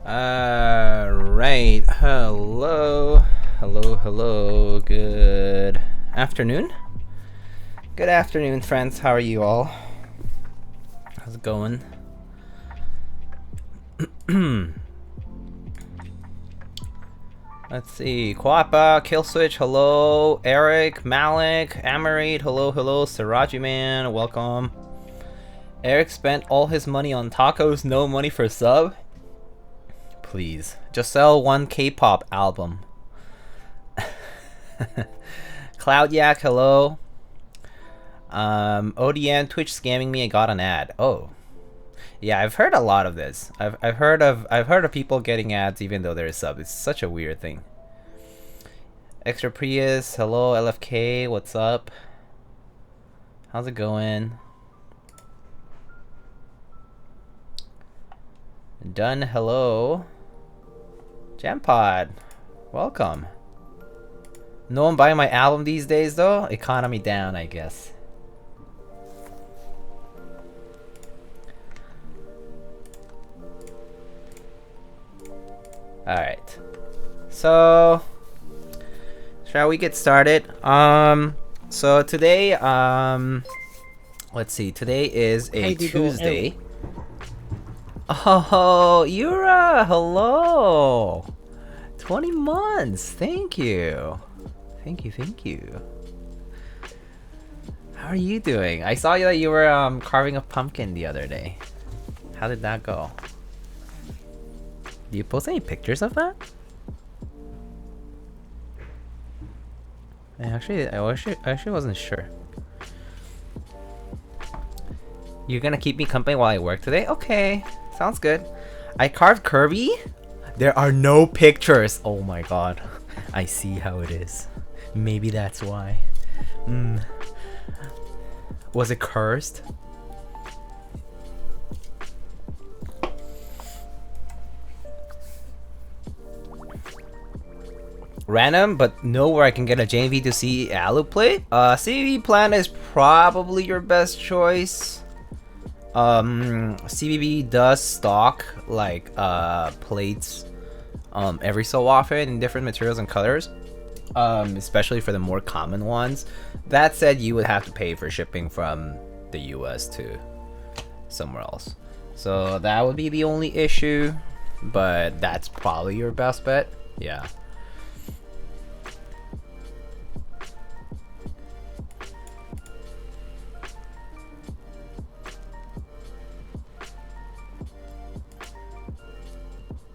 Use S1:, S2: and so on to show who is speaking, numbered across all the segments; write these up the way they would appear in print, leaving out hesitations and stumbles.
S1: Right. Hello. Good afternoon. Good afternoon, friends. How are you all? How's it going? Let's see. Kwapa, Killswitch, hello. Eric, Malik, Amarid, hello. Siraji Man, welcome. Eric spent all his money on tacos, no money for sub. Please, just sell one K-pop album. Cloud Yak, hello. ODN, Twitch scamming me. I got an ad. Oh, yeah, I've heard a lot of this. I've heard of people getting ads even though they're a sub. It's such a weird thing. Extra Prius, hello. LFK, what's up? How's it going? Dunne, hello. Jampod, welcome. No one buying my album these days though? Economy down, I guess. Alright. So shall we get started? So today, let's see, today is a Tuesday. Oh, Yura, hello. 20 months, thank you. Thank you. How are you doing? I saw that you were carving a pumpkin the other day. How did that go? Do you post any pictures of that? I actually wasn't sure. You're gonna keep me company while I work today? Okay, sounds good. I carved Kirby? There are no pictures. Oh my god. I see how it is. Maybe that's why. Was it cursed? Random, but know where I can get a JV to see Alu plate? CVV plan is probably your best choice. CVV does stock like plates every so often in different materials and colors, especially for the more common ones. That said, you would have to pay for shipping from the US to somewhere else, so that would be the only issue, but that's probably your best bet. Yeah.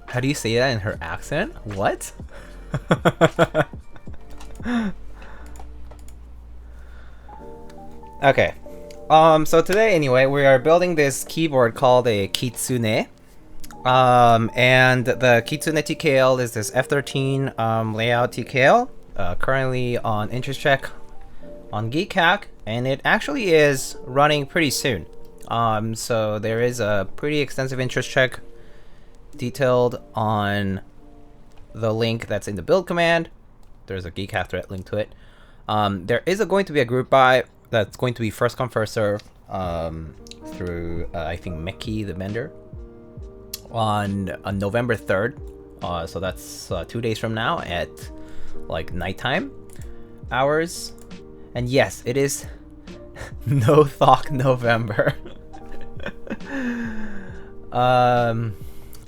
S1: How do you say that in her accent? What? Okay. So today, anyway, we are building this keyboard called a Kitsune. And the Kitsune TKL is this F13 layout TKL, currently on interest check on Keycap, and it actually is running pretty soon. So there is a pretty extensive interest check detailed on the link that's in the build command. There's a Keycap thread link to it. There is going to be a group buy that's going to be first come first serve through I think Meki the vendor on November 3rd. So that's 2 days from now at like nighttime hours. And yes, it is No Thok November.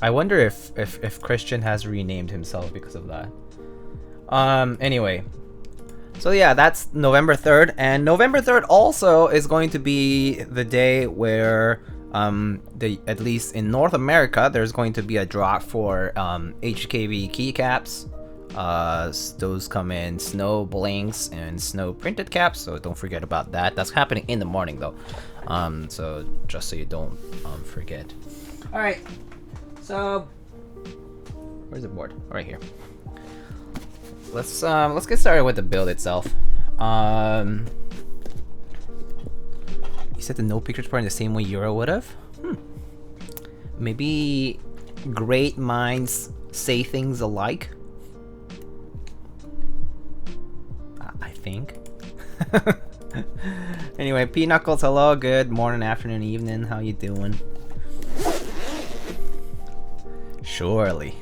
S1: I wonder if Christian has renamed himself because of that. Anyway, so yeah, that's November 3rd, and November 3rd also is going to be the day where at least in North America, there's going to be a drop for HKV keycaps. Those come in snow blinks and snow printed caps, so don't forget about that. That's happening in the morning though, so just so you don't forget. All right. So, where's the board? Right here. Let's get started with the build itself. You said the no pictures part in the same way Euro would have. Maybe great minds say things alike. I think. Anyway, P Knuckles, hello. Good morning, afternoon, evening. How you doing? Surely.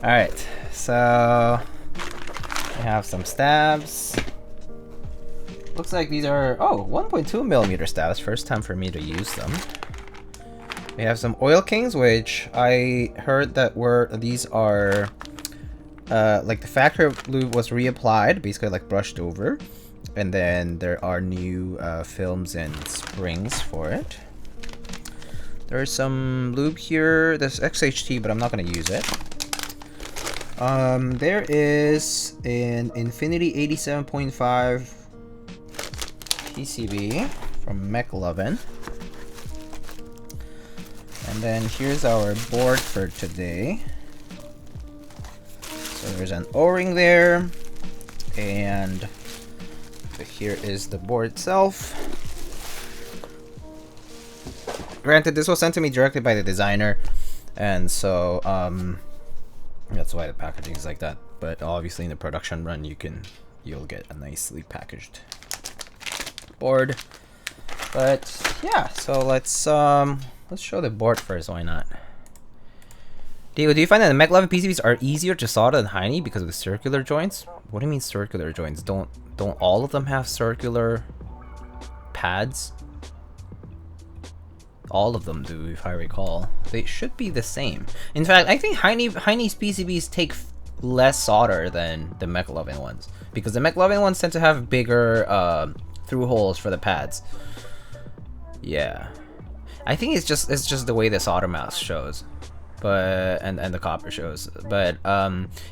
S1: Alright, so we have some stabs. Looks like these are, 1.2mm stabs. First time for me to use them. We have some Oil Kings, which I heard that these are like the factory lube was reapplied, basically like brushed over. And then there are new films and springs for it. There's some lube here. There's XHT, but I'm not going to use it. There is an Infinity 87.5 PCB from McLovin. And then here's our board for today. So there's an O-ring there, and here is the board itself. Granted, this was sent to me directly by the designer, and so that's why the packaging is like that. But obviously in the production run, you'll get a nicely packaged board. But yeah, so let's show the board first. Why not? Diego, do you find that the McLovin PCBs are easier to solder than Heine because of the circular joints? What do you mean circular joints? Don't all of them have circular pads? All of them do, if I recall. They should be the same. In fact, I think Heine's PCBs take less solder than the McLovin ones, because the McLovin ones tend to have bigger through holes for the pads. Yeah, I think it's just the way the solder mask shows, but and the copper shows. But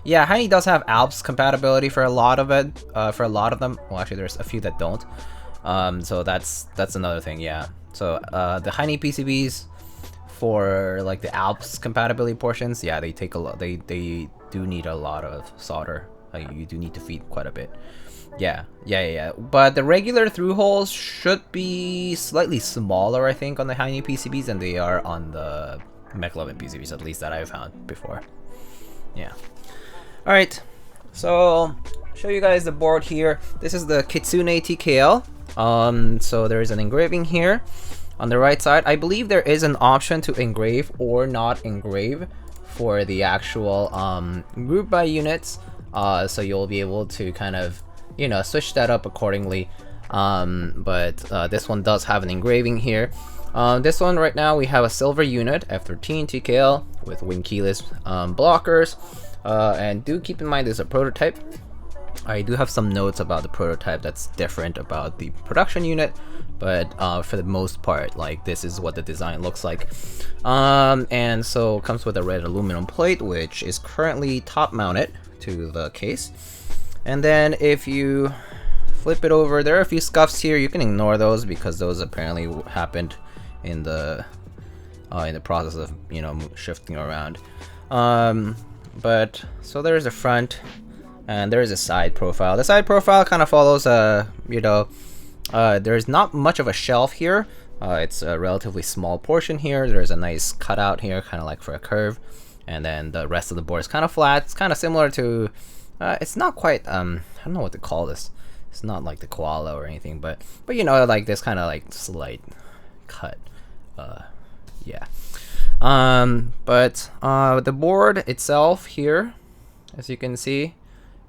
S1: yeah, Heine does have Alps compatibility for a lot of it. For a lot of them. Well, actually, there's a few that don't. So that's another thing. Yeah. So the Heine PCBs for like the Alps compatibility portions, yeah, they take a lot. They do need a lot of solder. You do need to feed quite a bit. Yeah. But the regular through holes should be slightly smaller, I think, on the Heine PCBs than they are on the McLovin PCBs, at least that I've found before. Yeah. All right. So I'll show you guys the board here. This is the Kitsune TKL. So there is an engraving here on the right side. I believe there is an option to engrave or not engrave for the actual group by units. So you'll be able to kind of, you know, switch that up accordingly. But this one does have an engraving here. This one right now we have a silver unit, F13 TKL with wing keyless blockers. And do keep in mind there's a prototype. I do have some notes about the prototype that's different about the production unit, but for the most part, like, this is what the design looks like. And so it comes with a red aluminum plate, which is currently top mounted to the case. And then if you flip it over, there are a few scuffs here. You can ignore those because those apparently happened in the process of, you know, shifting around. But so there's the front. And there is a side profile. The side profile kind of follows, you know, there's not much of a shelf here. It's a relatively small portion here. There's a nice cutout here, kind of like for a curve. And then the rest of the board is kind of flat. It's kind of similar to, it's not quite, I don't know what to call this. It's not like the koala or anything, but you know, like this kind of like slight cut. Yeah. But the board itself here, as you can see,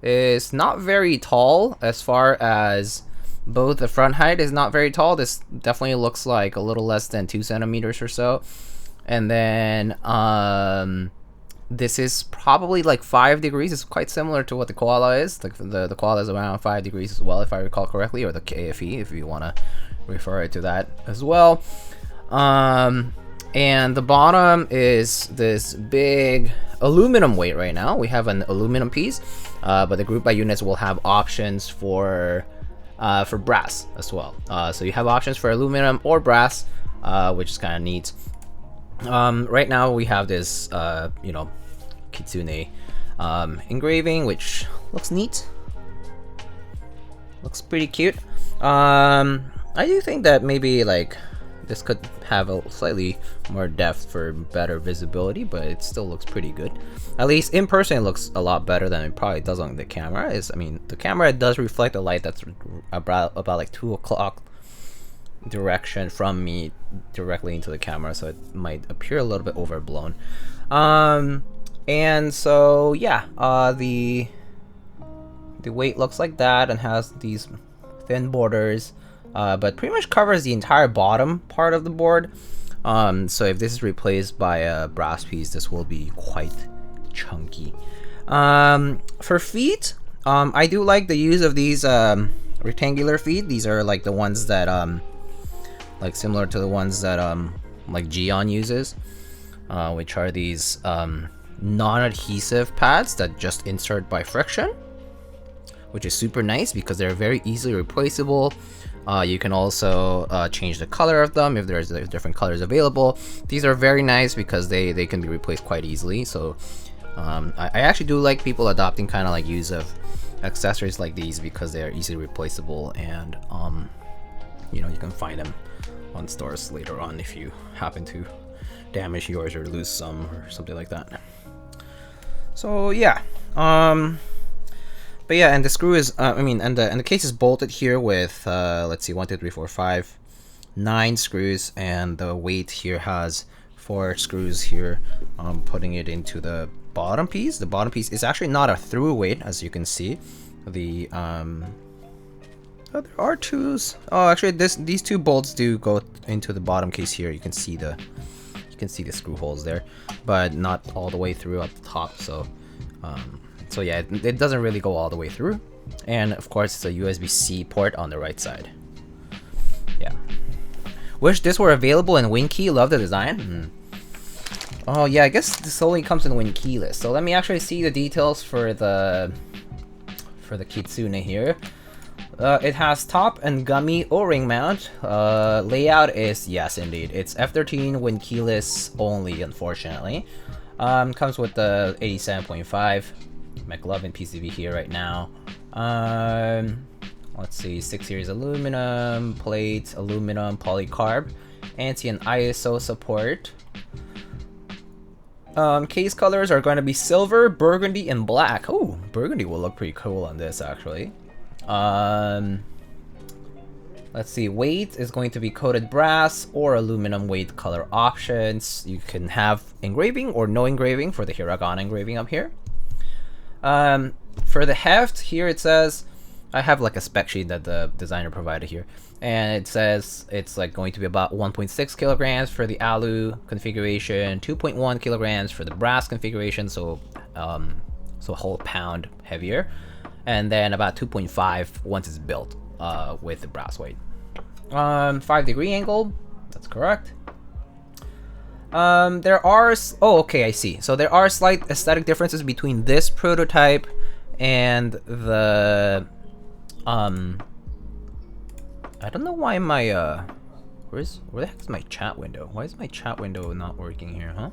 S1: is not very tall. As far as both the front height is not very tall. This definitely looks like a little less than 2 centimeters or so. And then this is probably like 5 degrees. It's quite similar to what the koala is. The koala is around 5 degrees as well, if I recall correctly, or the KFE, if you want to refer it to that as well. And the bottom is this big aluminum weight right now. We have an aluminum piece, but the group by units will have options for brass as well. So you have options for aluminum or brass, which is kind of neat. Right now we have this, you know, Kitsune engraving, which looks neat. Looks pretty cute. I do think that maybe like this could have a slightly more depth for better visibility, but it still looks pretty good. At least in person, it looks a lot better than it probably does on the camera. I mean, the camera does reflect the light that's about like 2 o'clock direction from me directly into the camera, so it might appear a little bit overblown. And so yeah, the weight looks like that and has these thin borders, but pretty much covers the entire bottom part of the board. So if this is replaced by a brass piece, this will be quite chunky. For feet, I do like the use of these rectangular feet. These are like the ones that like similar to the ones that like Geon uses, which are these non-adhesive pads that just insert by friction, which is super nice because they're very easily replaceable. You can also change the color of them if there's different colors available. These are very nice because they can be replaced quite easily. So I actually do like people adopting kind of like use of accessories like these because they are easily replaceable, and you know, you can find them on stores later on if you happen to damage yours or lose some or something like that. So yeah, but yeah, and the screw is and the case is bolted here with let's see, 1 2 3 4 5 9 screws, and the weight here has 4 screws here, putting it into the bottom piece. The bottom piece is actually not a through weight, as you can see. The oh, there are twos. Oh, actually, these 2 bolts do go into the bottom case here. You can see the screw holes there, but not all the way through at the top. So so yeah, it doesn't really go all the way through. And of course, it's a USB-C port on the right side. Yeah. Wish this were available in WinKey. Love the design. Oh yeah, I guess this only comes in WinKeyless. So let me actually see the details for the Kitsune here. It has top and gummy O-ring mount. Layout is, yes indeed, it's F13 WinKeyless only, unfortunately. Comes with the 87.5 McLovin PCB here right now. Let's see, 6 series aluminum plate, aluminum polycarb, anti and ISO support. Case colors are going to be silver, burgundy, and black. Oh, burgundy will look pretty cool on this actually. Let's see, weight is going to be coated brass or aluminum weight color options. You can have engraving or no engraving for the hiragana engraving up here. For the heft, here it says, I have like a spec sheet that the designer provided here, and it says it's like going to be about 1.6 kilograms for the alu configuration, 2.1 kilograms for the brass configuration, so so a whole pound heavier, and then about 2.5 once it's built with the brass weight. 5-degree angle, that's correct. There are, oh okay, I see. So there are slight aesthetic differences between this prototype and the I don't know why my where the heck is my chat window? Why is my chat window not working here, huh?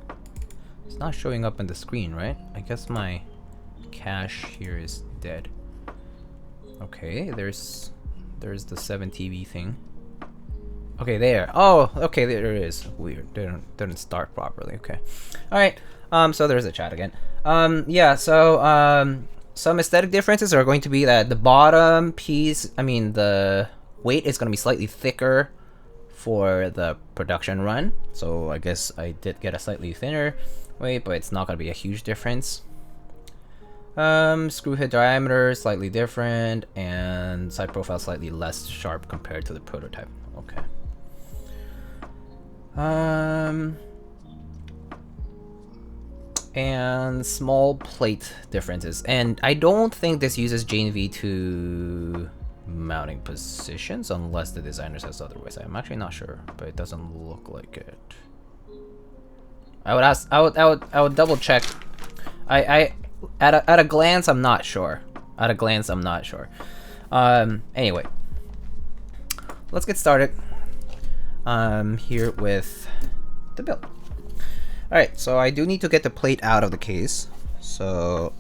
S1: It's not showing up on the screen, right? I guess my cache here is dead. Okay, there's the 7TV thing. Okay, there. Oh, okay, there it is. Weird. Didn't start properly. Okay. All right. So there's the chat again. Yeah. So some aesthetic differences are going to be that the bottom piece, I mean, the weight is going to be slightly thicker for the production run. So I guess I did get a slightly thinner weight, but it's not going to be a huge difference. Screw head diameter slightly different, and side profile slightly less sharp compared to the prototype. Okay. And small plate differences, and I don't think this uses JNV2 mounting positions unless the designer says otherwise. I'm actually not sure, but it doesn't look like it. I would double check. At a glance, I'm not sure. At a glance, I'm not sure. Anyway, let's get started. Here with the build. All right, so I do need to get the plate out of the case. So,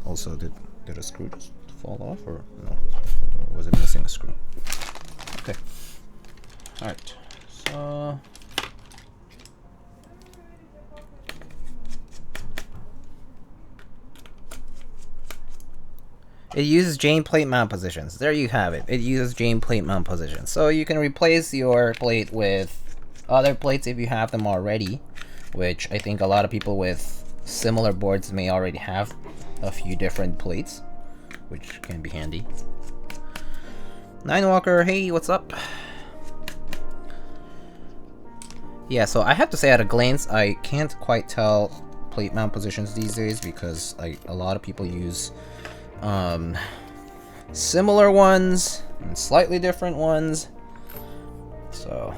S1: also did a screw just fall off, or no? Or was it missing a screw? Okay. All right. So. It uses Jane plate mount positions. There you have it. It uses Jane plate mount positions. So you can replace your plate with other plates if you have them already, which I think a lot of people with similar boards may already have a few different plates, which can be handy. Ninewalker, hey, what's up? Yeah, so I have to say at a glance, I can't quite tell plate mount positions these days because a lot of people use similar ones and slightly different ones. So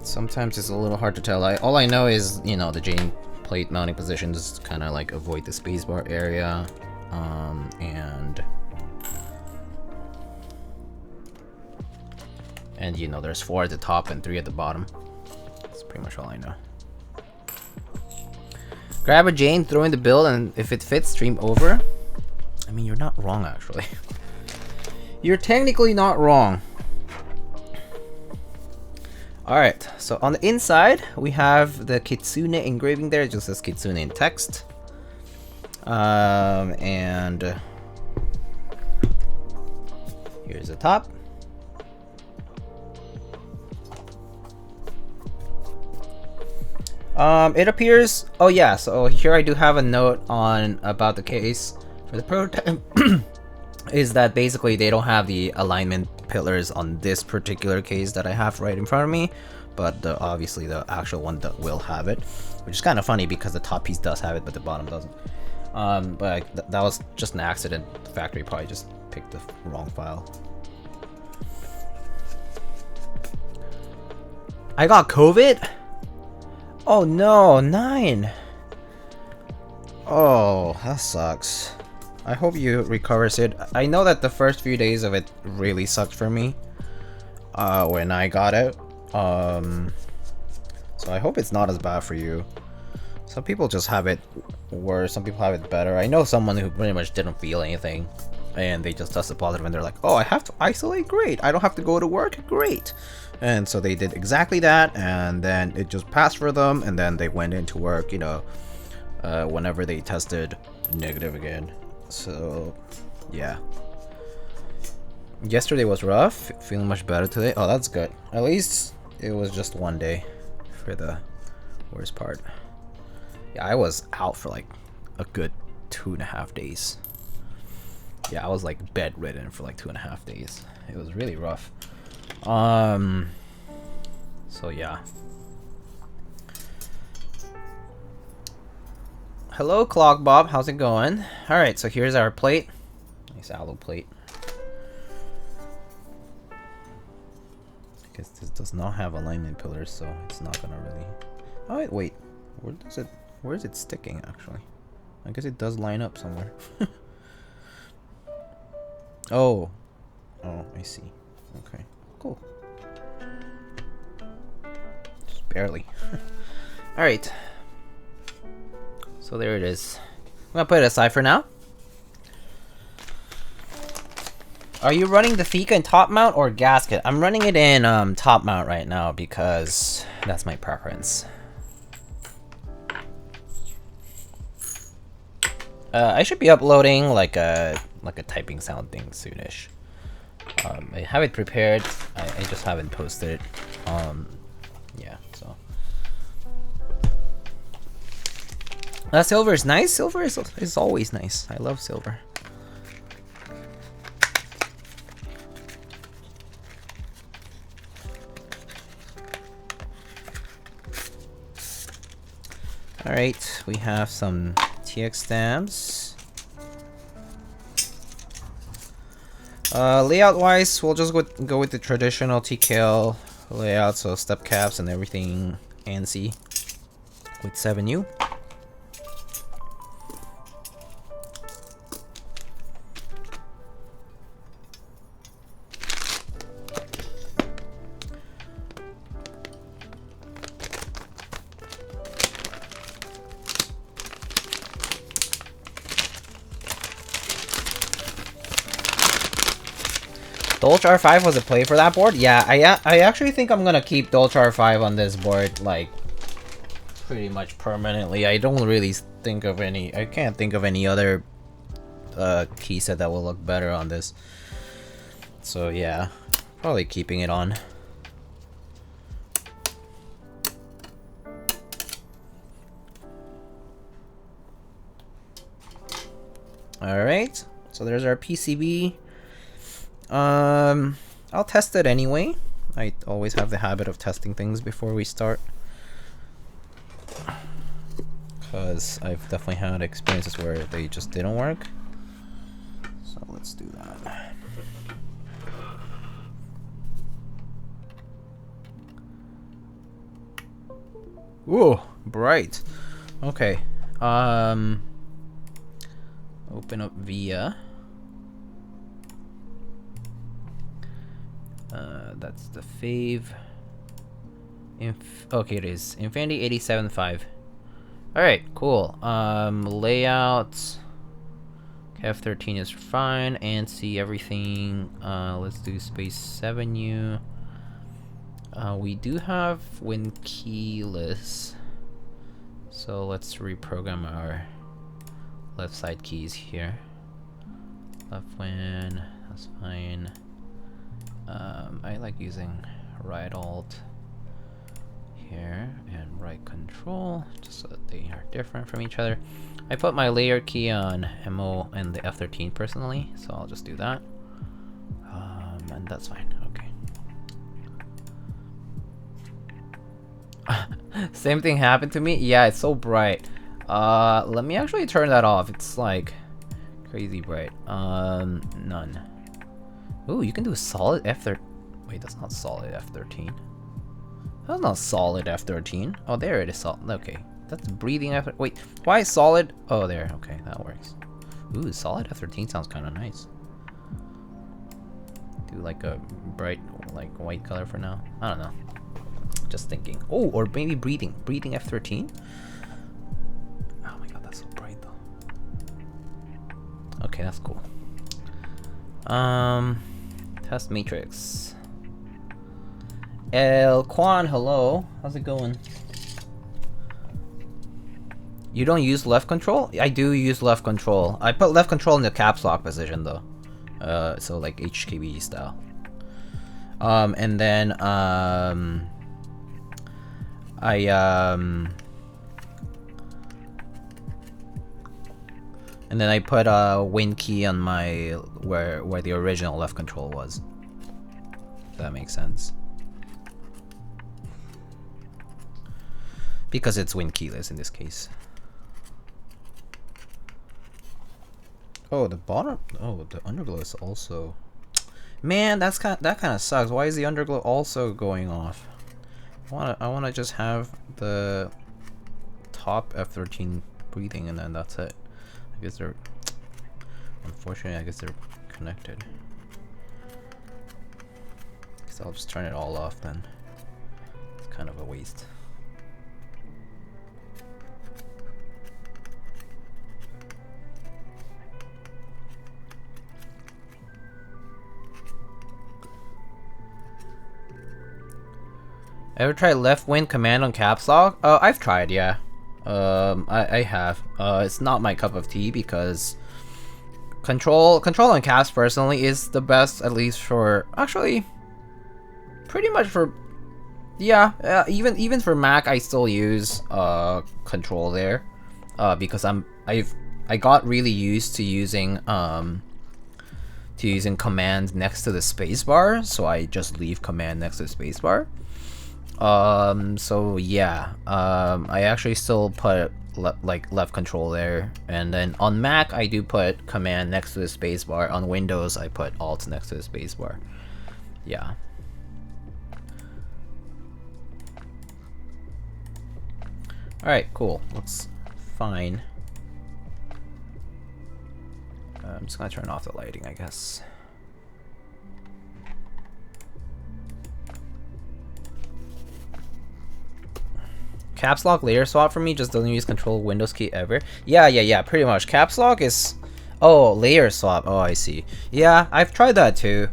S1: sometimes it's a little hard to tell. All I know is, you know, the Jane plate mounting positions kind of like avoid the spacebar area, and you know, there's 4 at the top and 3 at the bottom. That's pretty much all I know. Grab a Jane, throw in the build, and if it fits, stream over. I mean, you're not wrong, actually. You're technically not wrong. Alright, so on the inside, we have the Kitsune engraving there. It just says Kitsune in text. And here's the top. It appears, oh yeah, so here I do have a note on about the case for the prototype. Is that basically they don't have the alignment pillars on this particular case that I have right in front of me, but obviously the actual one that will have it, which is kind of funny because the top piece does have it but the bottom doesn't. But that was just an accident. The factory probably just picked the wrong file. I got COVID? Oh no, 9. Oh, that sucks. I hope you recover, Sid. I know that the first few days of it really sucked for me when I got it. So I hope it's not as bad for you. Some people just have it worse, some people have it better. I know someone who pretty much didn't feel anything and they just tested positive and they're like, oh, I have to isolate? Great. I don't have to go to work? Great. And so they did exactly that, and then it just passed for them, and then they went into work, you know, whenever they tested negative again. So, yeah. Yesterday was rough, feeling much better today. Oh, that's good. At least it was just one day for the worst part. Yeah, I was out for like a good 2.5 days. Yeah, I was like bedridden for like 2.5 days. It was really rough. So yeah. Hello, Clock Bob. How's it going? All right, so here's our plate. Nice aloe plate. I guess this does not have alignment pillars, so it's not gonna really. Oh wait, where is it sticking actually? I guess it does line up somewhere. Oh, I see. Okay, cool. Just barely. All right. So there it is. I'm gonna put it aside for now. Are you running the Thika in top mount or gasket? I'm running it in top mount right now because that's my preference. I should be uploading like a typing sound thing soonish. I have it prepared. I just haven't posted it. Yeah, so. Silver is nice. Silver is always nice. I love silver. All right, we have some TX stamps. Layout wise, we'll just go with the traditional TKL layout, so step caps and everything ANSI with 7U. Dolce R5 was a play for that board? Yeah, I actually think I'm gonna keep Dolce R5 on this board, like, pretty much permanently. I don't really think of any. I can't think of any other key set that will look better on this. So yeah, probably keeping it on. Alright, so there's our PCB. I'll test it anyway. I always have the habit of testing things before we start, because I've definitely had experiences where they just didn't work. So let's do that. Ooh, bright. Okay. Open up via. That's the fave. Okay, it is Infinity 87.5. Alright, cool. Layout. F13 is fine. And see everything. Let's do space 7U. We do have Win keyless. So let's reprogram our left side keys here. Left win, that's fine. I like using right alt here and right control just so that they are different from each other. I put my layer key on MO and the F13 personally, so I'll just do that. And that's fine, okay. Same thing happened to me? Yeah, it's so bright. Let me actually turn that off. It's like crazy bright. None. Ooh, you can do solid F13. Wait, that's not solid F13. That's not solid F13. Oh, there it is. Okay, that's breathing F. Wait, why solid? Oh, there. Okay, that works. Ooh, solid F13 sounds kind of nice. Do like a bright, like white color for now. I don't know. Just thinking. Oh, or maybe breathing F13. Oh my god, that's so bright though. Okay, that's cool. Test matrix. El Quan, hello. How's it going? You don't use left control? I do use left control. I put left control in the caps lock position though. So like HKB style. And then and then I put a Win key on my where the original left control was. If that makes sense. Because it's Win keyless in this case. Oh, the bottom. Oh, the underglow is also. Man, that kind of sucks. Why is the underglow also going off? I wanna just have the top F13 breathing and then that's it. I guess they're. Unfortunately, I guess they're connected. So I'll just turn it all off then. It's kind of a waste. Ever tried left win command on caps lock? I've tried, yeah. I have. It's not my cup of tea because control on caps personally is the best, at least for actually pretty much for even for Mac I still use control there because I got really used to using command next to the spacebar, so I just leave command next to the spacebar. So yeah, I actually still put left control there, and then on Mac I do put command next to the spacebar. On Windows I put alt next to the spacebar. Yeah. Alright, cool. Looks fine. I'm just gonna turn off the lighting, I guess. Caps lock layer swap for me just doesn't use control Windows key ever. Yeah, pretty much. Caps lock is layer swap. Oh, I see. Yeah, I've tried that too.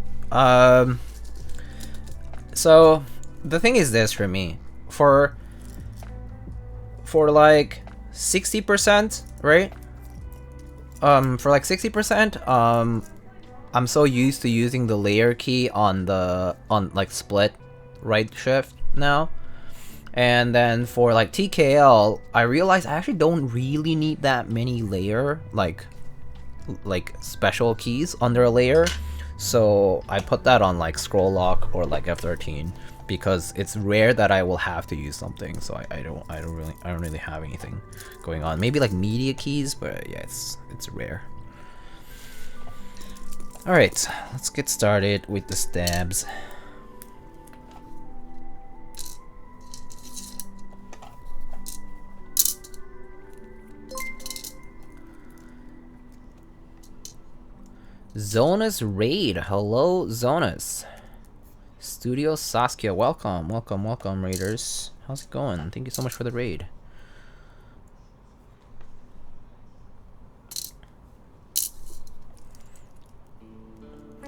S1: So the thing is this for me. for like 60%, right? For like 60%, I'm so used to using the layer key on like split right shift now. And then for like TKL, I realized I actually don't really need that many layer like special keys under a layer. So I put that on like scroll lock or like F13 because it's rare that I will have to use something. So I don't really have anything going on. Maybe like media keys, but yeah, it's rare. All right, let's get started with the stabs. Zonus Raid. Hello, Zonus. Studio Saskia. Welcome, welcome, welcome, Raiders. How's it going? Thank you so much for the raid.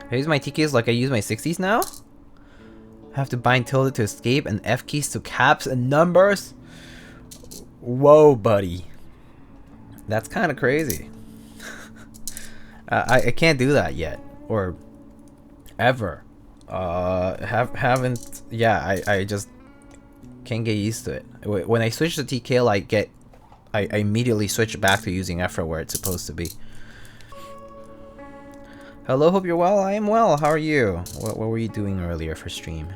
S1: I use my TKs like I use my 60s now? I have to bind tilde to escape and F keys to caps and numbers? Whoa, buddy. That's kind of crazy. I can't do that yet, or ever. Haven't. Yeah, I just can't get used to it. When I switch to TKL, I immediately switch back to using F where it's supposed to be. Hello, hope you're well. I am well. How are you? What were you doing earlier for stream?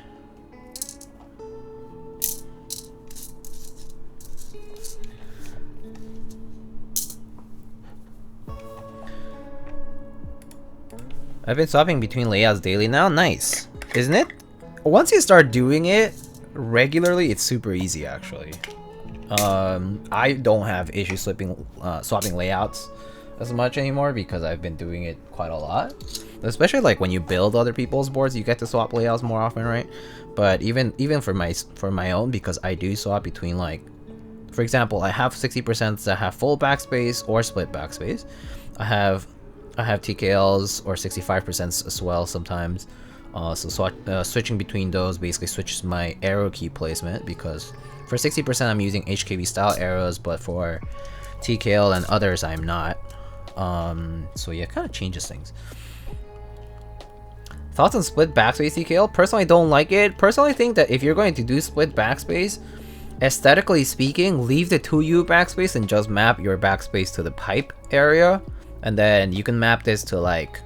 S1: I've been swapping between layouts daily now. Nice, isn't it? Once you start doing it regularly, it's super easy actually. I don't have issues swapping layouts as much anymore because I've been doing it quite a lot. Especially like when you build other people's boards, you get to swap layouts more often, right? But even for my own, because I do swap between, like, for example, I have 60% that have full backspace or split backspace. I have TKLs or 65% as well sometimes. So switching between those basically switches my arrow key placement, because for 60% I'm using HKB style arrows, but for TKL and others I'm not. So yeah, it kind of changes things. Thoughts on split backspace TKL? Personally, I don't like it. Personally, I think that if you're going to do split backspace, aesthetically speaking, leave the 2U backspace and just map your backspace to the pipe area. And then you can map this to, like...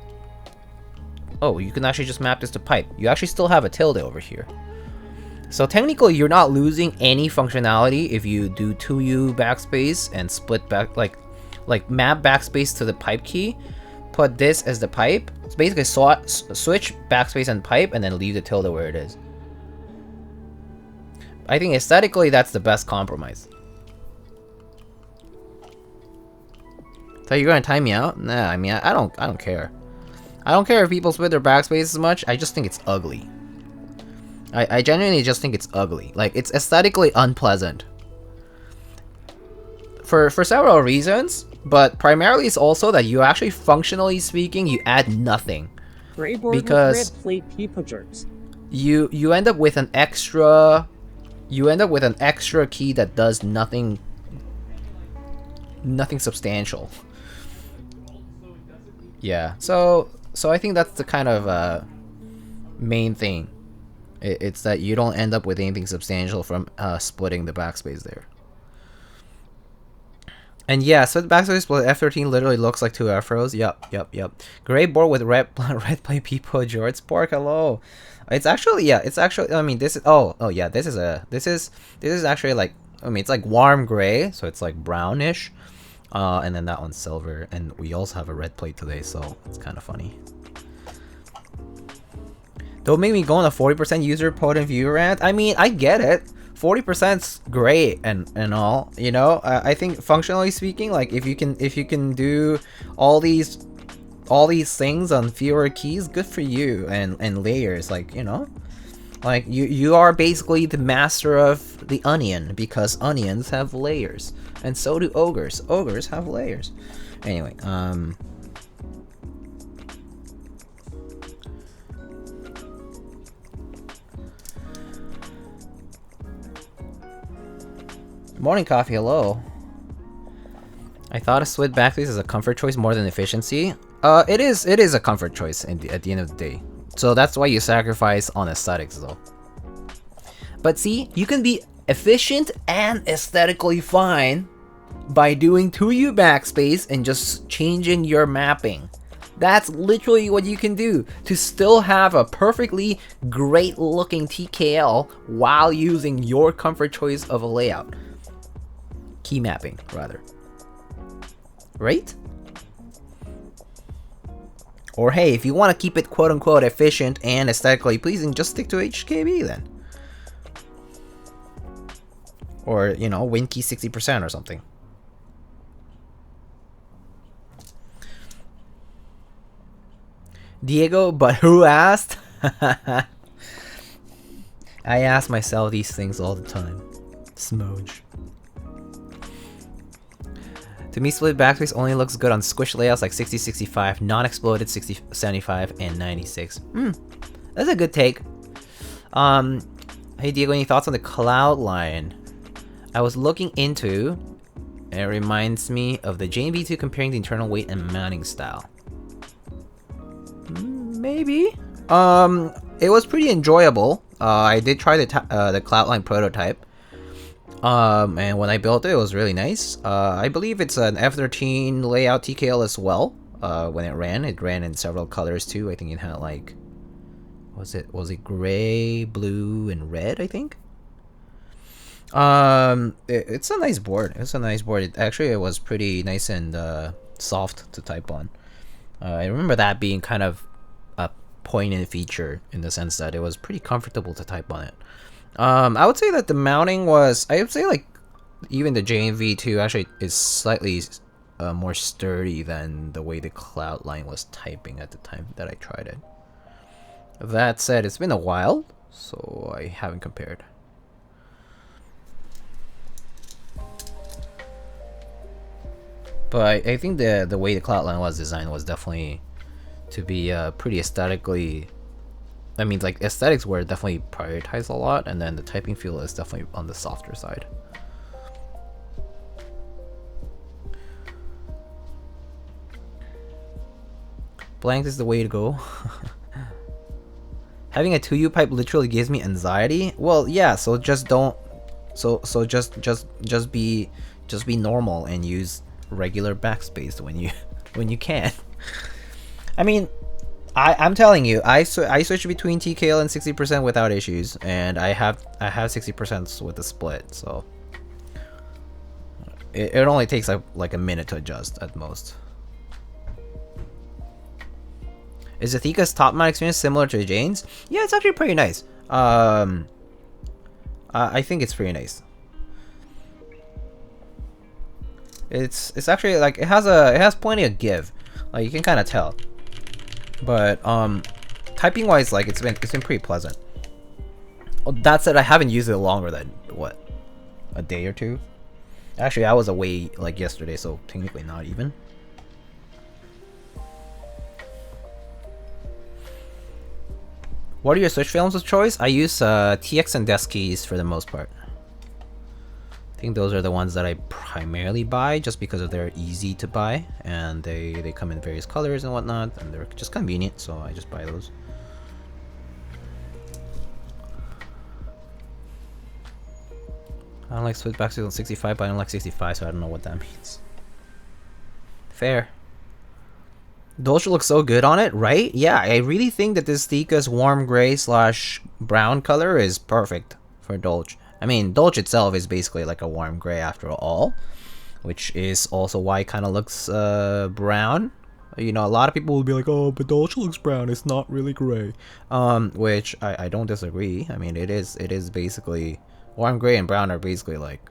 S1: Oh, you can actually just map this to pipe. You actually still have a tilde over here. So technically, you're not losing any functionality if you do 2U backspace and split back... Like map backspace to the pipe key. Put this as the pipe. It's basically switch backspace and pipe and then leave the tilde where it is. I think aesthetically that's the best compromise. So you're gonna time me out? Nah, I mean I don't care. I don't care if people split their backspace as much. I just think it's ugly. I genuinely just think it's ugly. Like, it's aesthetically unpleasant. For several reasons, but primarily it's also that you actually, functionally speaking, you add nothing. Because you end up with an extra key that does nothing substantial. Yeah, so I think that's the kind of main thing. It's that you don't end up with anything substantial from splitting the backspace there. And yeah, so the backspace split F13 literally looks like two afros. Yep. Gray board with red play people. George Spark, hello. It's actually, I mean, this is, this is actually like, I mean, it's like warm gray, so it's like brownish. And then that one's silver, and we also have a red plate today, so it's kind of funny. Don't make me go on a 40% user potent view rant. I mean, I get it. 40%'s great and all, you know. I think functionally speaking, like if you can do all these things on fewer keys, good for you. And layers, like, you know, like you are basically the master of the onion, because onions have layers, and so do ogres. Ogres have layers. Anyway, Morning coffee, hello. I thought a split backface is a comfort choice more than efficiency. It is a comfort choice at the end of the day. So that's why you sacrifice on aesthetics though. But see, you can be efficient and aesthetically fine by doing 2U backspace and just changing your mapping. That's literally what you can do to still have a perfectly great looking TKL while using your comfort choice of a layout. Key mapping, rather. Right? Or hey, if you want to keep it quote-unquote efficient and aesthetically pleasing, just stick to HKB then. Or, you know, win key 60% or something. Diego, but who asked? I ask myself these things all the time. Smoge. To me, split backspace only looks good on squish layouts like 60-65, non-exploded 60-75, and 96. That's a good take. Hey Diego, any thoughts on the cloud line? I was looking into, and it reminds me of the JMV2 comparing the internal weight and mounting style. Maybe. It was pretty enjoyable. I did try the Cloudline prototype. And when I built it, it was really nice. I believe it's an F13 layout TKL as well. When it ran in several colors too. I think it had like, was it gray, blue, and red? I think. It's a nice board. It's a nice board. It was pretty nice and soft to type on. I remember that being kind of a poignant feature in the sense that it was pretty comfortable to type on it. I would say that the mounting was, I would say like even the JMV2 actually is slightly more sturdy than the way the Cloudline was typing at the time that I tried it. That said, it's been a while, so I haven't compared. But I think the way the Cloudline was designed was definitely to be pretty aesthetically. I mean, like aesthetics were definitely prioritized a lot, and then the typing feel is definitely on the softer side. Blank is the way to go. Having a 2U pipe literally gives me anxiety. Well, yeah. So just don't. So just be normal and use regular backspace when you can. I mean, I'm telling you, I switch between TKL and 60% without issues, and I have 60% with the split, so it only takes like a minute to adjust at most. Is Athika's top mount experience similar to Jane's? Yeah, it's actually pretty nice. I think it's pretty nice. It's actually like it has plenty of give, like you can kind of tell. But typing wise, like it's been pretty pleasant. Well, that said, I haven't used it longer than what, a day or two. Actually, I was away like yesterday, so technically not even. What are your switch films of choice? I use TX and desk keys for the most part. I think those are the ones that I primarily buy just because of they're easy to buy and they come in various colors and whatnot, and they're just convenient, so I just buy those. I don't like split backspace on 65, but I don't like 65, so I don't know what that means. Fair. Dolce looks so good on it, right? Yeah, I really think that this Thika's warm gray / brown color is perfect for Dolce. I mean, Dolce itself is basically like a warm gray after all, which is also why it kind of looks brown. You know, a lot of people will be like, oh, but Dolce looks brown, it's not really gray. Which I don't disagree. I mean, it is basically, warm gray and brown are basically like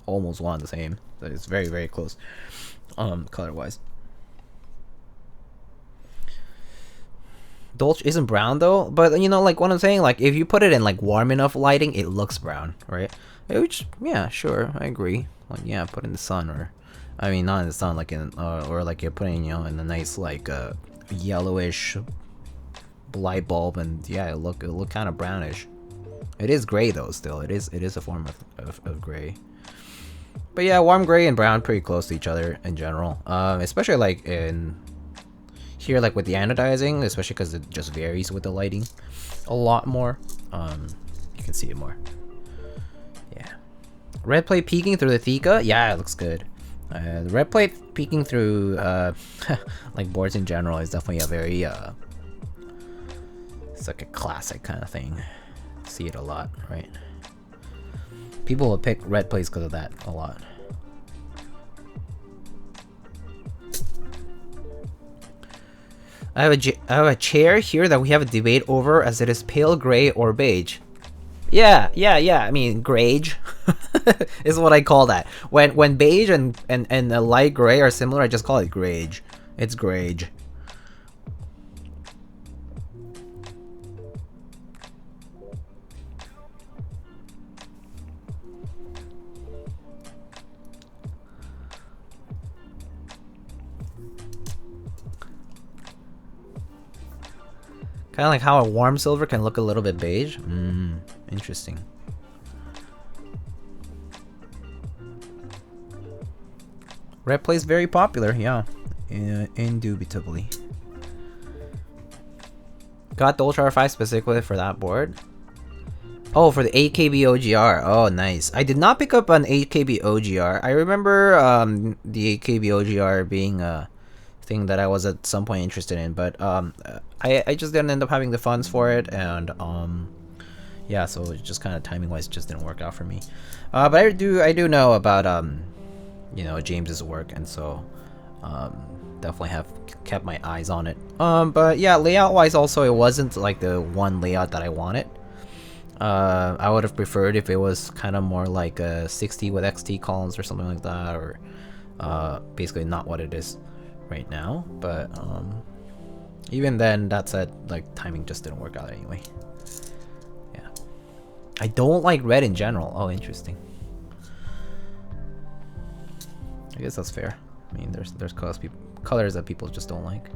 S1: almost one and the same. So it's very, very close color-wise. Dolce isn't brown though, but you know, like what I'm saying, like if you put it in like warm enough lighting, it looks brown, right? Which, yeah, sure, I agree. Like, yeah, put in the sun, or I mean, not in the sun, like in or like you're putting, you know, in a nice like yellowish light bulb, and yeah, it look kind of brownish. It is gray though. Still, it is a form of gray. But yeah, warm gray and brown pretty close to each other in general. Especially like in here, like with the anodizing, especially because it just varies with the lighting a lot more. You can see it more. Yeah. Red plate peeking through the Thika? Yeah, it looks good. The red plate peeking through like boards in general is definitely a very it's like a classic kind of thing. See it a lot, right? People will pick red plates because of that a lot. I have a chair here that we have a debate over, as it is pale gray or beige. Yeah. I mean, grage is what I call that. When beige and the light gray are similar, I just call it grage. It's grage. Kind of like how a warm silver can look a little bit beige. Interesting. Red plate's very popular, yeah. Indubitably. Got the Ultra R5 specifically for that board. Oh, for the 8KB OGR. Oh, nice. I did not pick up an 8KB OGR. I remember the 8KB OGR being a thing that I was at some point interested in, but I just didn't end up having the funds for it, and yeah, so it just kind of timing wise just didn't work out for me. But I do know about you know, James's work, and so definitely have kept my eyes on it. But yeah, layout wise also, it wasn't like the one layout that I wanted. I would have preferred if it was kind of more like a 60 with XT columns or something like that, or basically not what it is right now. But even then, that said, like, timing just didn't work out anyway. Yeah, I don't like red in general. Oh, interesting. I guess that's fair. I mean, there's colors that people just don't like.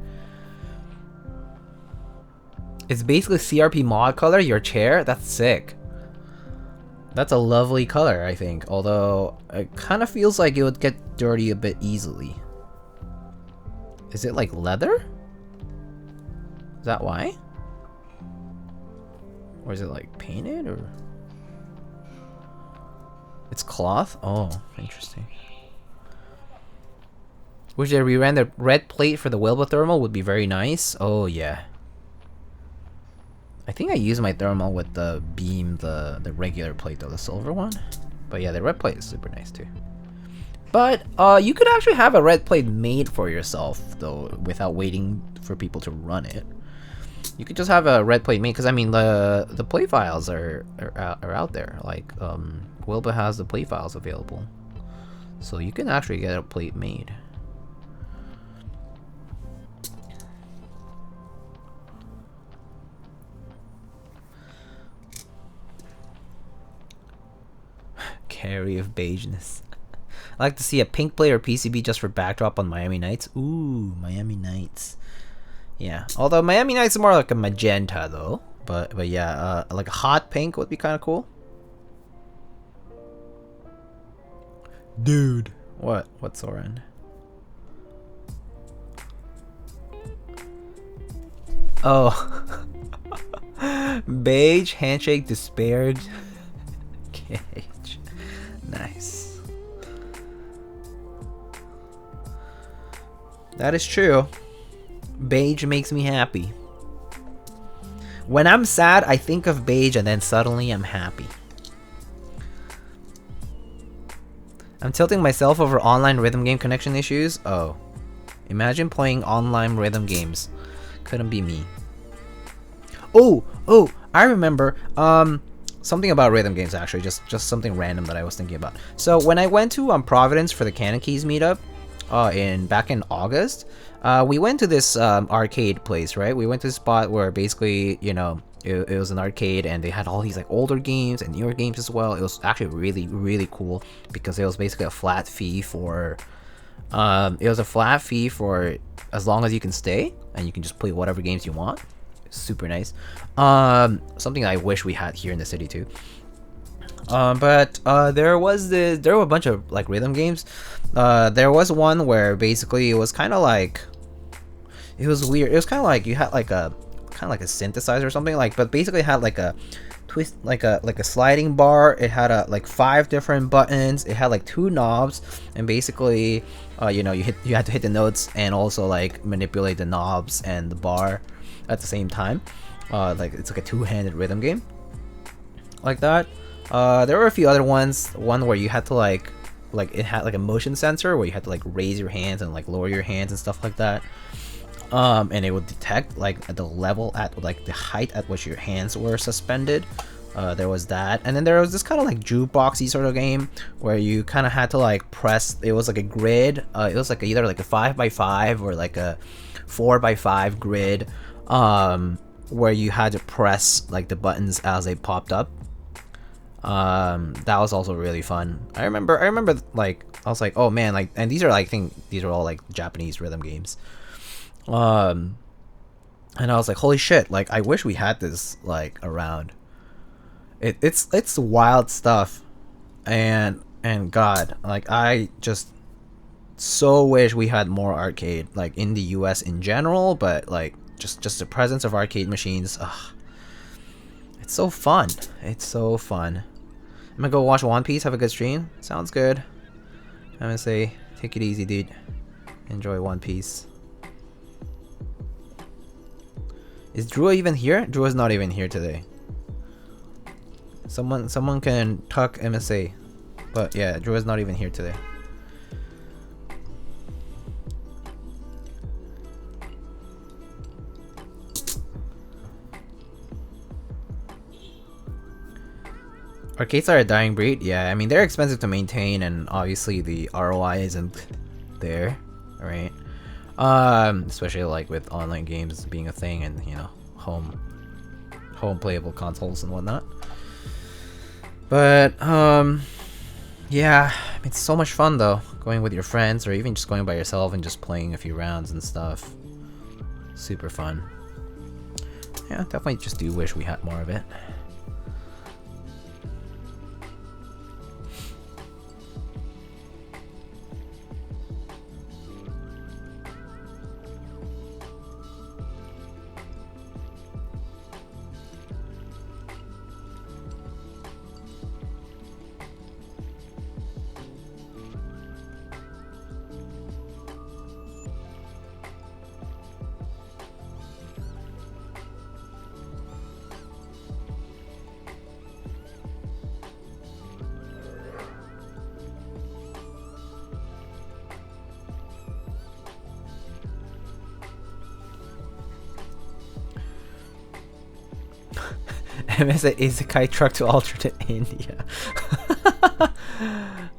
S1: It's basically CRP mod color, your chair? That's sick. That's a lovely color, I think. Although, it kind of feels like it would get dirty a bit easily. Is it like leather? Is that why? Or is it like painted, or? It's cloth? Oh, interesting. Wish they reran the red plate for the Wilbur thermal would be very nice. Oh, yeah. I think I used my thermal with the beam, the regular plate though, the silver one. But yeah, the red plate is super nice too. But you could actually have a red plate made for yourself though, without waiting for people to run it. You could just have a red plate made, because I mean the plate files are out there. Like Wilbur has the plate files available, so you can actually get a plate made. Carry of beigeness. I like to see a pink plate or PCB just for backdrop on Miami Nights. Ooh, Miami Nights. Yeah, although Miami Nights is more like a magenta though. But yeah, like a hot pink would be kind of cool. Dude, what's Soren? Oh, beige handshake despaired. Cage. Nice. That is true. Beige makes me happy. When I'm sad, I think of beige and then suddenly I'm happy. I'm tilting myself over online rhythm game connection issues. Oh. Imagine playing online rhythm games. Couldn't be me. Oh, I remember. Something about rhythm games actually, just something random that I was thinking about. So when I went to Providence for the Canon Keys meetup, back in August, we went to this arcade place, right? We went to this spot where basically, you know, it was an arcade, and they had all these like older games and newer games as well. It was actually really, really cool because it was basically a flat fee for, as long as you can stay, and you can just play whatever games you want. Super nice. Something I wish we had here in the city too. But there were a bunch of like rhythm games. There was one where basically it was kind of like, it was weird. It was kind of like you had like a synthesizer or something, like, but basically it had like a twist, like a sliding bar. It had like 5 different buttons. It had like 2 knobs, and basically you know, you had to hit the notes and also like manipulate the knobs and the bar at the same time. Like it's like a 2-handed rhythm game like that. There were a few other ones. One where you had to like it had like a motion sensor where you had to like raise your hands and like lower your hands and stuff like that. And it would detect like the level at like the height at which your hands were suspended. There was that, and then there was this kind of like jukeboxy sort of game where you kind of had to like press. It was like a grid. It was like either like a 5x5 or like a 4x5 grid, where you had to press like the buttons as they popped up. That was also really fun. I remember like I was like, oh man, like, and these are like, I think these are all like Japanese rhythm games. And I was like, holy shit, like I wish we had this like around. It's wild stuff, and God, like I just so wish we had more arcade like in the US in general, but like just the presence of arcade machines, it's so fun. It's so fun. I'm gonna go watch One Piece, have a good stream. Sounds good. I'm gonna say, take it easy, dude. Enjoy One Piece. Is Drew even here? Drew is not even here today. Someone can talk MSA. But yeah, Drew is not even here today. Arcades are a dying breed. Yeah, I mean they're expensive to maintain, and obviously the ROI isn't there, right? Especially like with online games being a thing, and you know, home playable consoles and whatnot. But yeah, it's so much fun though, going with your friends or even just going by yourself and just playing a few rounds and stuff. Super fun. Yeah, definitely just do wish we had more of it. MS Isekai truck to alternate India.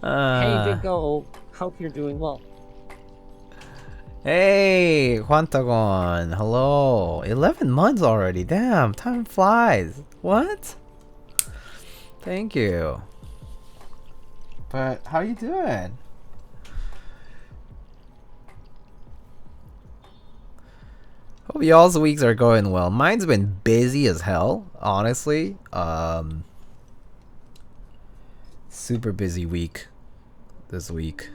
S2: Hey, Big O. Hope you're doing well.
S1: Hey, Quantagon. Hello. 11 months already. Damn, time flies. What? Thank you. But how you doing? Hope y'all's weeks are going well. Mine's been busy as hell, honestly. Super busy week this week.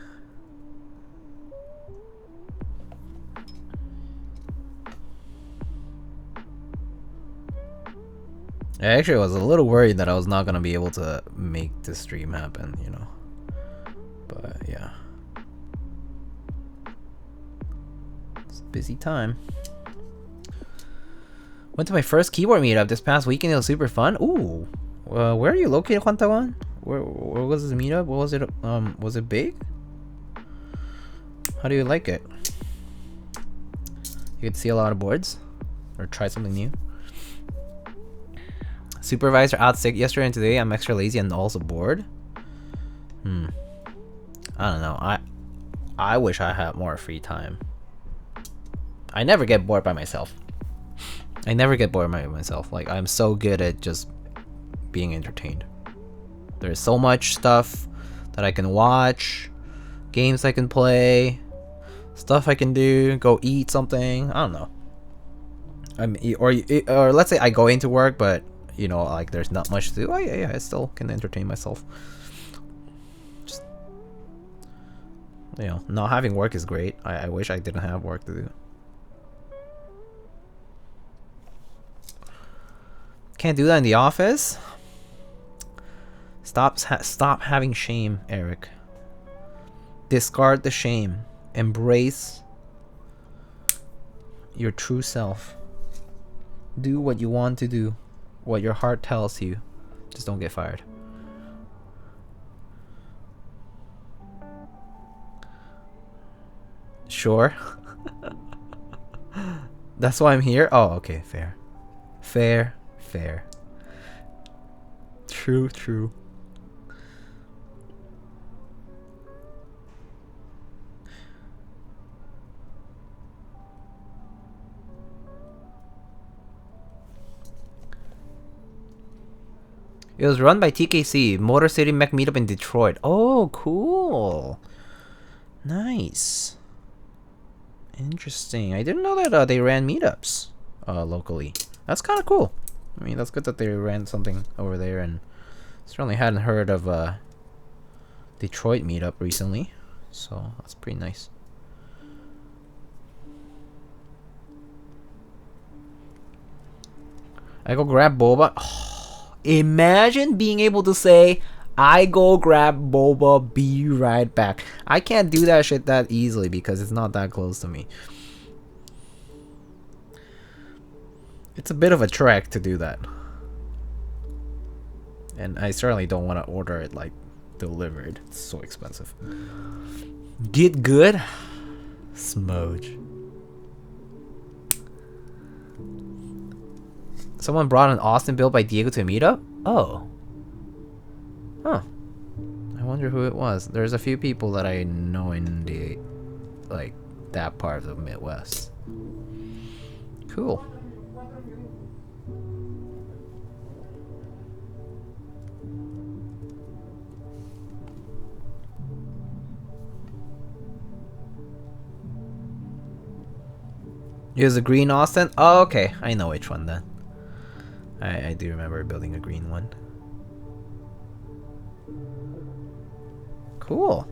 S1: I actually was a little worried that I was not gonna be able to make this stream happen, you know. But yeah. It's a busy time. Went to my first keyboard meetup this past weekend. It was super fun. Ooh, where are you located, Juan? Where was this meetup? What was it? Was it big? How do you like it? You could see a lot of boards, or try something new. Supervisor out sick yesterday and today. I'm extra lazy and also bored. I don't know. I wish I had more free time. I never get bored by myself. I never get bored by myself. Like, I'm so good at just being entertained. There's so much stuff that I can watch, games I can play, stuff I can do, go eat something. I don't know. Or let's say I go into work, but you know, like there's not much to do, yeah, I still can entertain myself. Just, you know, not having work is great. I wish I didn't have work to do. Can't do that in the office. Stop having shame, Eric. Discard the shame. Embrace your true self. Do what you want to do. What your heart tells you. Just don't get fired. Sure. That's why I'm here? Oh, okay, fair. Fair. True. It was run by TKC, Motor City Mech Meetup in Detroit. Oh, cool. Nice. Interesting. I didn't know that they ran meetups locally. That's kind of cool. I mean, that's good that they ran something over there, and certainly hadn't heard of Detroit meetup recently, so that's pretty nice. I go grab boba. Oh, imagine being able to say, I go grab boba, be right back. I can't do that shit that easily because it's not that close to me. It's a bit of a trek to do that. And I certainly don't want to order it like delivered. It's so expensive. Get good? Smoge. Someone brought an Austin built by Diego to a meetup? Oh. Huh. I wonder who it was. There's a few people that I know in the, like, that part of the Midwest. Cool. It was a green Austin? Oh, okay. I know which one then. I do remember building a green one. Cool.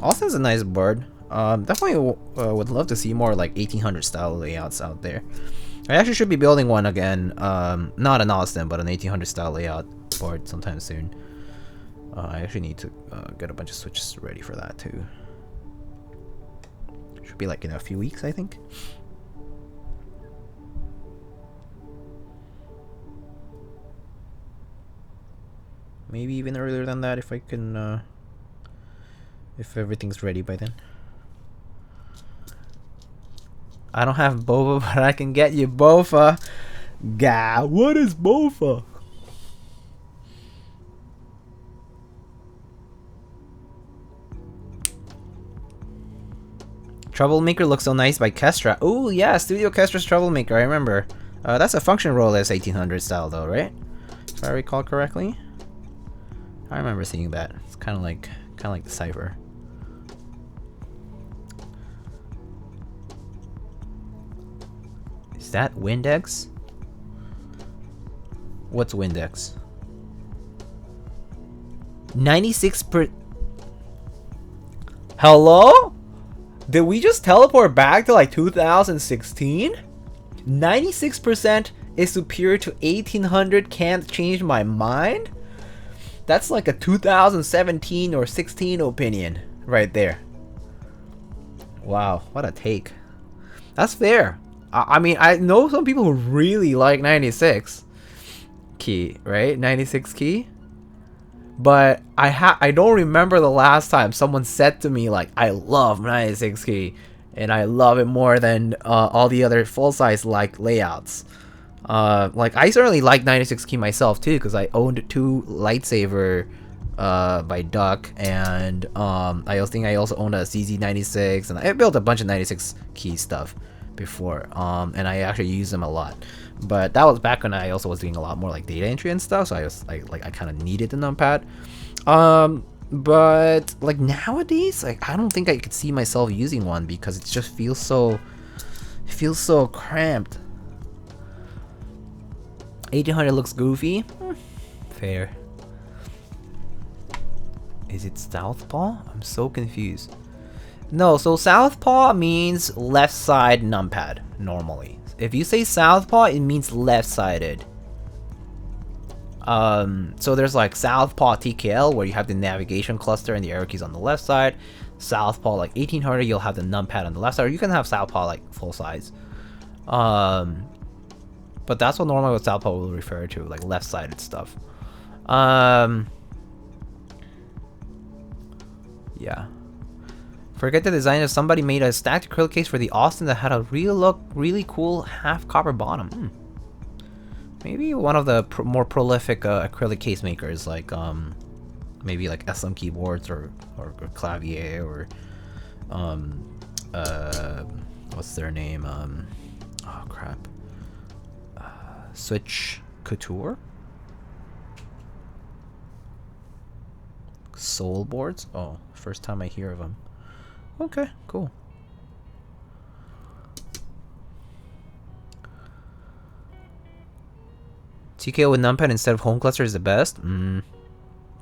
S1: Austin's a nice board. Definitely would love to see more like 1800 style layouts out there. I actually should be building one again. Not an Austin, but an 1800 style layout board sometime soon. I actually need to get a bunch of switches ready for that too. Should be like in a few weeks, I think. Maybe even earlier than that if I can, if everything's ready by then. I don't have boba, but I can get you bofa. Gah, what is bofa? Troublemaker looks so nice by Kestra. Oh yeah, Studio Kestra's Troublemaker. I remember. That's a function roll as 1800 style though, right? If I recall correctly. I remember seeing that. It's kind of like the Cypher. Is that Windex? What's Windex? 96%. Hello? Did we just teleport back to like 2016? 96% is superior to 1800. Can't change my mind? That's like a 2017 or 16 opinion right there. Wow, what a take. That's fair. I mean, I know some people who really like 96 key, right? 96 key. But I don't remember the last time someone said to me like, I love 96 key and I love it more than all the other full size like layouts. Like I certainly like 96 key myself too, because I owned 2 lightsaber by Duck, and I also owned a CZ96, and I built a bunch of 96 key stuff before, and I actually used them a lot. But that was back when I also was doing a lot more like data entry and stuff, so I kind of needed the numpad. But like nowadays, like I don't think I could see myself using one because it just feels so It feels so cramped. 1800 looks goofy. Fair. Is it southpaw? I'm so confused. No, so southpaw means left side numpad normally. If you say southpaw, it means left-sided. So there's like southpaw TKL where you have the navigation cluster and the arrow keys on the left side. Southpaw like 1800, you'll have the numpad on the left side. Or you can have southpaw like full size. But that's what normally what southpaw will refer to, like left-sided stuff. Yeah. Forget the design if somebody made a stacked acrylic case for the Austin that had a really cool half copper bottom. Maybe one of the more prolific acrylic case makers, like maybe like SM Keyboards or Clavier or what's their name? Oh crap. Switch Couture? Soul boards? Oh, first time I hear of them. Okay, cool. TKL with numpad instead of home cluster is the best?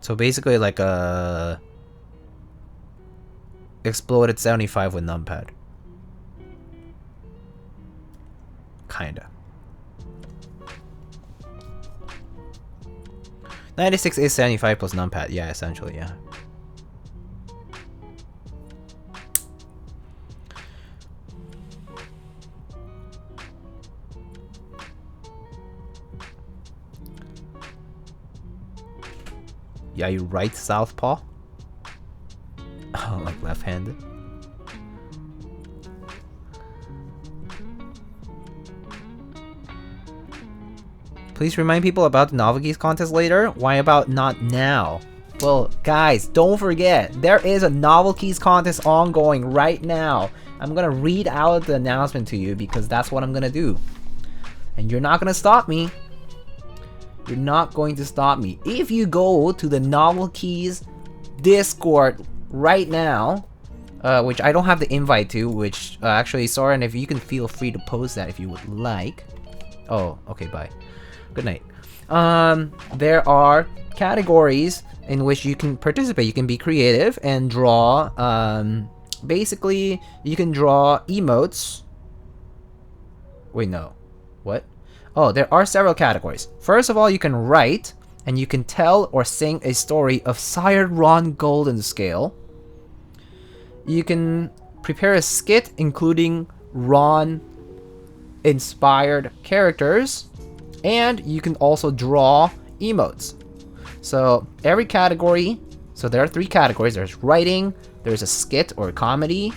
S1: So basically like a exploded 75 with numpad. Kinda. 96 is 75 plus numpad. Yeah, essentially, yeah. Yeah, you right southpaw? Oh, like left-handed? Please remind people about the novel keys contest later. Why about not now? Well, guys, don't forget, there is a novel keys contest ongoing right now. I'm gonna read out the announcement to you because that's what I'm gonna do. And you're not gonna stop me. You're not going to stop me. If you go to the Novel Keys Discord right now, which I don't have the invite to, which actually, Soren, if you can feel free to post that if you would like. Oh, okay, bye. Good night. There are categories in which you can participate. You can be creative and draw. Basically, you can draw emotes. Wait, no. What? Oh, there are several categories. First of all, you can write, and you can tell or sing a story of Sire Ron Golden Scale. You can prepare a skit including Ron-inspired characters, and you can also draw emotes. So every category, so there are 3 categories. There's writing, there's a skit or a comedy,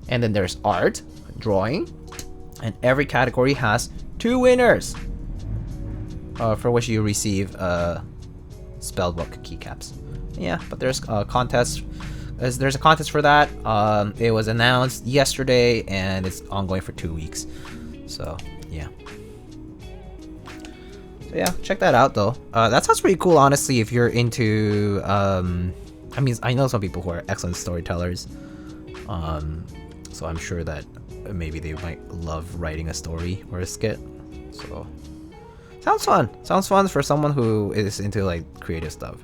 S1: and then there's art, drawing, and every category has 2 winners, for which you receive spellbook keycaps. Yeah, but there's a contest. There's a contest for that. It was announced yesterday, and it's ongoing for 2 weeks. So yeah. So yeah, check that out though. That sounds pretty cool, honestly. If you're into, I mean, I know some people who are excellent storytellers. So I'm sure that maybe they might love writing a story or a skit. So sounds fun. Sounds fun for someone who is into like creative stuff.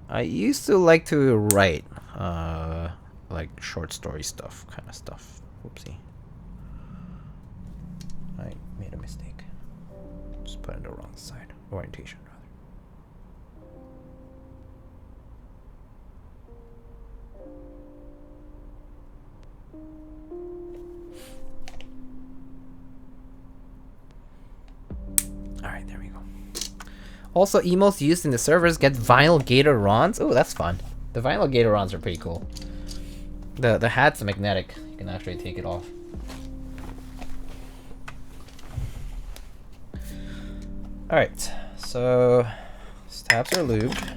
S1: I used to like to write like short story stuff, kind of stuff. Whoopsie. I made a mistake. Just put it on the wrong side. Orientation. Alright, there we go. Also, emotes used in the servers get vinyl Gaterons. Oh, that's fun. The vinyl Gaterons are pretty cool. The hat's magnetic. You can actually take it off. Alright, so these tabs are lubed.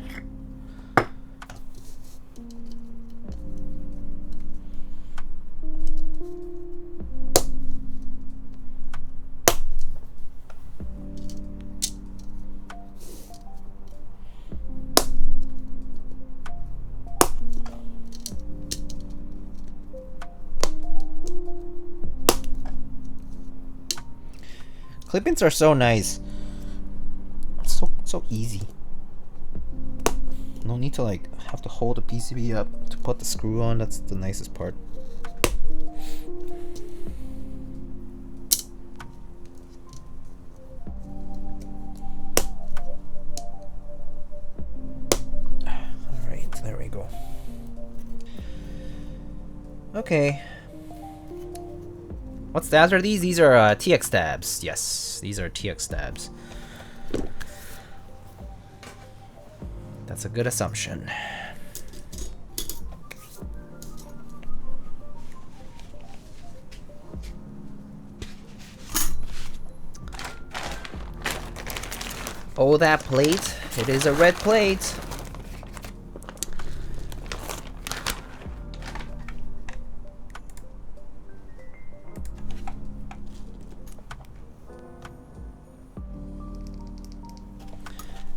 S1: Clip-ins are so nice. So easy. No need to like have to hold the PCB up to put the screw on. That's the nicest part. Alright, there we go. Okay. What stabs are these? These are TX stabs. Yes, these are TX stabs. That's a good assumption. Oh, that plate. It is a red plate.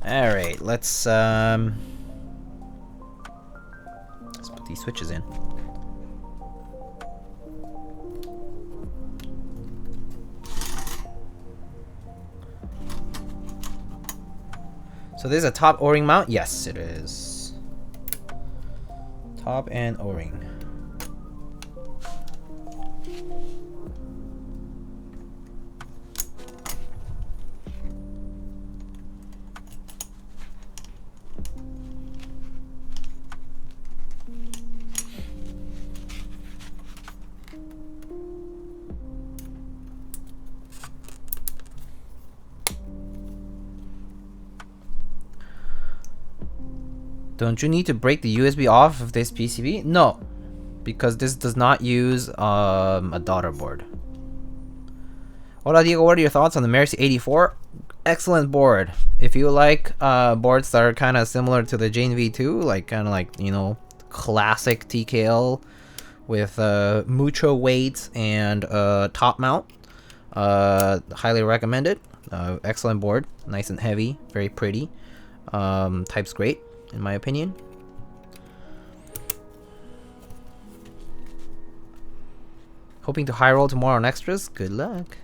S1: Alright, let's put these switches in. So this is a top O-ring mount? Yes, it is. Top and O-ring. Don't you need to break the USB off of this PCB? No, because this does not use a daughter board. Hola Diego, what are your thoughts on the Mercy 84? Excellent board. If you like boards that are kind of similar to the Jane V2, like kind of like, you know, classic TKL with mucho weight and top mount, highly recommended. Excellent board, nice and heavy, very pretty. Type's great, in my opinion. Hoping to high roll tomorrow on extras. Good luck.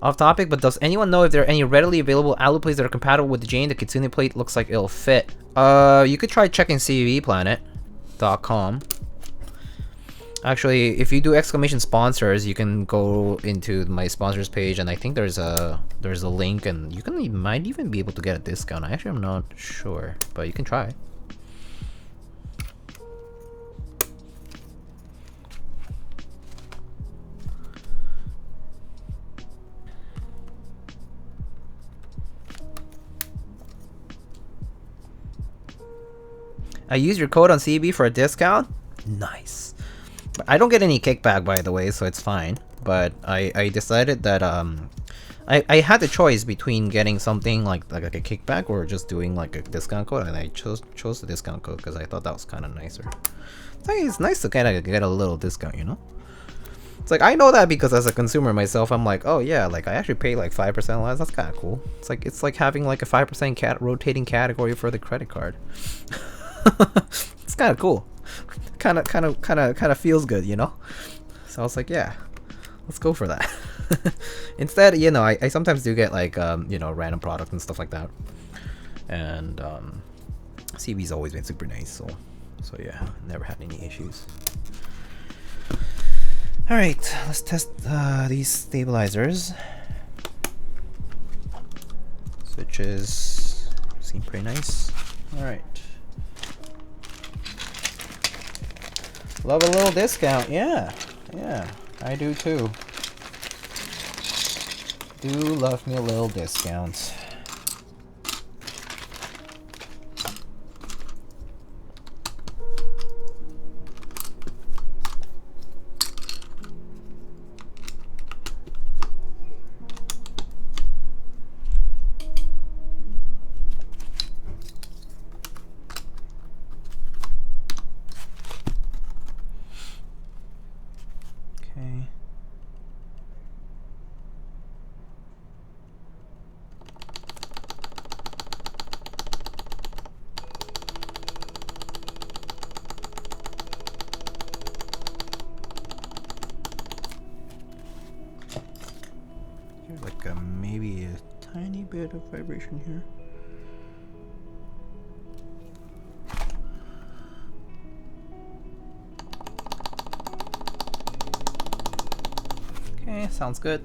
S1: Off topic, but does anyone know if there are any readily available alu plates that are compatible with the Jane? The Kitsune plate looks like it'll fit. You could try checking CVPlanet.com. Actually, if you do exclamation sponsors, you can go into my sponsors page, and I think there's a link, and you might even be able to get a discount. Actually, I'm not sure, but you can try. I use your code on CB for a discount. Nice. I don't get any kickback, by the way, so it's fine. But I decided that I had the choice between getting something like a kickback or just doing like a discount code, and I chose the discount code because I thought that was kind of nicer. It's nice to kind of get a little discount, you know. It's like I know that because as a consumer myself, I'm like, oh yeah, like I actually pay like 5% less. That's kind of cool. It's like having like a 5% rotating category for the credit card. It's kind of cool. Kind of feels good, you know. So I was like, yeah, let's go for that. Instead, you know, I sometimes do get like you know, random products and stuff like that. And CB's always been super nice, so yeah, never had any issues. All right, let's test these stabilizers. Switches seem pretty nice. All right. Love a little discount, yeah, I do too. Do love me a little discount. There's like maybe a tiny bit of vibration here. Okay, sounds good.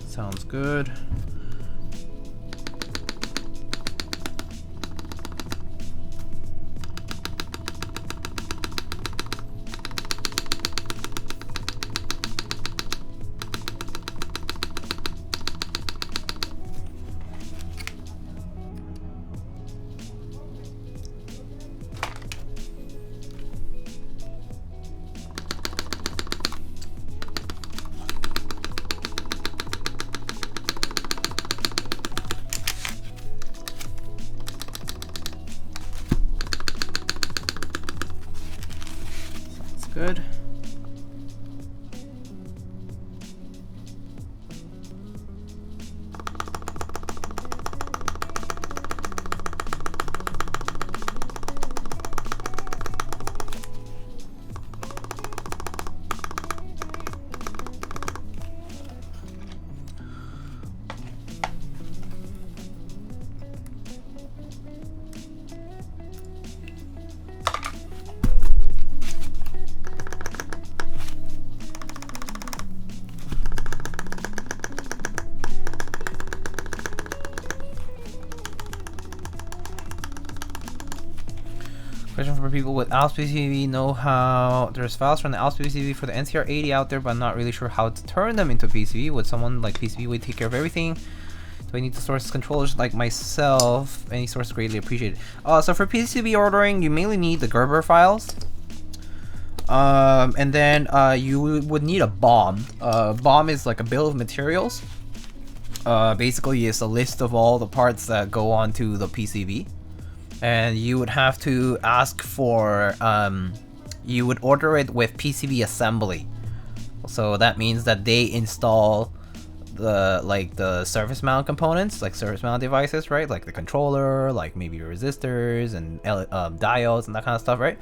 S1: Sounds good. Good. Question for people with ALPS PCB know how there's files from the ALPS PCB for the NCR80 out there, but I'm not really sure how to turn them into PCB. Would someone like PCB would take care of everything? Do I need to source controllers like myself? Any source greatly appreciated. So for PCB ordering, you mainly need the Gerber files. And then you would need a BOM. BOM is like a bill of materials. Basically, it's a list of all the parts that go onto the PCB. And you would have to ask for, you would order it with PCB assembly. So that means that they install the surface mount components, like surface mount devices, right? Like the controller, like maybe resistors and diodes and that kind of stuff, right?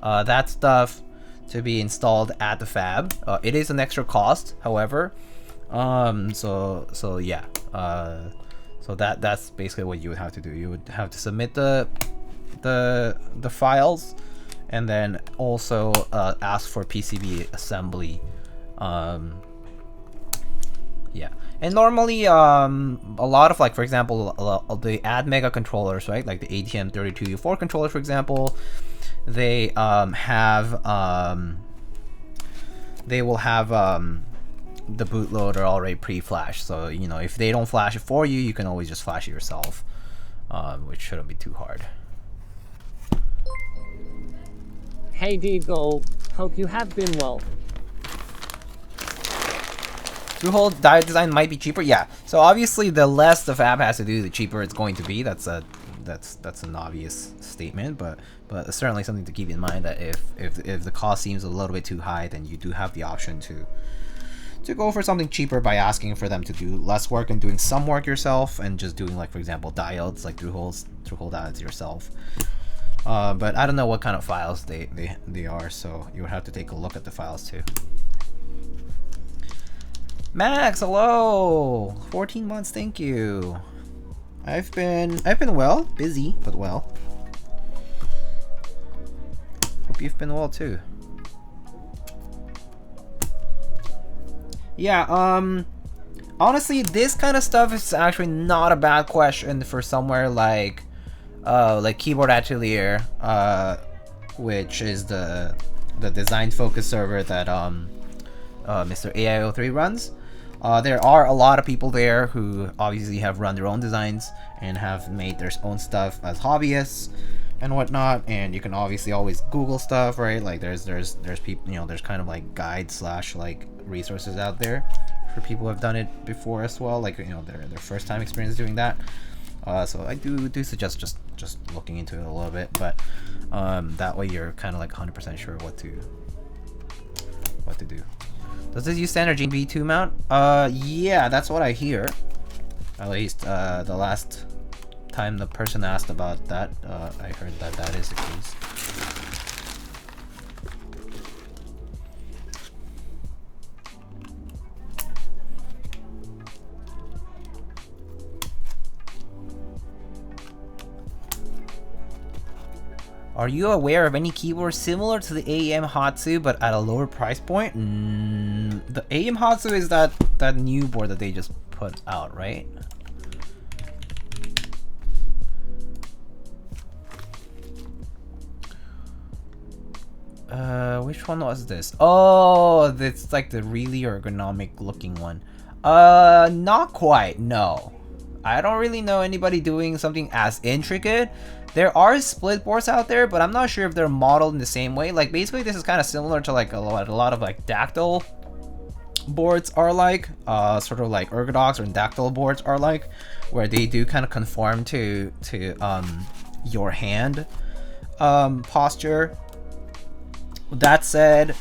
S1: That stuff to be installed at the fab. It is an extra cost, however. So yeah. So that's basically what you would have to do. You would have to submit the files, and then also ask for PCB assembly. Yeah, and normally a lot of, like, for example, the AdMega controllers, right? Like the ATM32U4 controllers, for example, they will have the bootloader already pre-flashed, so you know, if they don't flash it for you, you can always just flash it yourself, which shouldn't be too hard.
S2: Hey Digo, hope you have been well.
S1: Through-hole diode design might be cheaper, yeah. So obviously, the less the fab has to do, the cheaper it's going to be. That's an obvious statement, but certainly something to keep in mind, that if the cost seems a little bit too high, then you do have the option to go for something cheaper by asking for them to do less work and doing some work yourself, and just doing, like, for example, diodes, like through-hole diodes yourself. But I don't know what kind of files they are, so you would have to take a look at the files too. Max, hello! 14 months, thank you. I've been well, busy, but well. Hope you've been well too. Yeah, honestly, this kind of stuff is actually not a bad question for somewhere like Keyboard Atelier, which is the design focus server that Mr. AIO3 runs. There are a lot of people there who obviously have run their own designs and have made their own stuff as hobbyists and whatnot. And you can obviously always Google stuff, right? Like there's people, you know, there's kind of like guides slash like resources out there for people who have done it before as well. Like, you know, their first time experience doing that. So I do suggest just looking into it a little bit, but that way you're kind of like 100% sure what to do. Does this use standard GB2 mount? Yeah, that's what I hear. At least the last time the person asked about that, I heard that that is the case. Are you aware of any keyboard similar to the AEM Hatsu but at a lower price point? The AEM Hatsu is that new board that they just put out, right? Which one was this? Oh, it's like the really ergonomic looking one. Not quite, no. I don't really know anybody doing something as intricate. There are split boards out there, but I'm not sure if they're modeled in the same way. Like basically this is kind of similar to like a lot of like dactyl boards are like, sort of like ergodox or dactyl boards are like, where they do kind of conform to your hand posture. That said,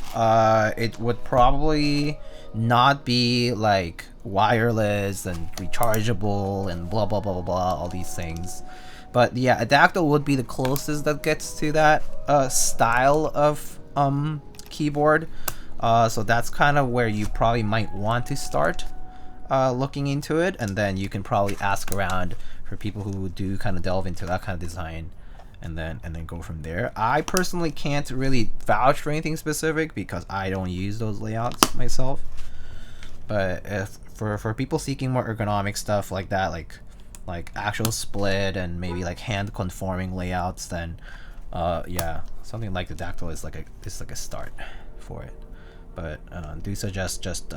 S1: it would probably not be like wireless and rechargeable and blah blah blah blah blah, all these things. But yeah, a dactyl would be the closest that gets to that style of keyboard. So that's kind of where you probably might want to start looking into it, and then you can probably ask around for people who do kind of delve into that kind of design, and then go from there. I personally can't really vouch for anything specific because I don't use those layouts myself. But if for people seeking more ergonomic stuff like that, like actual split and maybe like hand conforming layouts, then yeah, something like the dactyl is like a start for it. But do suggest just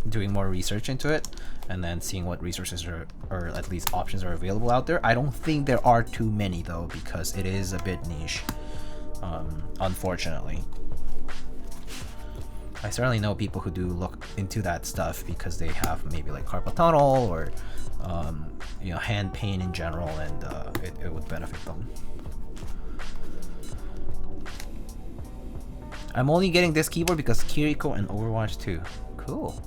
S1: doing more research into it and then seeing what resources or at least options are available out there. I don't think there are too many though, because it is a bit niche, unfortunately. I certainly know people who do look into that stuff because they have maybe like carpal tunnel or you know, hand pain in general, and it would benefit them. I'm only getting this keyboard because Kiriko and Overwatch 2. Cool.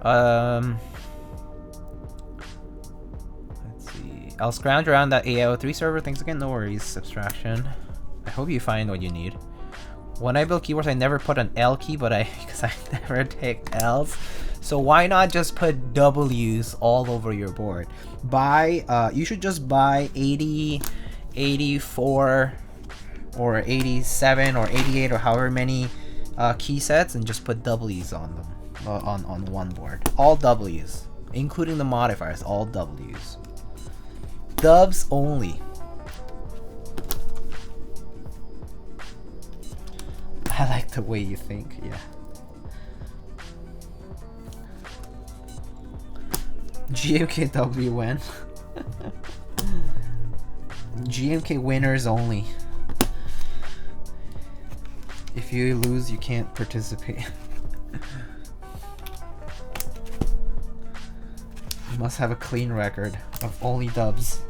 S1: Let's see. I'll scrounge around that AIO3 server. Thanks again. No worries. Abstraction. I hope you find what you need. When I build keyboards, I never put an L key, because I never take L's. So why not just put W's all over your board? You should just buy 80, 84, or 87, or 88, or however many key sets, and just put W's on them, on one board. All W's, including the modifiers, all W's. Dubs only. I like the way you think, yeah. GMK win. GMK winners only. If you lose, you can't participate. You must have a clean record of only dubs.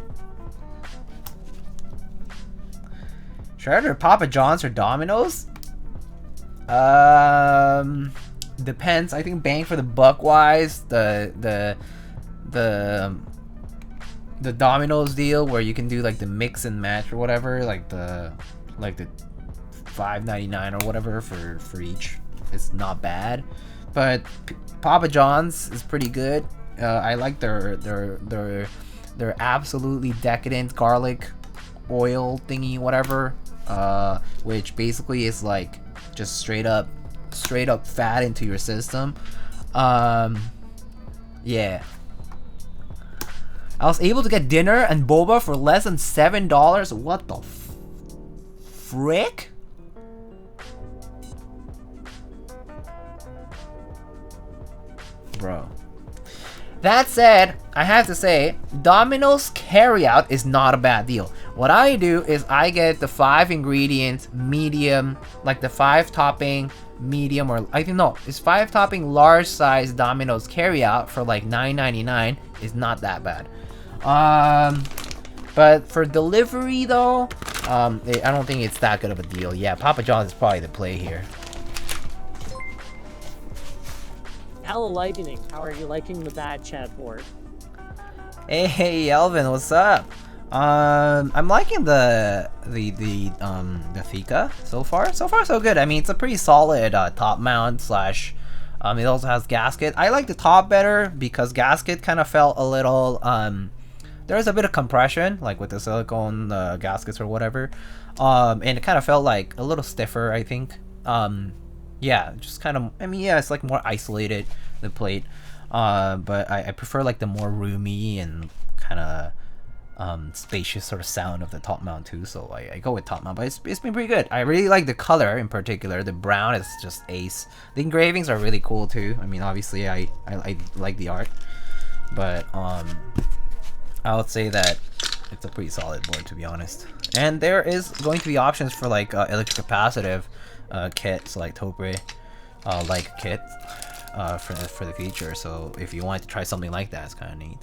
S1: Should I order Papa John's or Domino's? Depends. I think bang for the buck wise, the Domino's deal where you can do like the mix and match or whatever, like the $5.99 or whatever for each, it's not bad. But Papa John's is pretty good. I like their absolutely decadent garlic oil thingy, whatever, which basically is like just straight up fat into your system. Yeah. I was able to get dinner and boba for less than $7. What the frick? Bro. That said, I have to say, Domino's carryout is not a bad deal. What I do is I get the 5 ingredients medium, like the 5 topping medium, or I think no, it's 5 topping large size Domino's carryout for like $9.99 is not that bad. But for delivery though, I don't think it's that good of a deal. Yeah, Papa John's is probably the play here.
S2: Hello, Lightning. How are you liking the bad chat board?
S1: Hey, Elvin, what's up? I'm liking the Fika so far. So far, so good. I mean, it's a pretty solid top mount slash. It also has gasket. I like the top better because gasket kind of felt a little. There's a bit of compression, like with the silicone gaskets or whatever, and it kind of felt like a little stiffer, I think. Yeah, just kind of. I mean, yeah, it's like more isolated, the plate. But I prefer like the more roomy and kind of spacious sort of sound of the top mount too. So I go with top mount, but it's been pretty good. I really like the color in particular. The brown is just ace. The engravings are really cool too. I mean, obviously I like the art, but I would say that it's a pretty solid board, to be honest. And there is going to be options for like electrocapacitive kits, like Taupe like kit for the future. So if you want to try something like that, it's kind of neat.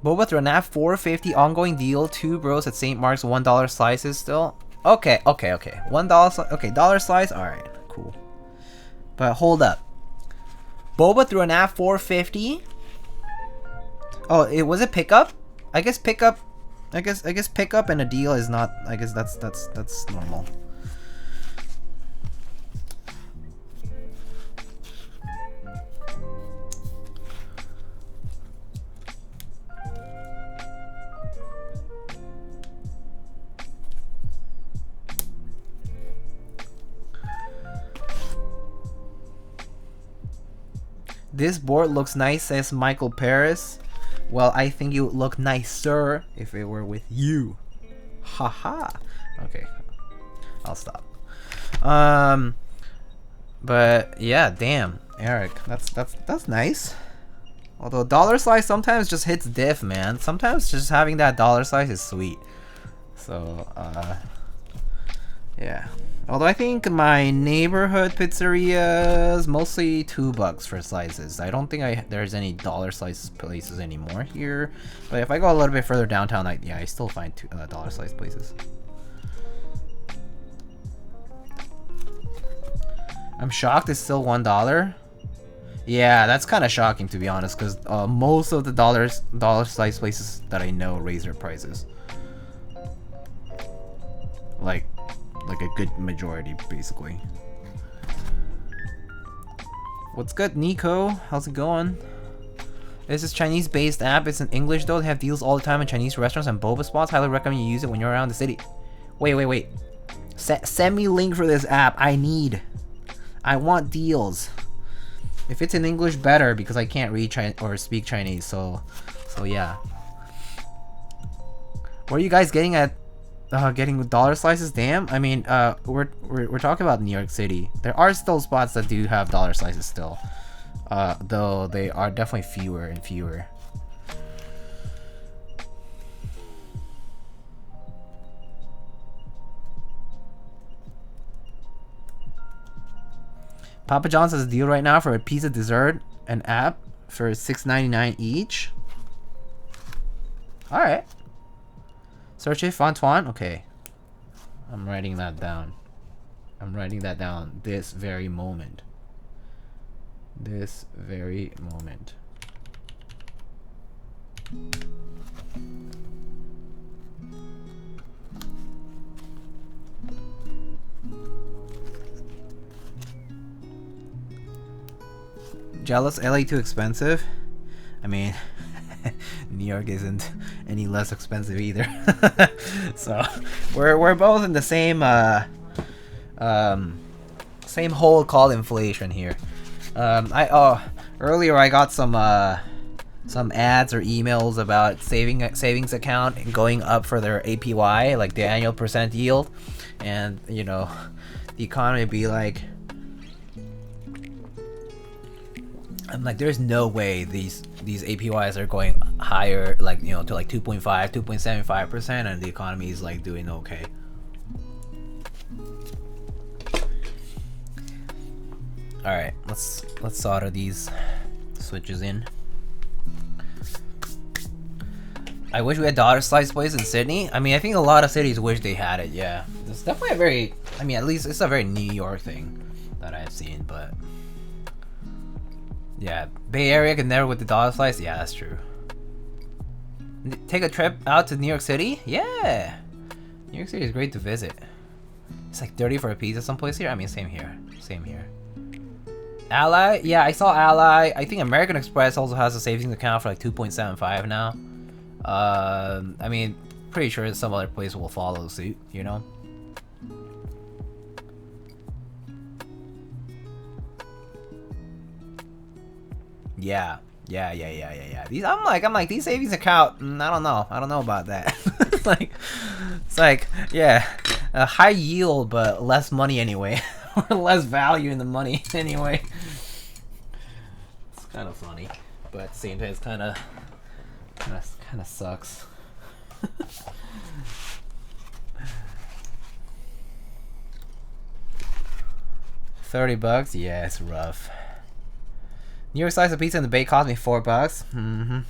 S1: Boba through an app 450 ongoing deal, 2 bros at St. Mark's, $1 slices still. Okay. $1 okay, dollar slice. All right, cool. But hold up. Boba through an app 450. Oh, it was a pickup. I guess pickup. I guess pickup and a deal is not. I guess that's normal. This board looks nice, says Michael Paris. Well, I think you would look nicer if it were with you. Haha. Okay, I'll stop. But yeah, damn, Eric, that's nice. Although dollar slice sometimes just hits diff, man. Sometimes just having that dollar slice is sweet. So yeah. Although I think my neighborhood pizzeria is mostly $2 for slices. I don't think there's any dollar slice places anymore here. But if I go a little bit further downtown, I still find dollar slice places. I'm shocked it's still $1. Yeah, that's kind of shocking, to be honest, because most of the dollar slice places that I know raise their prices. Like a good majority, basically. What's good, Nico? How's it going? This is Chinese-based app. It's in English though. They have deals all the time in Chinese restaurants and boba spots. Highly recommend you use it when you're around the city. Wait. Send me link for this app. I want deals. If it's in English, better, because I can't read or speak Chinese. So yeah. Where are you guys getting at? Getting dollar slices? Damn. I mean, we're talking about New York City. There are still spots that do have dollar slices still, though they are definitely fewer and fewer. Papa John's has a deal right now for a pizza dessert and app for $6.99 each. All right. Search it, Antoine. Okay. I'm writing that down. I'm writing that down this very moment. This very moment. Jealous? LA too expensive? I mean, New York isn't any less expensive either. So we're both in the same same hole called inflation here. Earlier I got some ads or emails about savings account and going up for their APY, like the annual percent yield, and you know, the economy be like, I'm like, there's no way these APYs are going higher, like, you know, to like 2.5, 2.75%, and the economy is like doing okay. All right, let's solder these switches in. I wish we had daughter slice plays in Sydney. I mean, I think a lot of cities wish they had it. Yeah, it's definitely a very, I mean, at least it's a very New York thing that I've seen. But yeah, Bay Area can never with the daughter slice. Yeah, that's true. Take a trip out to New York City. Yeah, New York City is great to visit. It's like 30 for a piece at some place here. I mean, same here. Same here. Ally? Yeah, I saw Ally. I think American Express also has a savings account for like 2.75 now. I mean, pretty sure some other place will follow suit, you know? Yeah. These, I'm like, these savings account, I don't know about that. it's like, yeah, a high yield, but less money anyway. Or less value in the money anyway. It's kind of funny, but at the same time, it's kind of sucks. $30? Yeah, it's rough. New York slice of pizza in the Bay cost me $4.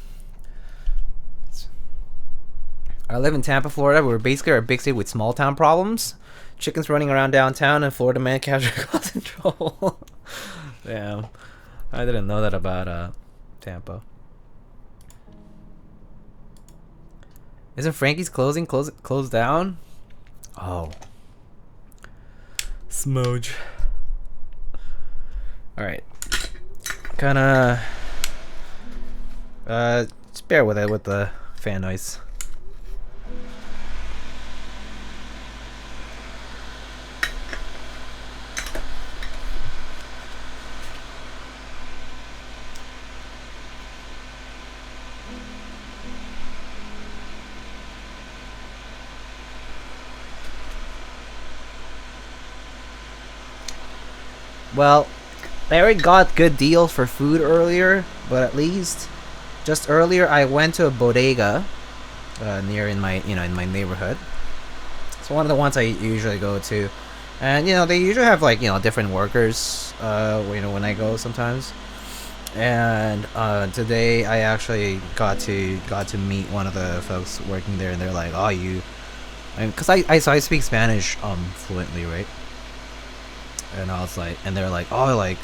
S1: I live in Tampa, Florida. We're basically a big city with small town problems. Chickens running around downtown, and Florida man casually got in trouble. Damn, I didn't know that about Tampa. Isn't Frankie's closed down? Oh, smooge. All right, kinda just bear with it with the fan noise. Well, I already got good deals for food earlier, but at least just earlier I went to a bodega near in my neighborhood. It's one of the ones I usually go to, and you know, they usually have like, you know, different workers you know, when I go sometimes. And today I actually got to meet one of the folks working there, and they're like, "Oh, you," because I speak Spanish fluently, right? And I was like, and they're like, "Oh, like,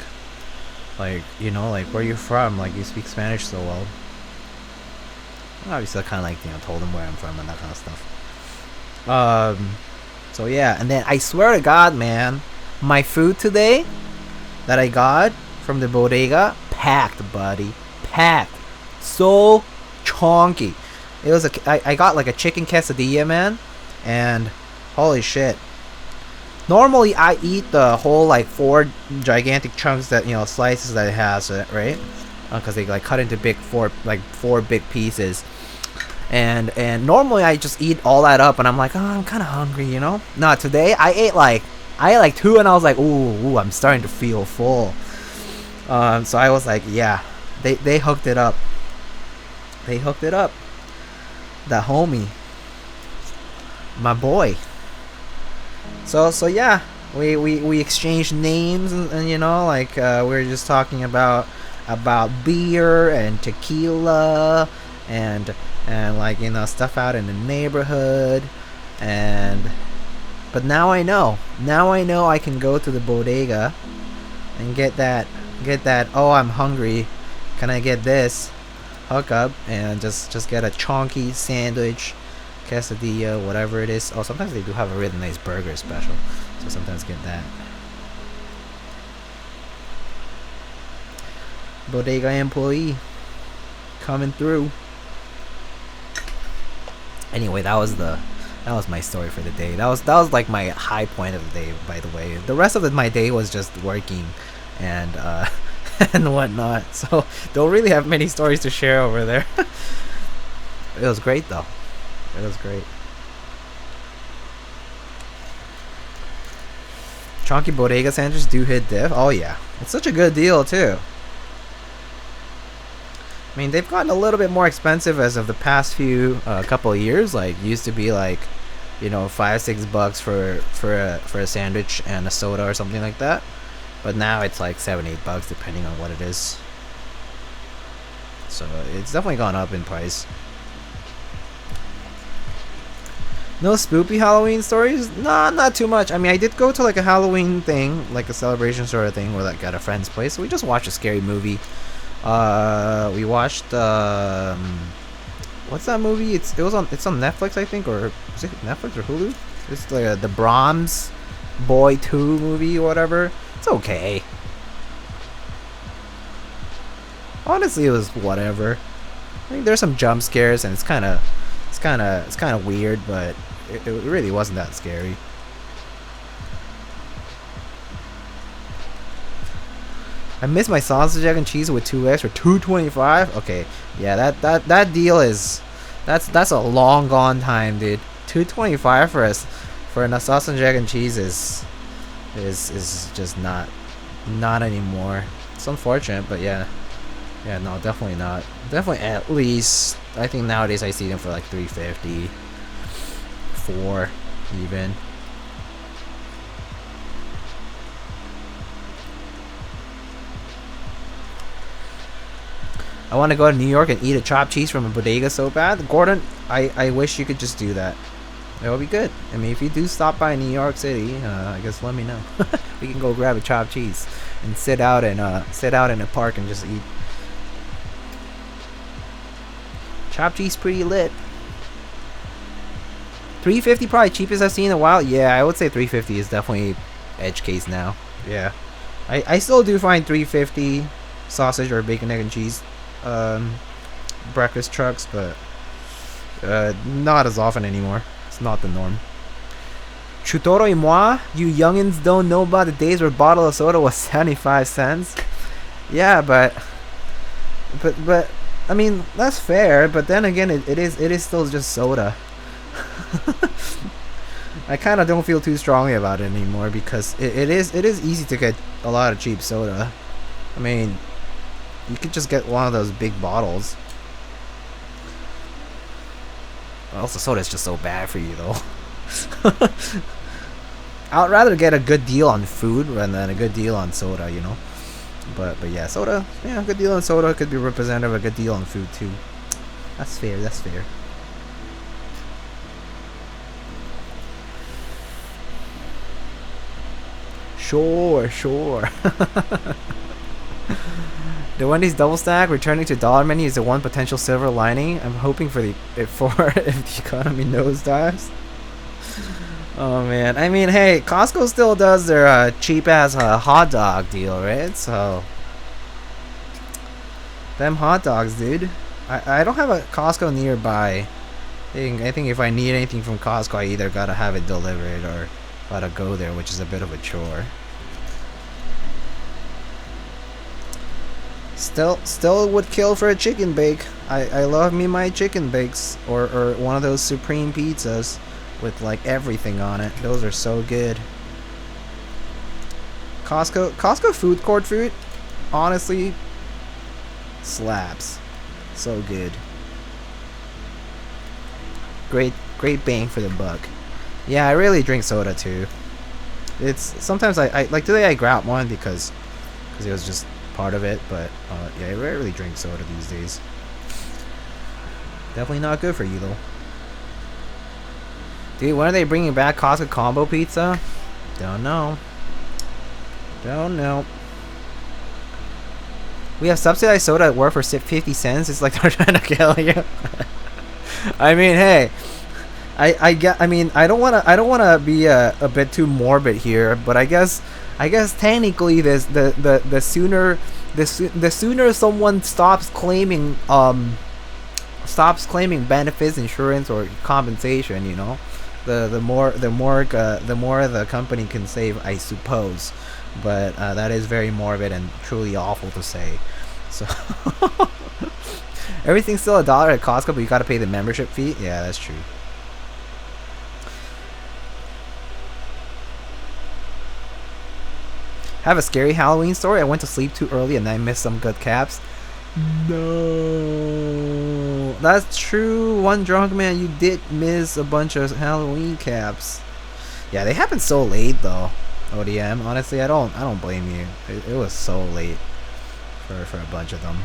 S1: you know, like, where are you from? Like, you speak Spanish so well." And obviously, I kind of like, you know, told them where I'm from and that kind of stuff. So yeah, and then I swear to God, man, my food today that I got from the bodega, packed, buddy, packed, so chonky. It was I got like a chicken quesadilla, man, and holy shit. Normally I eat the whole like 4 gigantic chunks that, you know, slices that it has, right? Because they like cut into four big pieces, and normally I just eat all that up, and I'm like, oh, I'm kind of hungry, you know. Not today. I ate like 2, and I was like, ooh, I'm starting to feel full. So I was like, yeah, they hooked it up. They hooked it up. That homie, my boy. So yeah, we exchanged names, and you know, like we were just talking about beer and tequila and like, you know, stuff out in the neighborhood, but now I know I can go to the bodega and get that oh, I'm hungry, can I get this hookup, and just get a chonky sandwich, quesadilla, whatever it is. Oh, sometimes they do have a really nice burger special, so sometimes get that. Bodega employee coming through. Anyway, that was my story for the day. That was like my high point of the day, by the way. The rest of my day was just working and and whatnot. So don't really have many stories to share over there. It was great though. It was great. Chunky bodega sandwiches do hit diff. Oh yeah, it's such a good deal too. I mean, they've gotten a little bit more expensive as of the past few couple of years. Like, used to be like, you know, $5-6 for a sandwich and a soda or something like that. But now it's like $7-8 depending on what it is. So it's definitely gone up in price. No spoopy Halloween stories? Nah, not too much. I mean, I did go to like a Halloween thing, like a celebration sort of thing, where like at a friend's place. So we just watched a scary movie. We watched what's that movie? It's on Netflix, I think, or is it Netflix or Hulu? It's the Brahms Boy 2 movie or whatever. It's okay. Honestly, it was whatever. I mean, there's some jump scares and it's kind of weird, but it really wasn't that scary. I miss my sausage, egg, and cheese with 2x for $2.25. Okay, yeah, that deal is that's a long gone time, dude. $2.25 for a sausage, egg, and cheese is just not anymore. It's unfortunate, but yeah, no, definitely not. Definitely at least I think nowadays I see them for like $3.50, $4 even. I want to go to New York and eat a chopped cheese from a bodega so bad. Gordon, I wish you could just do that. It would be good. I mean, if you do stop by New York City, I guess let me know. We can go grab a chopped cheese and sit out in a park and just eat. Chopped cheese pretty lit. $3.50 probably cheapest I've seen in a while. Yeah, I would say $3.50 is definitely edge case now. Yeah, I still do find $3.50 sausage or bacon, egg, and cheese breakfast trucks, but not as often anymore. It's not the norm. Chutoro y moi, you youngins don't know about the days where a bottle of soda was 75 cents. Yeah, but I mean, that's fair, but then again, it is still just soda. I kind of don't feel too strongly about it anymore because it is easy to get a lot of cheap soda. I mean, you could just get one of those big bottles. Also, soda is just so bad for you, though. I would rather get a good deal on food rather than a good deal on soda, you know. But yeah, soda. Yeah, a good deal on soda could be representative of a good deal on food too. That's fair. That's fair. Sure. The Wendy's double stack returning to dollar menu is the one potential silver lining. I'm hoping for if the economy nosedives. Oh man, I mean, hey, Costco still does their cheap ass hot dog deal, right? So them hot dogs, dude. I don't have a Costco nearby. I think if I need anything from Costco, I either gotta have it delivered or gotta go there, which is a bit of a chore. Still would kill for a chicken bake. I love me my chicken bakes or one of those supreme pizzas with like everything on it. Those are so good. Costco food court food, honestly, slaps. So good. Great bang for the buck. Yeah, I really drink soda too. It's sometimes I like today I grabbed one because it was just part of it, but yeah, I rarely drink soda these days. Definitely not good for you though. Dude, when are they bringing back Costco combo pizza? Don't know. We have subsidized soda at work for 50 cents. It's like they're trying to kill you. I mean, hey, I don't wanna be a bit too morbid here, but I guess technically this the sooner someone stops claiming benefits, insurance, or compensation, you know, the more the company can save, I suppose. but that is very morbid and truly awful to say. So everything's still $1 at Costco, but you gotta pay the membership fee. Yeah, that's true. Have a scary Halloween story. I went to sleep too early and I missed some good caps. No, that's true. One drunk man, you did miss a bunch of Halloween caps. Yeah, they happened so late though. ODM, honestly, I don't blame you. It was so late for a bunch of them.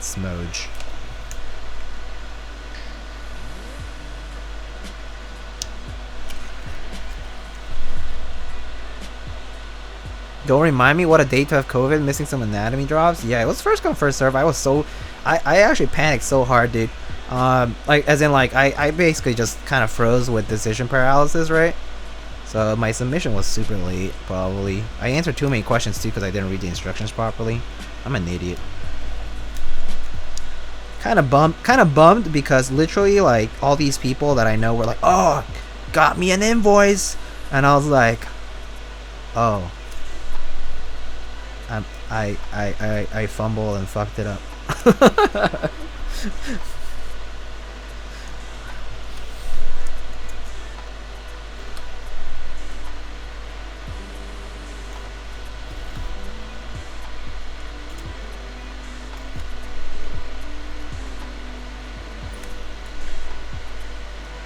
S1: Smoge. Don't remind me what a day to have COVID, missing some anatomy drops. Yeah, it was first come first serve. I was so, I actually panicked so hard, dude. Like as in like I basically just kind of froze with decision paralysis, right? So my submission was super late, probably. I answered too many questions too because I didn't read the instructions properly. I'm an idiot. Kind of bummed because literally like all these people that I know were like, oh, got me an invoice, and I was like, oh. I fumbled and fucked it up.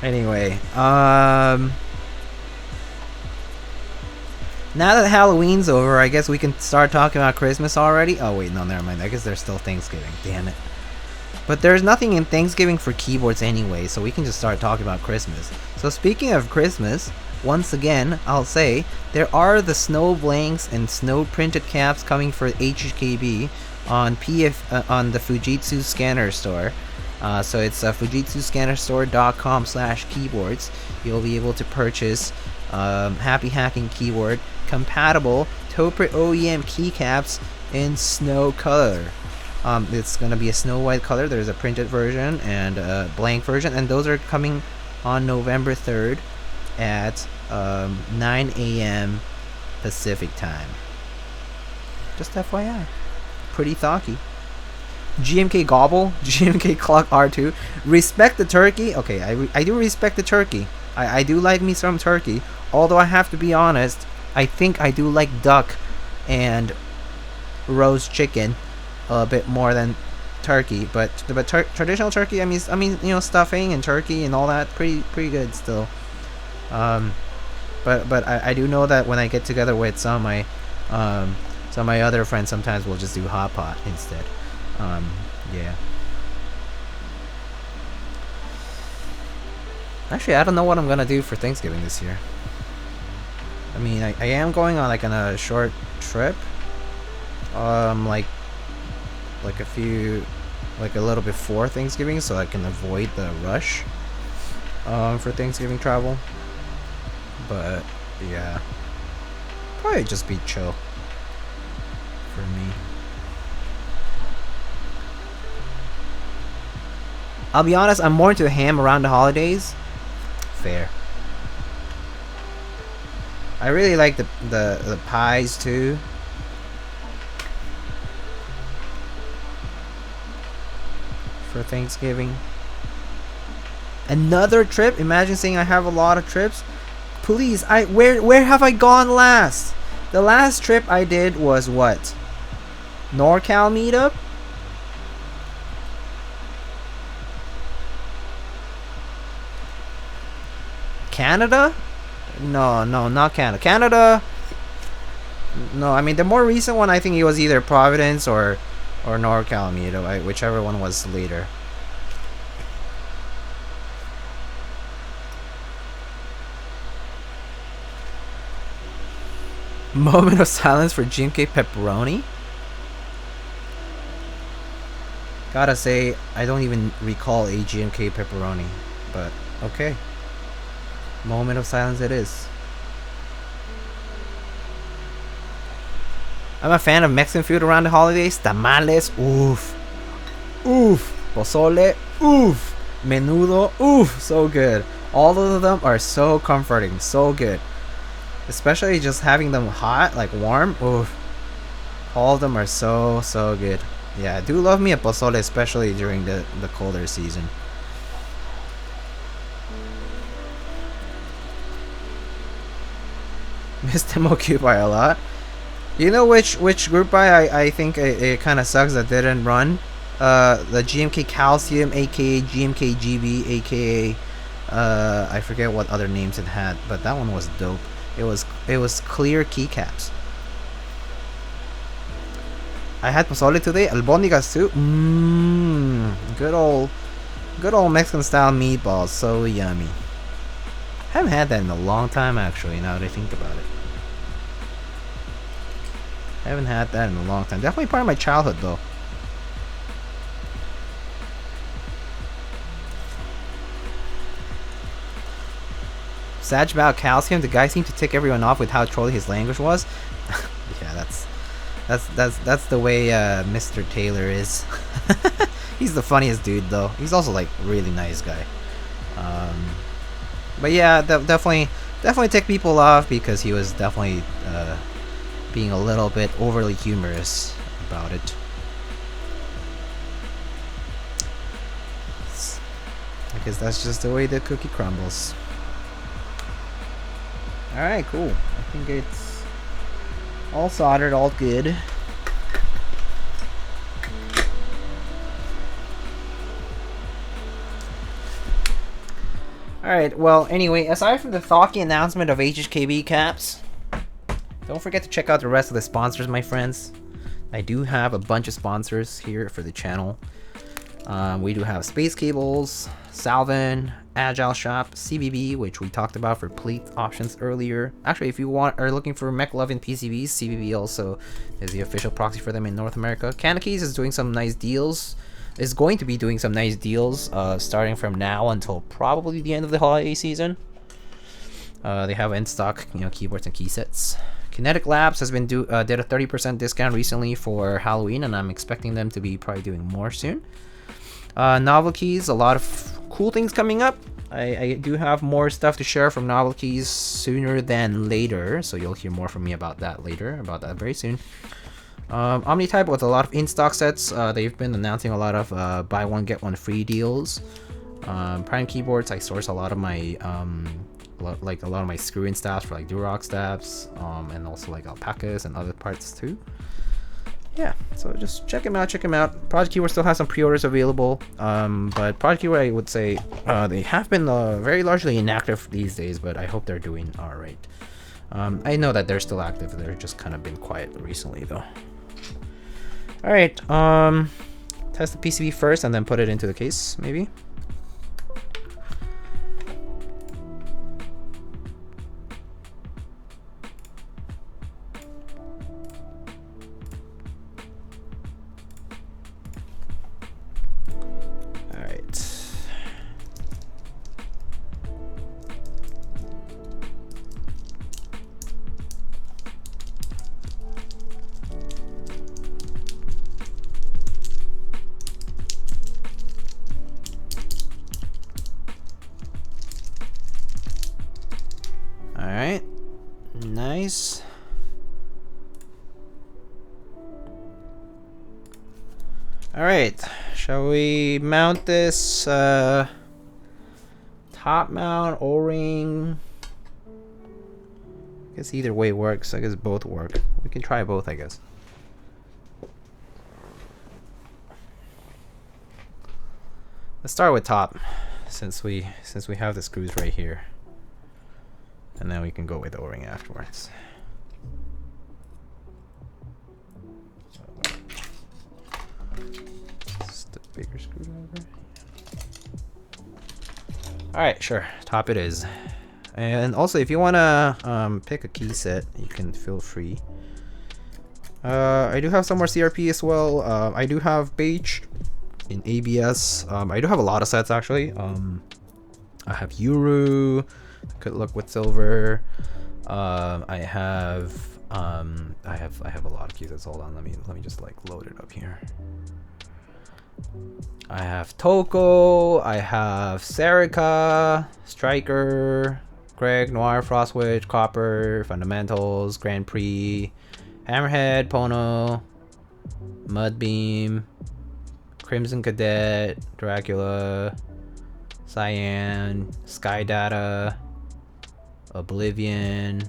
S1: Anyway, now that Halloween's over, I guess we can start talking about Christmas already. Oh wait, no, never mind. I guess there's still Thanksgiving. Damn it. But there's nothing in Thanksgiving for keyboards anyway, so we can just start talking about Christmas. So speaking of Christmas, once again, I'll say, there are the snow blanks and snow printed caps coming for HKB on on the Fujitsu Scanner Store. So it's fujitsuscannerstore.com/keyboards. You'll be able to purchase Happy Hacking keyboard compatible Toprit OEM keycaps in snow color. It's gonna be a snow white color. There's a printed version and a blank version, and those are coming on November 3rd at 9 a.m. Pacific time. Just FYI. Pretty thocky. GMK Gobble, GMK Clock R2. Respect the turkey. Okay, I do respect the turkey. I do like me some turkey. Although I have to be honest, I think I do like duck and roast chicken a bit more than turkey. But traditional turkey, I mean, you know, stuffing and turkey and all that, pretty good still. But I do know that when I get together with some of my other friends, sometimes we'll just do hot pot instead. Yeah. Actually, I don't know what I'm gonna do for Thanksgiving this year. I mean, I am going on like on a short trip. Like a little before Thanksgiving, so I can avoid the rush. For Thanksgiving travel. But yeah, probably just be chill for me. I'll be honest, I'm more into ham around the holidays. Fair. I really like the pies too. For Thanksgiving. Another trip? Imagine saying I have a lot of trips. Please, where have I gone last? The last trip I did was what? NorCal meetup? Canada? No, not Canada. Canada? No, I mean the more recent one, I think it was either Providence or NorCal meetup, whichever one was later. Moment of silence for GMK Pepperoni. Gotta say, I don't even recall a GMK Pepperoni, but okay. Moment of silence it is. I'm a fan of Mexican food around the holidays. Tamales, oof. Oof. Pozole, oof. Menudo, oof. So good. All of them are so comforting, so good. Especially just having them hot, like warm. Oof. All of them are so good. Yeah, I do love me a pozole, especially during the colder season. Missed MOQ by a lot. You know which group buy I think it kind of sucks that didn't run? The GMK Calcium, aka GMK GB, aka I forget what other names it had, but that one was dope. It was clear keycaps. I had pozole today, albóndigas too. Good old Mexican style meatballs, so yummy. Haven't had that in a long time actually, now that I think about it. Haven't had that in a long time. Definitely part of my childhood though. Sad about Calcium, the guy seemed to tick everyone off with how trolly his language was. Yeah, that's the way Mr. Taylor is. He's the funniest dude though. He's also like really nice guy. But yeah, definitely tick people off because he was definitely being a little bit overly humorous about it. I guess that's just the way the cookie crumbles. Alright, cool. I think it's all soldered, all good. Alright, well, anyway, aside from the Thocky announcement of HHKB caps, don't forget to check out the rest of the sponsors, my friends. I do have a bunch of sponsors here for the channel. We do have Space Cables, Salvin, Agile Shop, CBB, which we talked about for plate options earlier. Actually, if you are looking for McLovin PCBs, CBB also is the official proxy for them in North America. Canakeys is doing some nice deals. Is going to be doing some nice deals starting from now until probably the end of the holiday season. They have in stock, keyboards and key sets. Kinetic Labs has been did a 30% discount recently for Halloween, and I'm expecting them to be probably doing more soon. Novel Keys, a lot of cool things coming up. I do have more stuff to share from Novel Keys sooner than later, so you'll hear more from me about that very soon. OmniType with a lot of in-stock sets. They've been announcing a lot of buy one get one free deals. Prime Keyboards, I source a lot of my screw-in staffs for like Durock staffs, and also like alpacas and other parts too. Yeah, so just check them out. Project Keyword still has some pre-orders available, but Project Keyword, I would say they have been very largely inactive these days, but I hope they're doing alright. I know that they're still active, they're just kind of been quiet recently though. Alright, test the PCB first and then put it into the case, maybe. Alright, nice. Alright, shall we mount this top mount, O-ring? I guess either way works. I guess both work. We can try both, I guess. Let's start with top, since we have the screws right here. And then we can go with the O-ring afterwards. Just a bigger screwdriver. Alright, sure. Top it is. And also, if you want to pick a key set, you can feel free. I do have some more CRP as well. I do have Beige in ABS. I do have a lot of sets actually. I have Uru. Could look with silver. I have a lot of key sets. Hold on, let me just like load it up here. I have Toko. I have Serica, Striker, Greg, Noir, Frostwitch, Copper, Fundamentals, Grand Prix, Hammerhead, Pono, Mudbeam, Crimson Cadet, Dracula, Cyan, Skydata, Oblivion,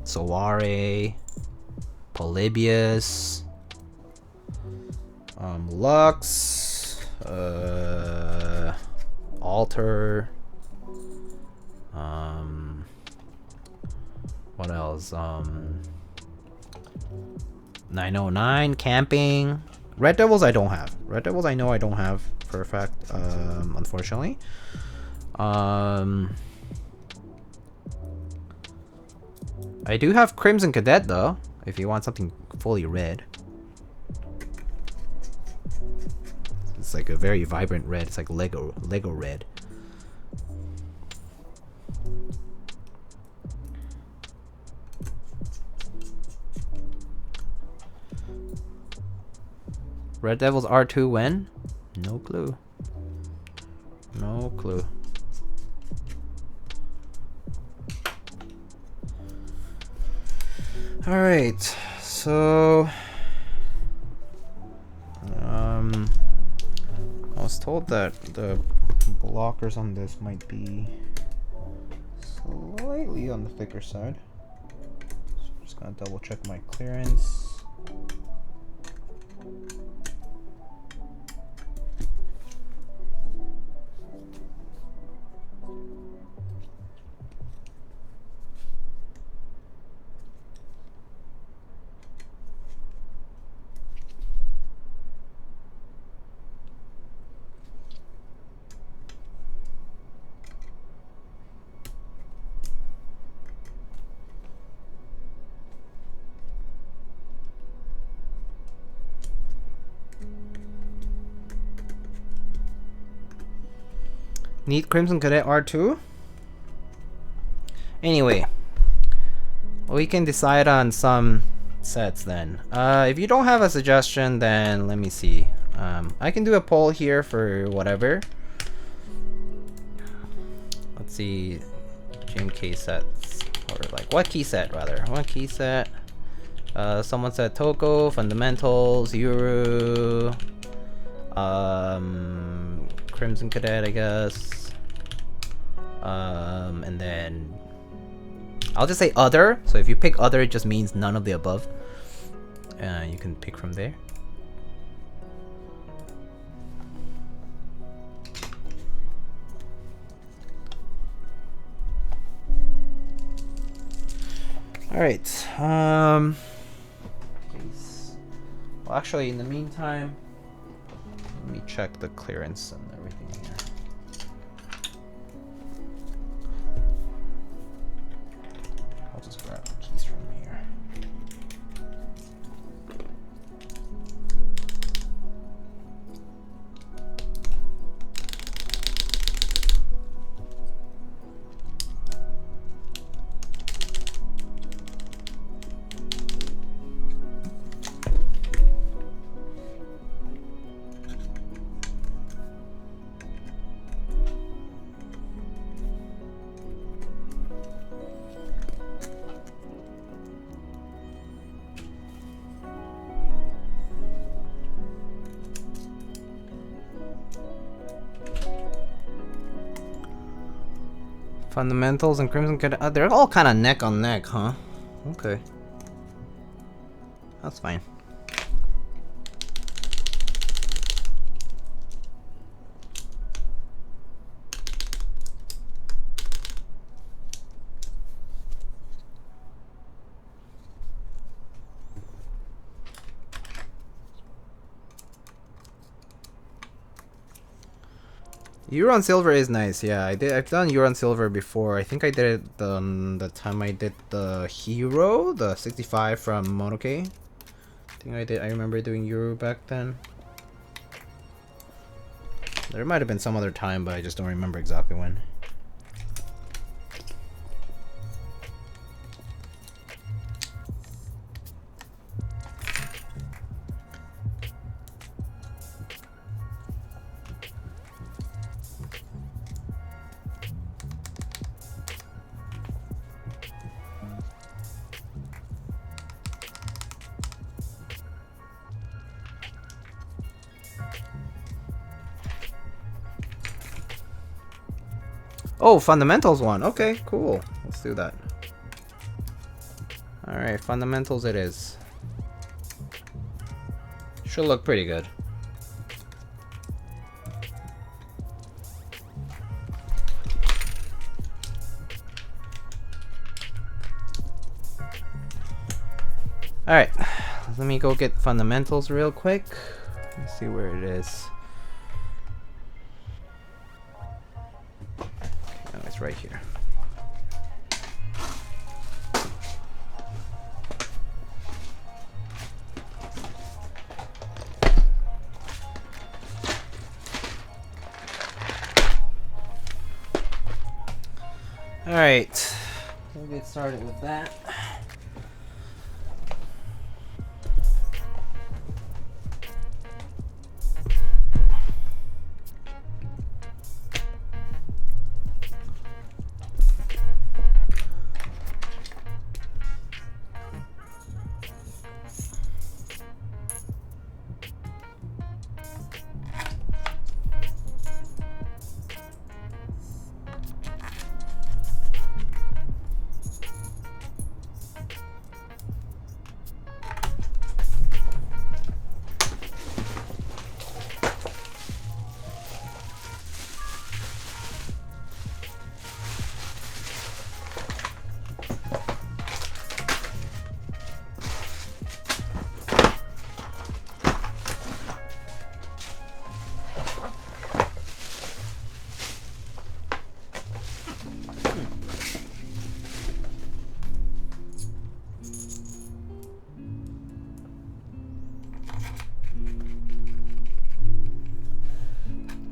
S1: Soware, Polybius, Lux, Alter, what else? 909, Camping. Red Devils I don't have. Red Devils I know I don't have for a fact, unfortunately. I do have Crimson Cadet though, if you want something fully red. It's like a very vibrant red. It's like Lego red. Red Devils R2 when? No clue. No clue. Alright, so I was told that the blockers on this might be slightly on the thicker side. So I'm just gonna double check my clearance. Need Crimson Cadet R2? Anyway, we can decide on some sets then. If you don't have a suggestion, then let me see. I can do a poll here for whatever. Let's see. GMK sets. Or like, what key set rather? What key set? Someone said Toko, Fundamentals, Yuru, Crimson Cadet, I guess. And then I'll just say other. So if you pick other, it just means none of the above. You can pick from there. All right. Well, actually, in the meantime, let me check the clearance and everything here. I'll just grab the keys from here. Fundamentals and Crimson Cadet, they're all kind of neck on neck, huh? Okay. That's fine. Euro on Silver is nice, yeah. I've done Euro on Silver before. I think I did it the time I did the Hero, the 65 from Monoke. I remember doing Euro back then. There might have been some other time, but I just don't remember exactly when. Oh, fundamentals one. Okay, cool. Let's do that. Alright, fundamentals it is. Should look pretty good. Alright, let me go get fundamentals real quick. Let's see where it is. Okay, no, it's right here. Alright, we'll get started with that.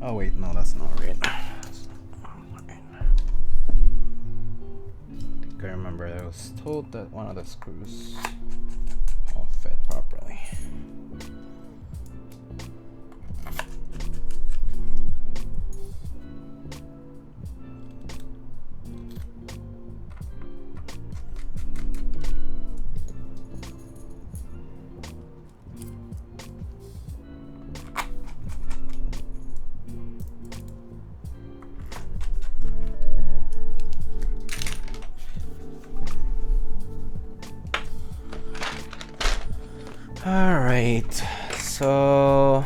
S1: Oh wait, no, that's not right. That's not right. I think I remember I was told that one of the screws won't fit properly. Alright, so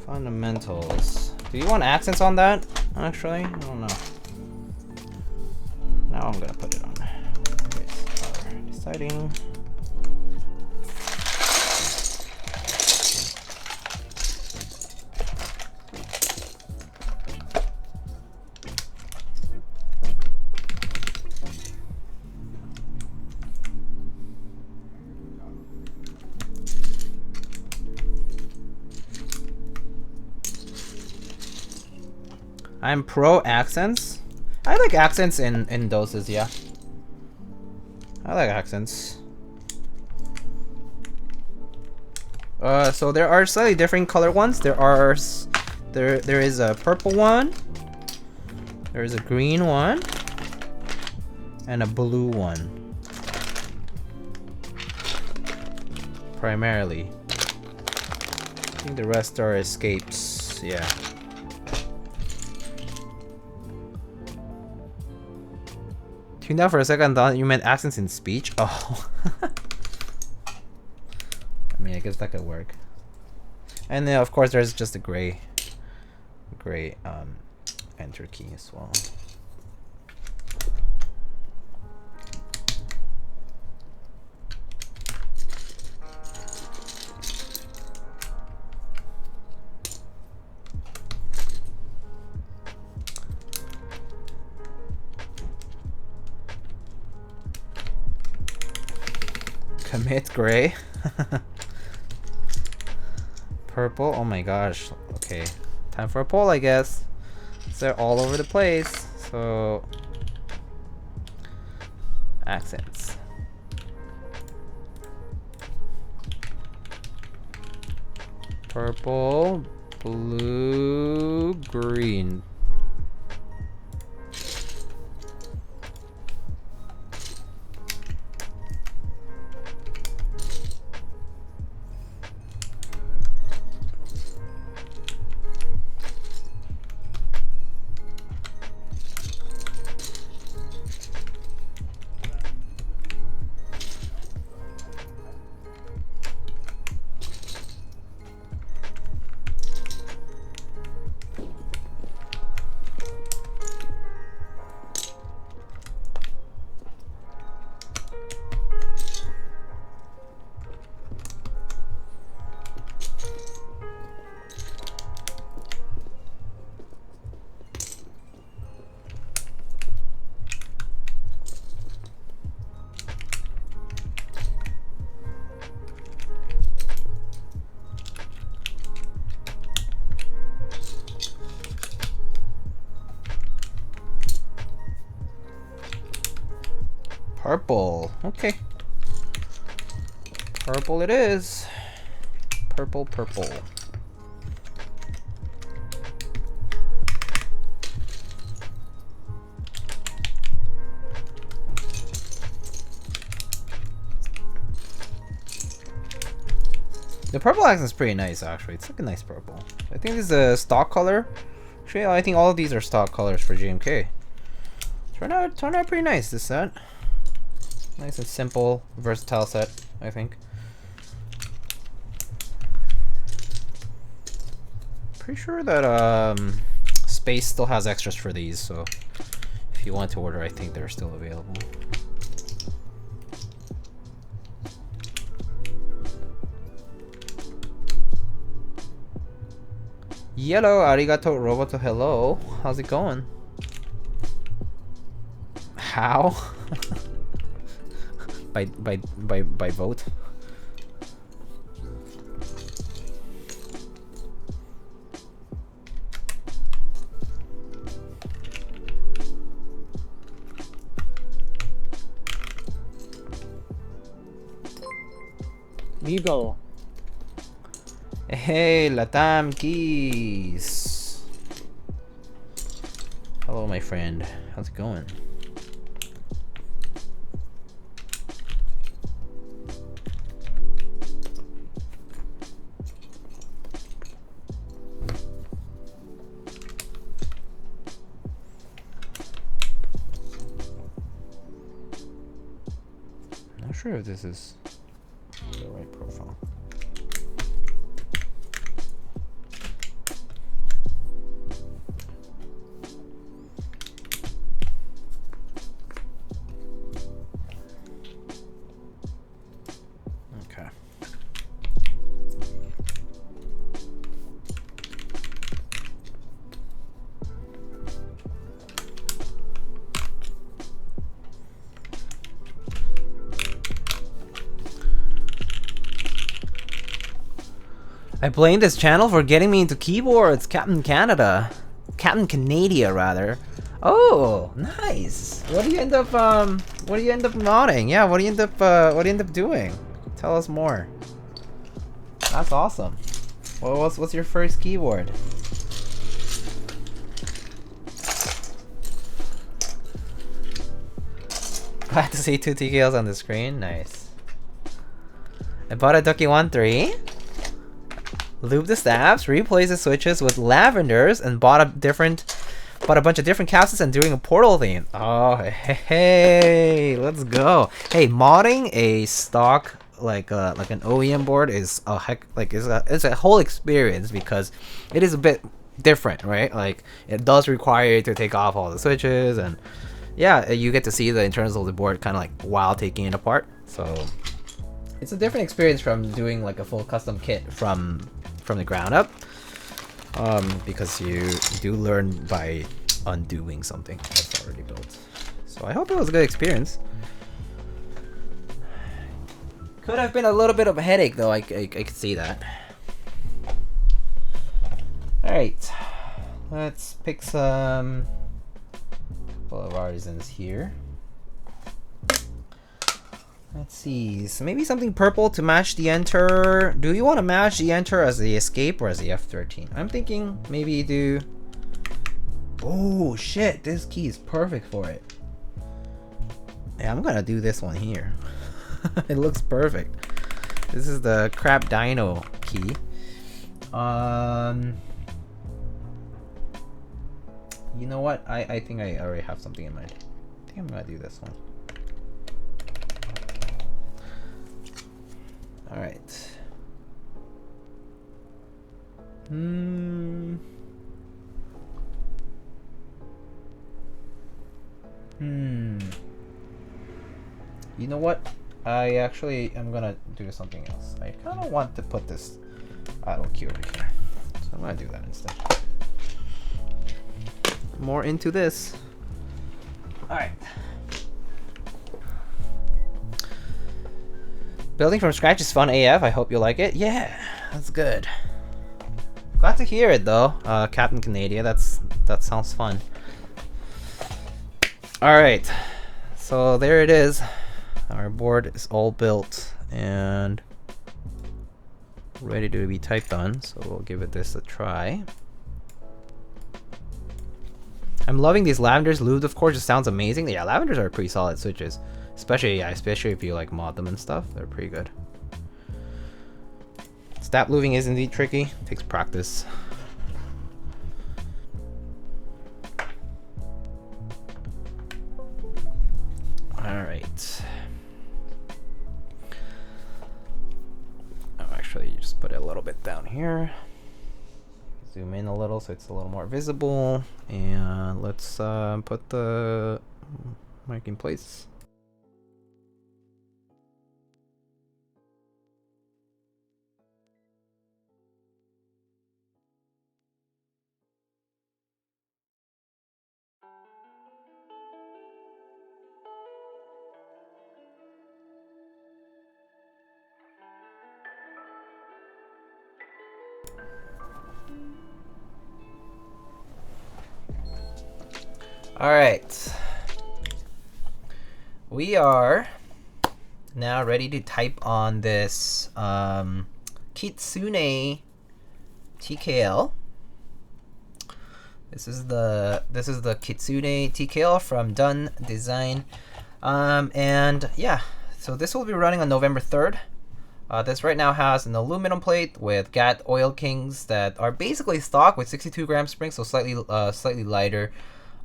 S1: fundamentals. Do you want accents on that? Actually, I don't know. Now I'm gonna put it on. Okay, so deciding. I'm pro accents. I like accents in doses, yeah. I like accents. So there are slightly different color ones. There is a purple one. There is a green one. And a blue one. Primarily. I think the rest are escapes, yeah. Tuned out for a second, thought you meant accents in speech? Oh. I mean, I guess that could work. And then, of course, there's just a gray enter key as well. Commit gray. Purple. Oh my gosh. Okay. Time for a poll, I guess. They're all over the place. So accents. Purple, blue, green. Purple. Okay. Purple it is. Purple, purple. The purple accent is pretty nice, actually. It's like a nice purple. I think this is a stock color. Actually, I think all of these are stock colors for GMK. Turned out pretty nice, this set. Nice and simple, versatile set, I think. Pretty sure that Space still has extras for these, so if you want to order, I think they're still available. Yellow, arigato, roboto, hello. How's it going? How? by vote?
S2: Vivo.
S1: Hey, Latam Keys. Hello, my friend. How's it going? Not sure if this is the right profile. I blame this channel for getting me into keyboards. Captain Canada. Captain Canada, rather. Oh, nice. What do you end up modding? Yeah, what do you end up doing? Tell us more. That's awesome. Well, what's your first keyboard? Glad to see 2 TKLs on the screen. Nice. I bought a Ducky 1.3. Lube the stabs, replace the switches with lavenders, and bought a bunch of different capsules and doing a portal theme. Oh, hey, let's go. Hey, modding a stock like an OEM board is a it's a whole experience because it is a bit different, right? Like it does require you to take off all the switches, and yeah, you get to see the internals of the board kind of like while taking it apart. So it's a different experience from doing like a full custom kit from the ground up, because you do learn by undoing something that's already built. So I hope it was a good experience. Could have been a little bit of a headache though, I could see that. Alright, let's pick some couple of artisans here. Let's see, so maybe something purple to match the enter. Do you want to match the enter as the escape or as the F13? I'm thinking maybe do... Oh shit, this key is perfect for it. Yeah, I'm gonna do this one here. It looks perfect. This is the crap dino key. You know what? I think I already have something in mind. I think I'm gonna do this one. Alright. You know what? I actually am gonna do something else. I kind of want to put this idle key over here. So I'm gonna do that instead. More into this. Alright. Building from scratch is fun AF. I hope you like it. Yeah, that's good. Glad to hear it though, Captain Canada. That sounds fun. All right, so there it is. Our board is all built and ready to be typed on, so we'll give it this a try. I'm loving these lavenders. Lubed, of course, just sounds amazing. Yeah, lavenders are pretty solid switches, especially if you like mod them and stuff. They're pretty good. Stap lubing is indeed tricky. Takes practice. All right. Oh, actually, just put it a little bit down here. Zoom in a little so it's a little more visible, and let's put the mic in place. All right, we are now ready to type on this Kitsune TKL. This is the Kitsune TKL from Dunne Design, and yeah, so this will be running on November 3rd. This right now has an aluminum plate with GAT oil kings that are basically stock with 62 gram springs, so slightly lighter.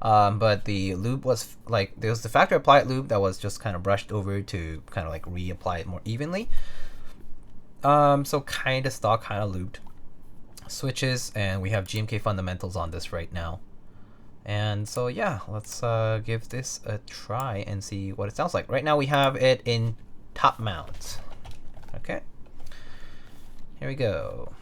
S1: But the lube was like, there was the factory applied lube that was just kind of brushed over to kind of like reapply it more evenly. So kind of stock, kind of lubed switches, and we have GMK Fundamentals on this right now. And so yeah, let's give this a try and see what it sounds like. Right now we have it in top mount. Okay, here we go.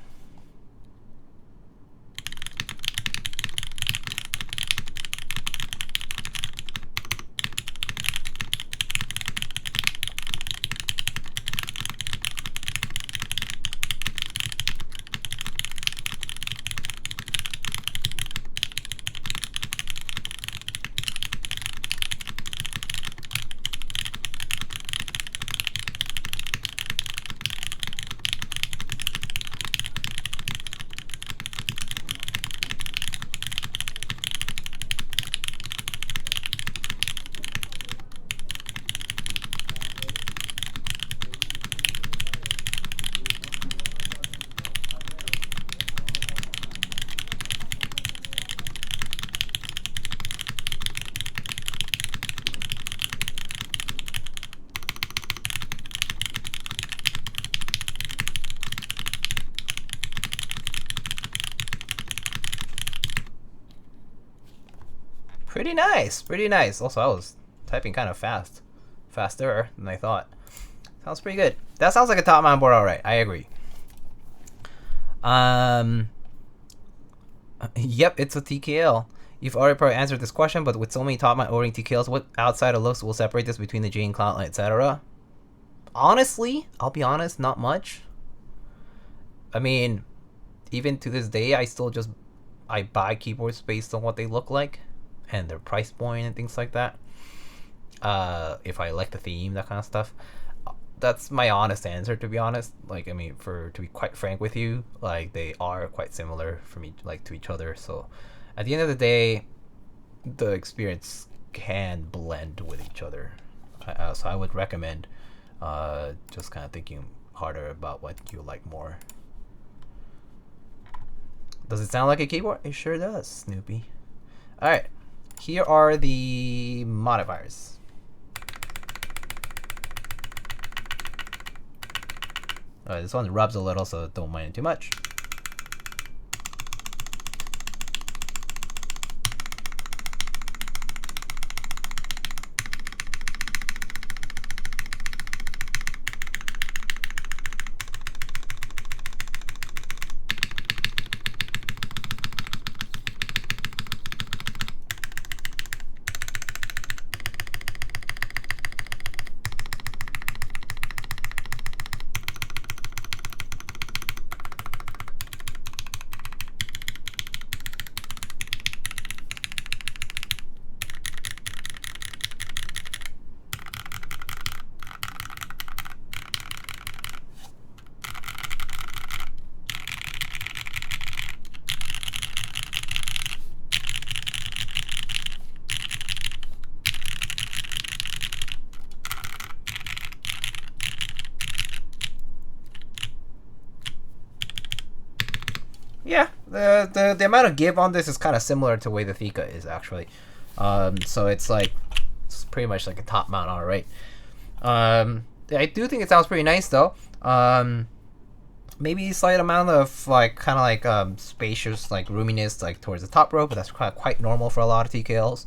S1: Pretty nice, pretty nice. Also, I was typing kind of faster than I thought. Sounds pretty good. That sounds like a top mount board, all right. I agree. Yep, it's a TKL. You've already probably answered this question, but with so many top mount ordering TKLs, what outside of looks will separate this between the J and Cloud, etc.? Honestly, I'll be honest, not much. I mean, even to this day, I buy keyboards based on what they look like and their price point and things like that. If I like the theme, that kind of stuff. That's my honest answer, to be honest. Like, I mean, to be quite frank with you, like, they are quite similar to each other. So at the end of the day, the experience can blend with each other. So I would recommend just kind of thinking harder about what you like more. Does it sound like a keyboard? It sure does, Snoopy. All right, here are the modifiers. This one rubs a little, so don't mind it too much. Yeah, the amount of give on this is kind of similar to the way the Thika is actually. So it's like it's pretty much like a top mount, all right. I do think it sounds pretty nice though. Maybe a slight amount of like kind of like spacious like roominess like towards the top row, but that's quite normal for a lot of TKLs.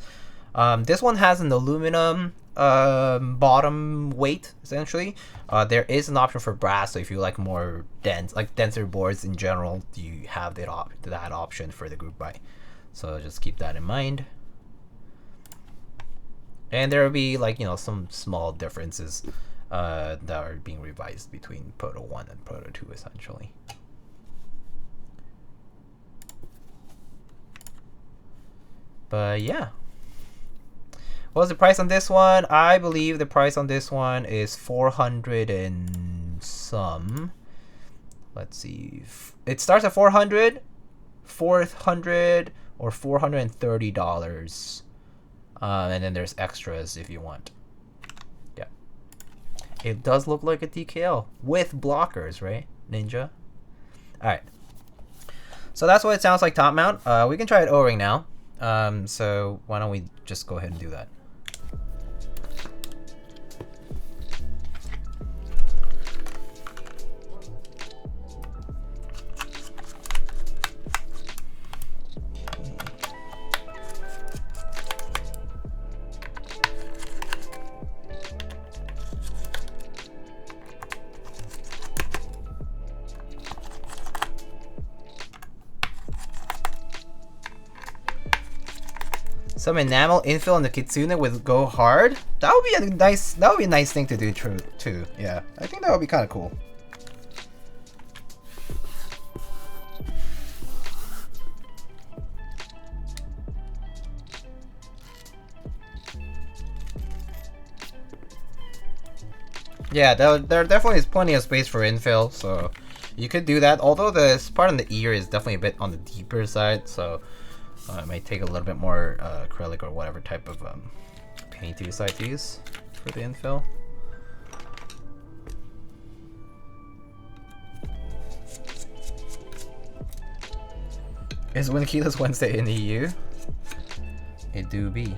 S1: This one has an aluminum bottom weight essentially. There is an option for brass, so if you like more dense, like denser boards in general, you have that option for the group buy. So just keep that in mind. And there will be like, you know, some small differences that are being revised between Proto 1 and Proto 2 essentially. But yeah. What's the price on this one? I believe the price on this one is 400 and some. Let's see. It starts at 400, 400, or $430. And then there's extras if you want. Yeah. It does look like a TKL with blockers, right, Ninja? Alright. So that's what it sounds like top mount. We can try it O-ring now. So why don't we just go ahead and do that. Some enamel infill on the Kitsune with go hard. That would be a nice. That would be a nice thing to do too. Yeah, I think that would be kind of cool. Yeah, there definitely is plenty of space for infill, so you could do that. Although the part on the ear is definitely a bit on the deeper side, so. It might take a little bit more acrylic or whatever type of paint you decide to use for the infill. Is Winkeyless Wednesday in the EU? It do be.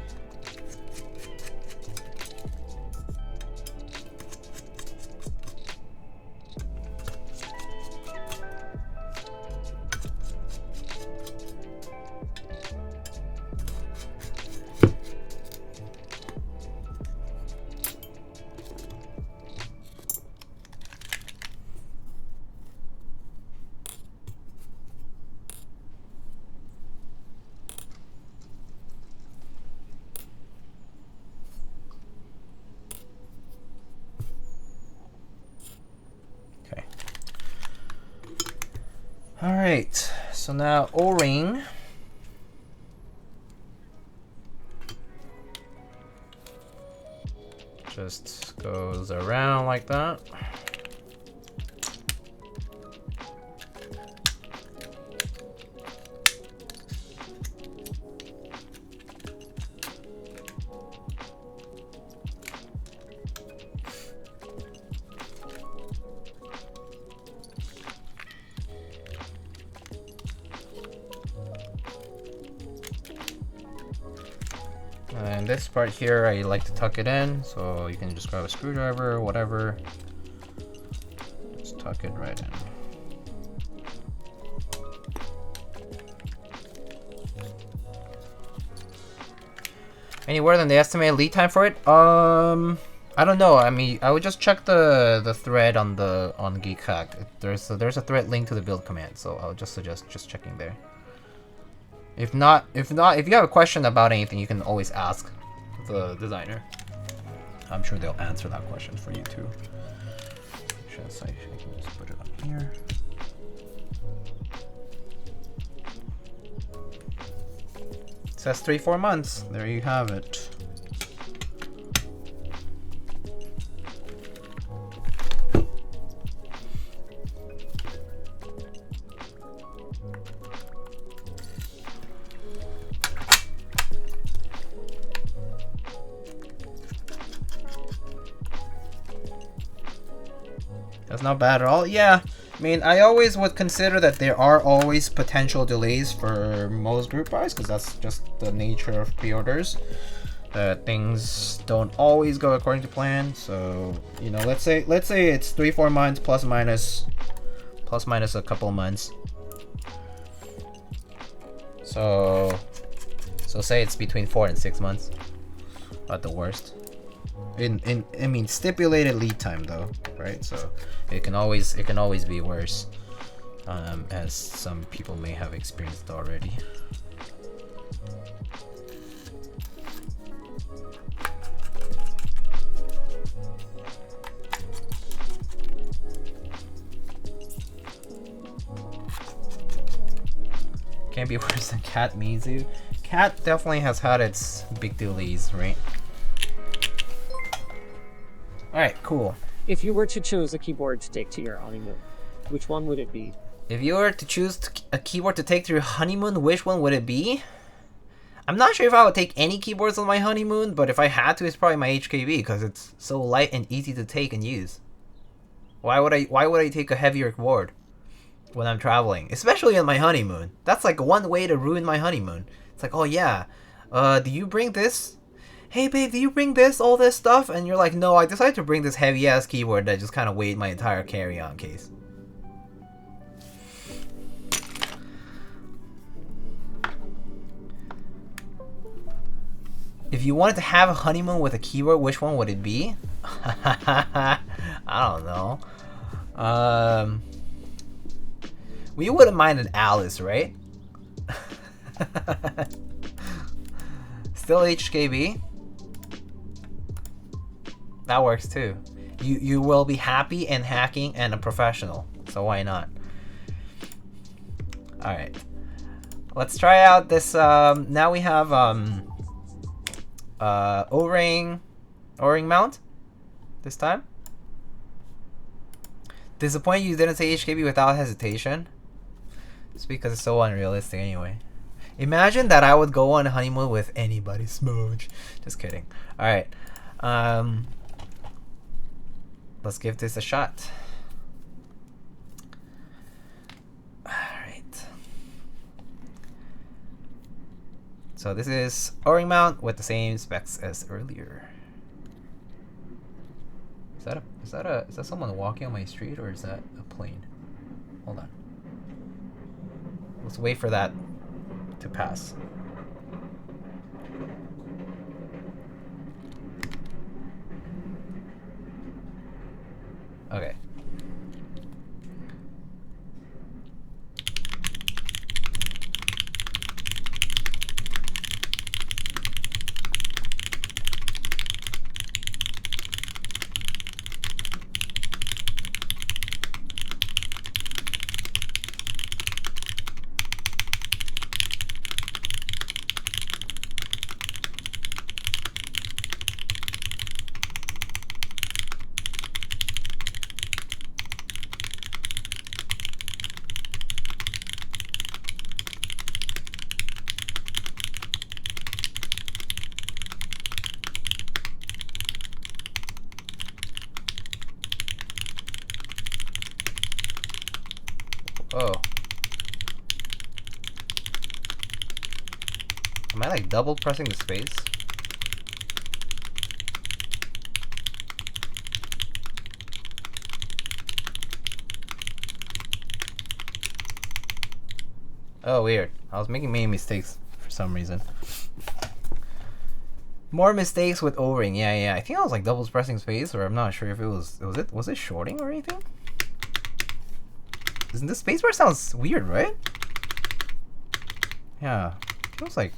S1: Alright, so now O-ring. Just goes around like that. And this part here, I like to tuck it in, so you can just grab a screwdriver or whatever. Just tuck it right in. Any word on the estimated lead time for it? I don't know. I mean, I would just check the thread on Keycap. There's a thread link to the build command, so I would just suggest just checking there. If you have a question about anything, you can always ask the designer. I'm sure they'll answer that question for you too. I can just put it up here. It says 3-4 months. There you have it. That's not bad at all. Yeah, I mean, I always would consider that there are always potential delays for most group buys, because that's just the nature of pre-orders. That things don't always go according to plan. So, you know, let's say it's 3-4 months plus minus a couple months. So say it's between 4 and 6 months at the worst. I mean, stipulated lead time though, right? So it can always be worse, as some people may have experienced already. Can't be worse than Cat Mizu. Cat definitely has had its big delays, right? Alright, cool.
S2: If you were to choose a keyboard to take to your honeymoon, which one would it be?
S1: If you were to choose a keyboard to take to your honeymoon, which one would it be? I'm not sure if I would take any keyboards on my honeymoon, but if I had to, it's probably my HKB, because it's so light and easy to take and use. Why would I take a heavier board when I'm traveling, especially on my honeymoon? That's like one way to ruin my honeymoon. It's like, oh yeah, do you bring this? Hey babe, do you bring this, all this stuff? And you're like, no, I decided to bring this heavy ass keyboard that just kind of weighed my entire carry-on case. If you wanted to have a honeymoon with a keyboard, which one would it be? I don't know. We wouldn't mind an Alice, right? Still HKB. That works too. You will be happy and hacking and a professional, so why not? All right, let's try out this. Now we have O-ring mount this time. Disappointed you didn't say HKB without hesitation. It's because it's so unrealistic anyway. Imagine that I would go on a honeymoon with anybody. Smooch. Just kidding. Alright. Let's give this a shot. Alright. So this is O-ring mount with the same specs as earlier. Is that someone walking on my street, or is that a plane? Hold on. Let's wait for that to pass. Okay. Oh. Am I like double pressing the space? Oh, weird. I was making many mistakes for some reason. More mistakes with O-ring. Yeah. I think I was like double pressing space, or I'm not sure if it was it shorting or anything? Isn't this spacebar sounds weird, right? Yeah, feels like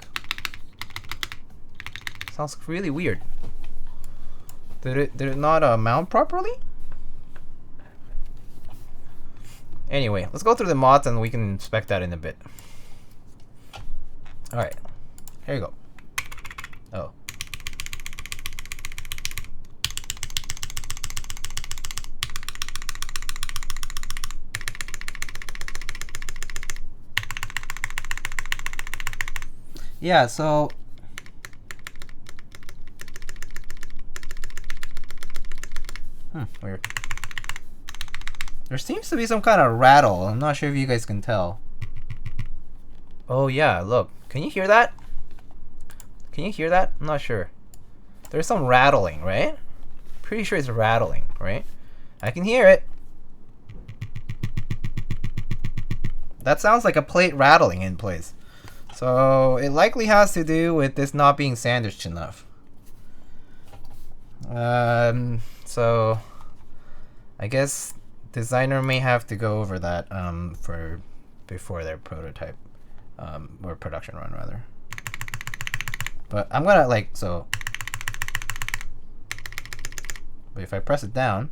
S1: sounds really weird. Did it not mount properly? Anyway, let's go through the mods and we can inspect that in a bit. All right, here you go. Oh. Yeah, so weird. There seems to be some kind of rattle. I'm not sure if you guys can tell. Oh yeah, look. Can you hear that? Can you hear that? I'm not sure. There's some rattling, right? Pretty sure it's rattling, right? I can hear it. That sounds like a plate rattling in place. So it likely has to do with this not being sandwiched enough. So I guess designer may have to go over that for before their prototype or production run rather. But I'm gonna like so. But if I press it down,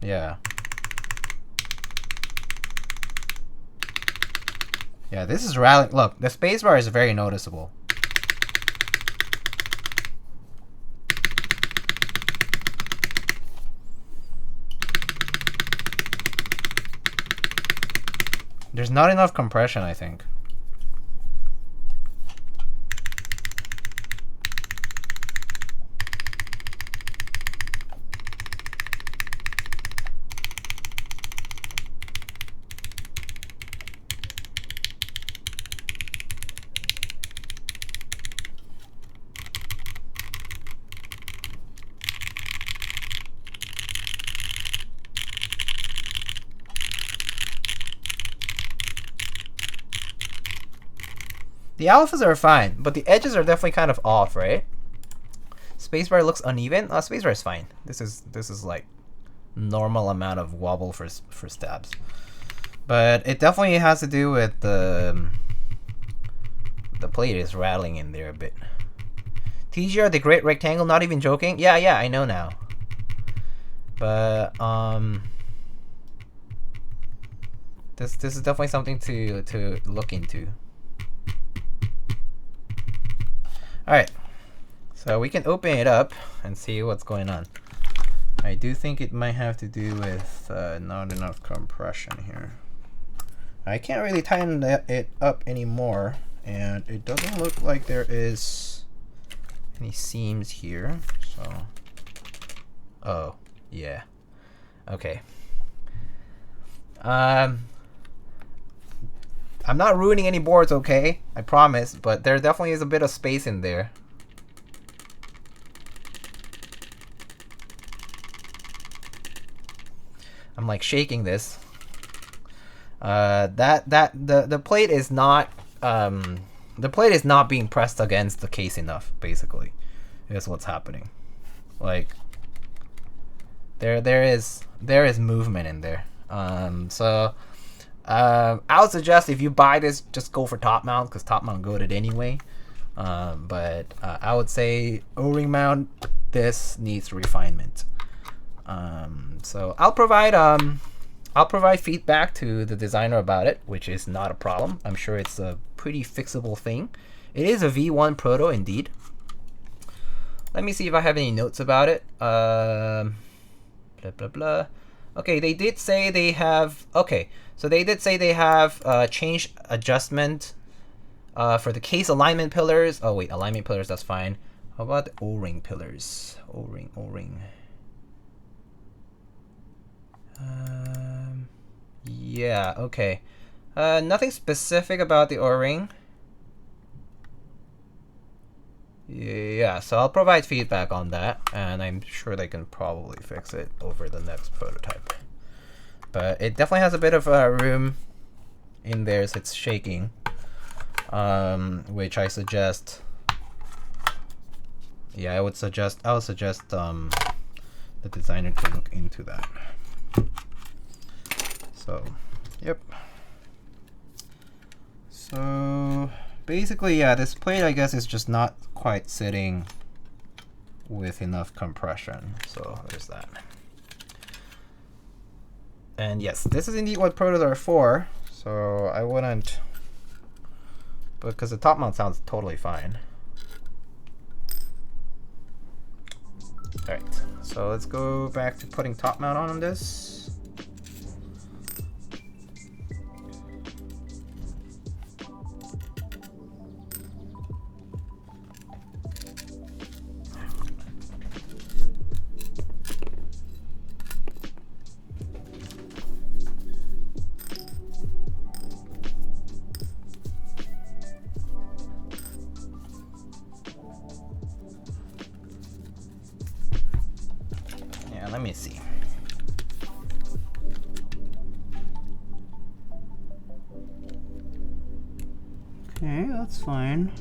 S1: yeah. Yeah, this is rattling. Look, the spacebar is very noticeable. There's not enough compression, I think. The alphas are fine, but the edges are definitely kind of off, right? Spacebar looks uneven. Spacebar is fine. This is like normal amount of wobble for stabs, but it definitely has to do with the plate is rattling in there a bit. TGR the Great Rectangle, not even joking. Yeah, I know now. But this is definitely something to look into. Alright, so we can open it up and see what's going on. I do think it might have to do with not enough compression here. I can't really tighten it up anymore, and it doesn't look like there is any seams here. So, oh yeah, okay. I'm not ruining any boards, okay? I promise, but there definitely is a bit of space in there. I'm like shaking this. The plate is not being pressed against the case enough, basically. Is what's happening. Like there is movement in there. I would suggest if you buy this, just go for top mount because top mount goated anyway. But I would say O-ring mount, this needs refinement. So I'll provide feedback to the designer about it, which is not a problem. I'm sure it's a pretty fixable thing. It is a V1 proto indeed. Let me see if I have any notes about it. Blah blah blah. Okay, they did say they have. Okay, so they did say they have change adjustment for the case alignment pillars. Oh wait, alignment pillars, that's fine. How about the O-ring pillars? O-ring. Yeah, okay. Nothing specific about the O-ring. Yeah, so I'll provide feedback on that, and I'm sure they can probably fix it over the next prototype. But it definitely has a bit of room in there, so it's shaking, which I suggest. Yeah, I would suggest the designer to look into that. So, yep. So basically, yeah, this plate, I guess, is just not quite sitting with enough compression. So there's that. And yes, this is indeed what protos are for. So I wouldn't, because the top mount sounds totally fine. All right, so let's go back to putting top mount on this. me see. Okay, that's fine.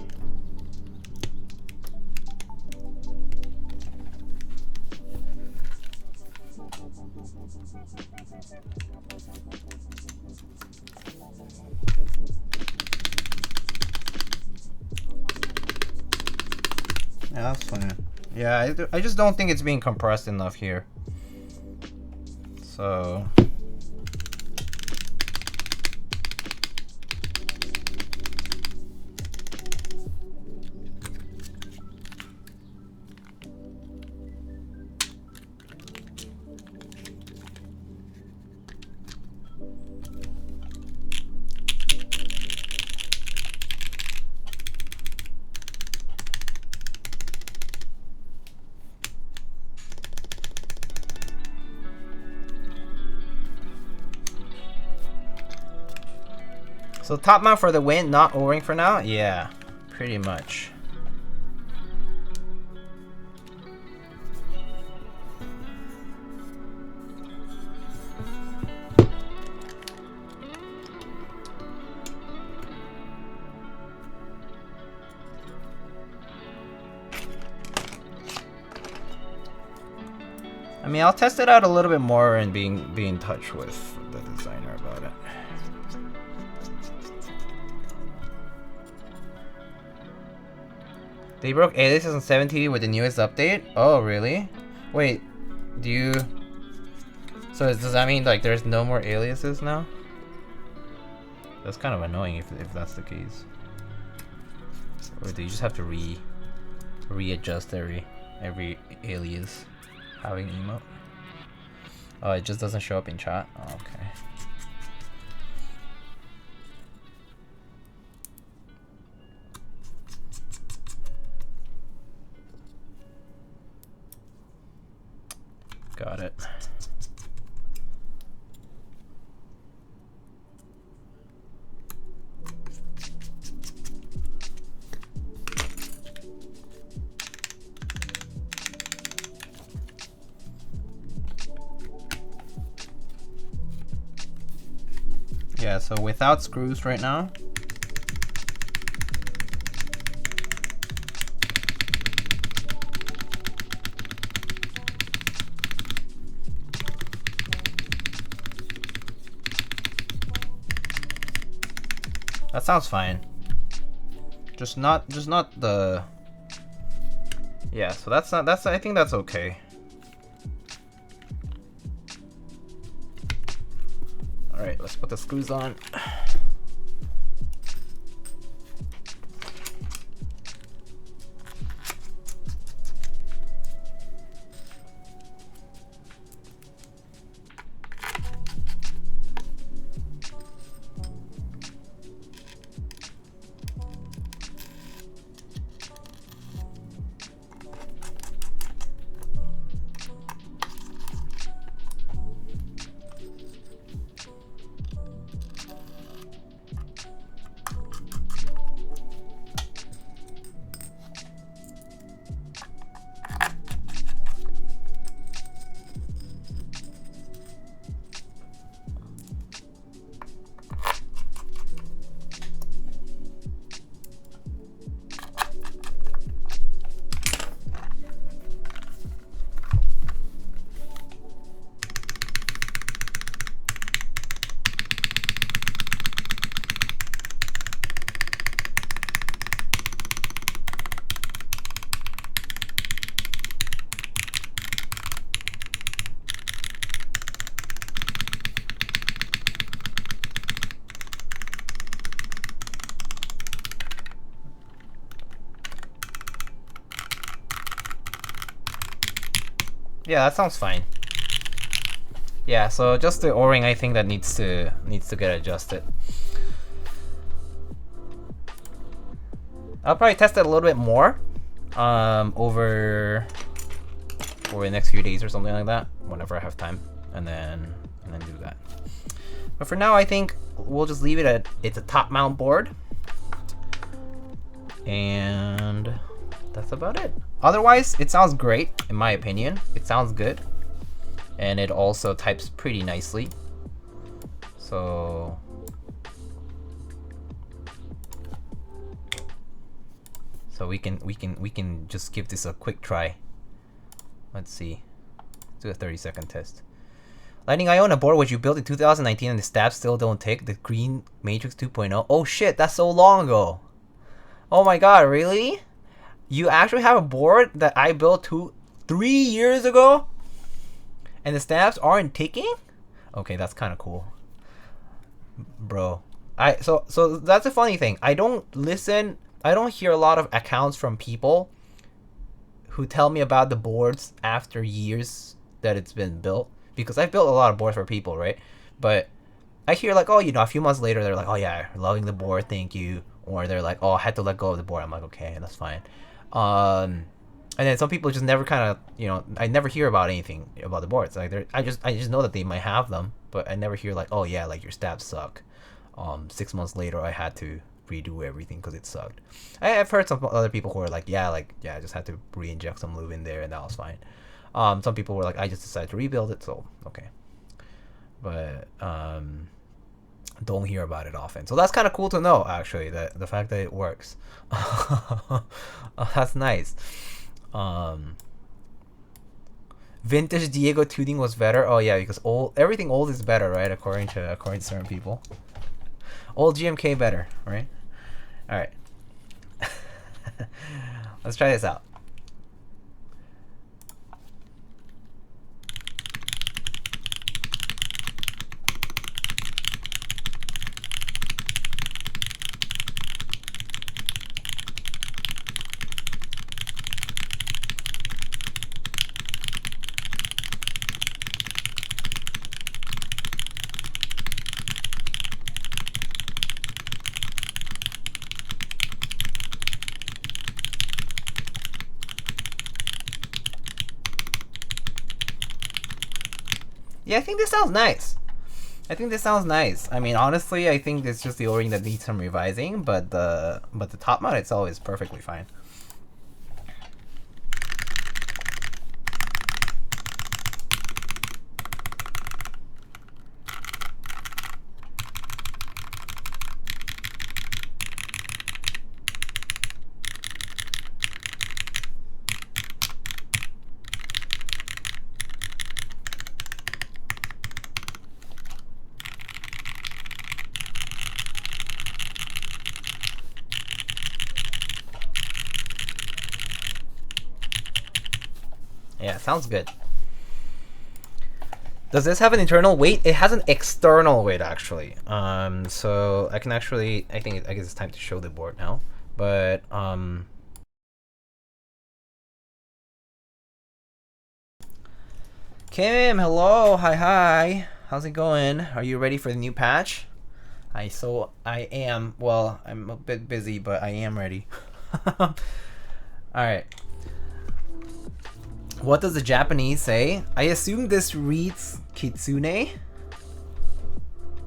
S1: Yeah, that's fine. Yeah, I just don't think it's being compressed enough here. So... So top mount for the win, not O-ring for now? Yeah, pretty much. I mean, I'll test it out a little bit more and be in touch with the designer about it. They broke aliases on 70 with the newest update? Oh, really? Wait, do you... So does that mean like there's no more aliases now? That's kind of annoying if that's the case. Or do you just have to readjust every alias having emote? Oh, it just doesn't show up in chat? Oh, okay. Got it. Yeah, so without screws right now. That sounds fine. Just not the... Yeah, so I think that's okay. Alright, let's put the screws on. Yeah, that sounds fine. Yeah, so just the O-ring I think that needs to get adjusted. I'll probably test it a little bit more over the next few days or something like that, whenever I have time, and then do that. But for now, I think we'll just leave it at it's a top mount board, and that's about it. Otherwise, it sounds great in my opinion. It sounds good. and it also types pretty nicely. So we can just give this a quick try. Let's see. Let's do a 30-second test. Lightning, I own a board which you built in 2019 and the stabs still don't take. The green matrix 2.0. Oh shit, that's so long ago. Oh my god, really? You actually have a board that I built 3 years ago? And the stabs aren't ticking? Okay, that's kind of cool. Bro. So that's a funny thing. I don't hear a lot of accounts from people who tell me about the boards after years that it's been built. Because I've built a lot of boards for people, right? But I hear like, oh, you know, a few months later, they're like, oh yeah, loving the board, thank you. Or they're like, oh, I had to let go of the board. I'm like, okay, that's fine. And then some people just never kind of, you know, I never hear about anything about the boards. Like, I just know that they might have them, but I never hear like, oh yeah, like your stabs suck. 6 months later, I had to redo everything because it sucked. I've heard some other people who are like, yeah, I just had to re-inject some lube in there and that was fine. Some people were like, I just decided to rebuild it, so okay. But don't hear about it often. So that's kind of cool to know, actually, that the fact that it works. Oh, that's nice. Vintage Diego tuning was better. Oh yeah, because everything old is better, right? According to certain people. Old GMK better, right? All right. Let's try this out. Yeah, I think this sounds nice. I mean, honestly, I think it's just the O-ring that needs some revising, but the top mount itself is perfectly fine. Yeah, sounds good. Does this have an internal weight? It has an external weight, actually. So I can actually, I guess it's time to show the board now. But Kim, hello, hi. How's it going? Are you ready for the new patch? I am. Well, I'm a bit busy, but I am ready. All right. What does the Japanese say? I assume this reads Kitsune.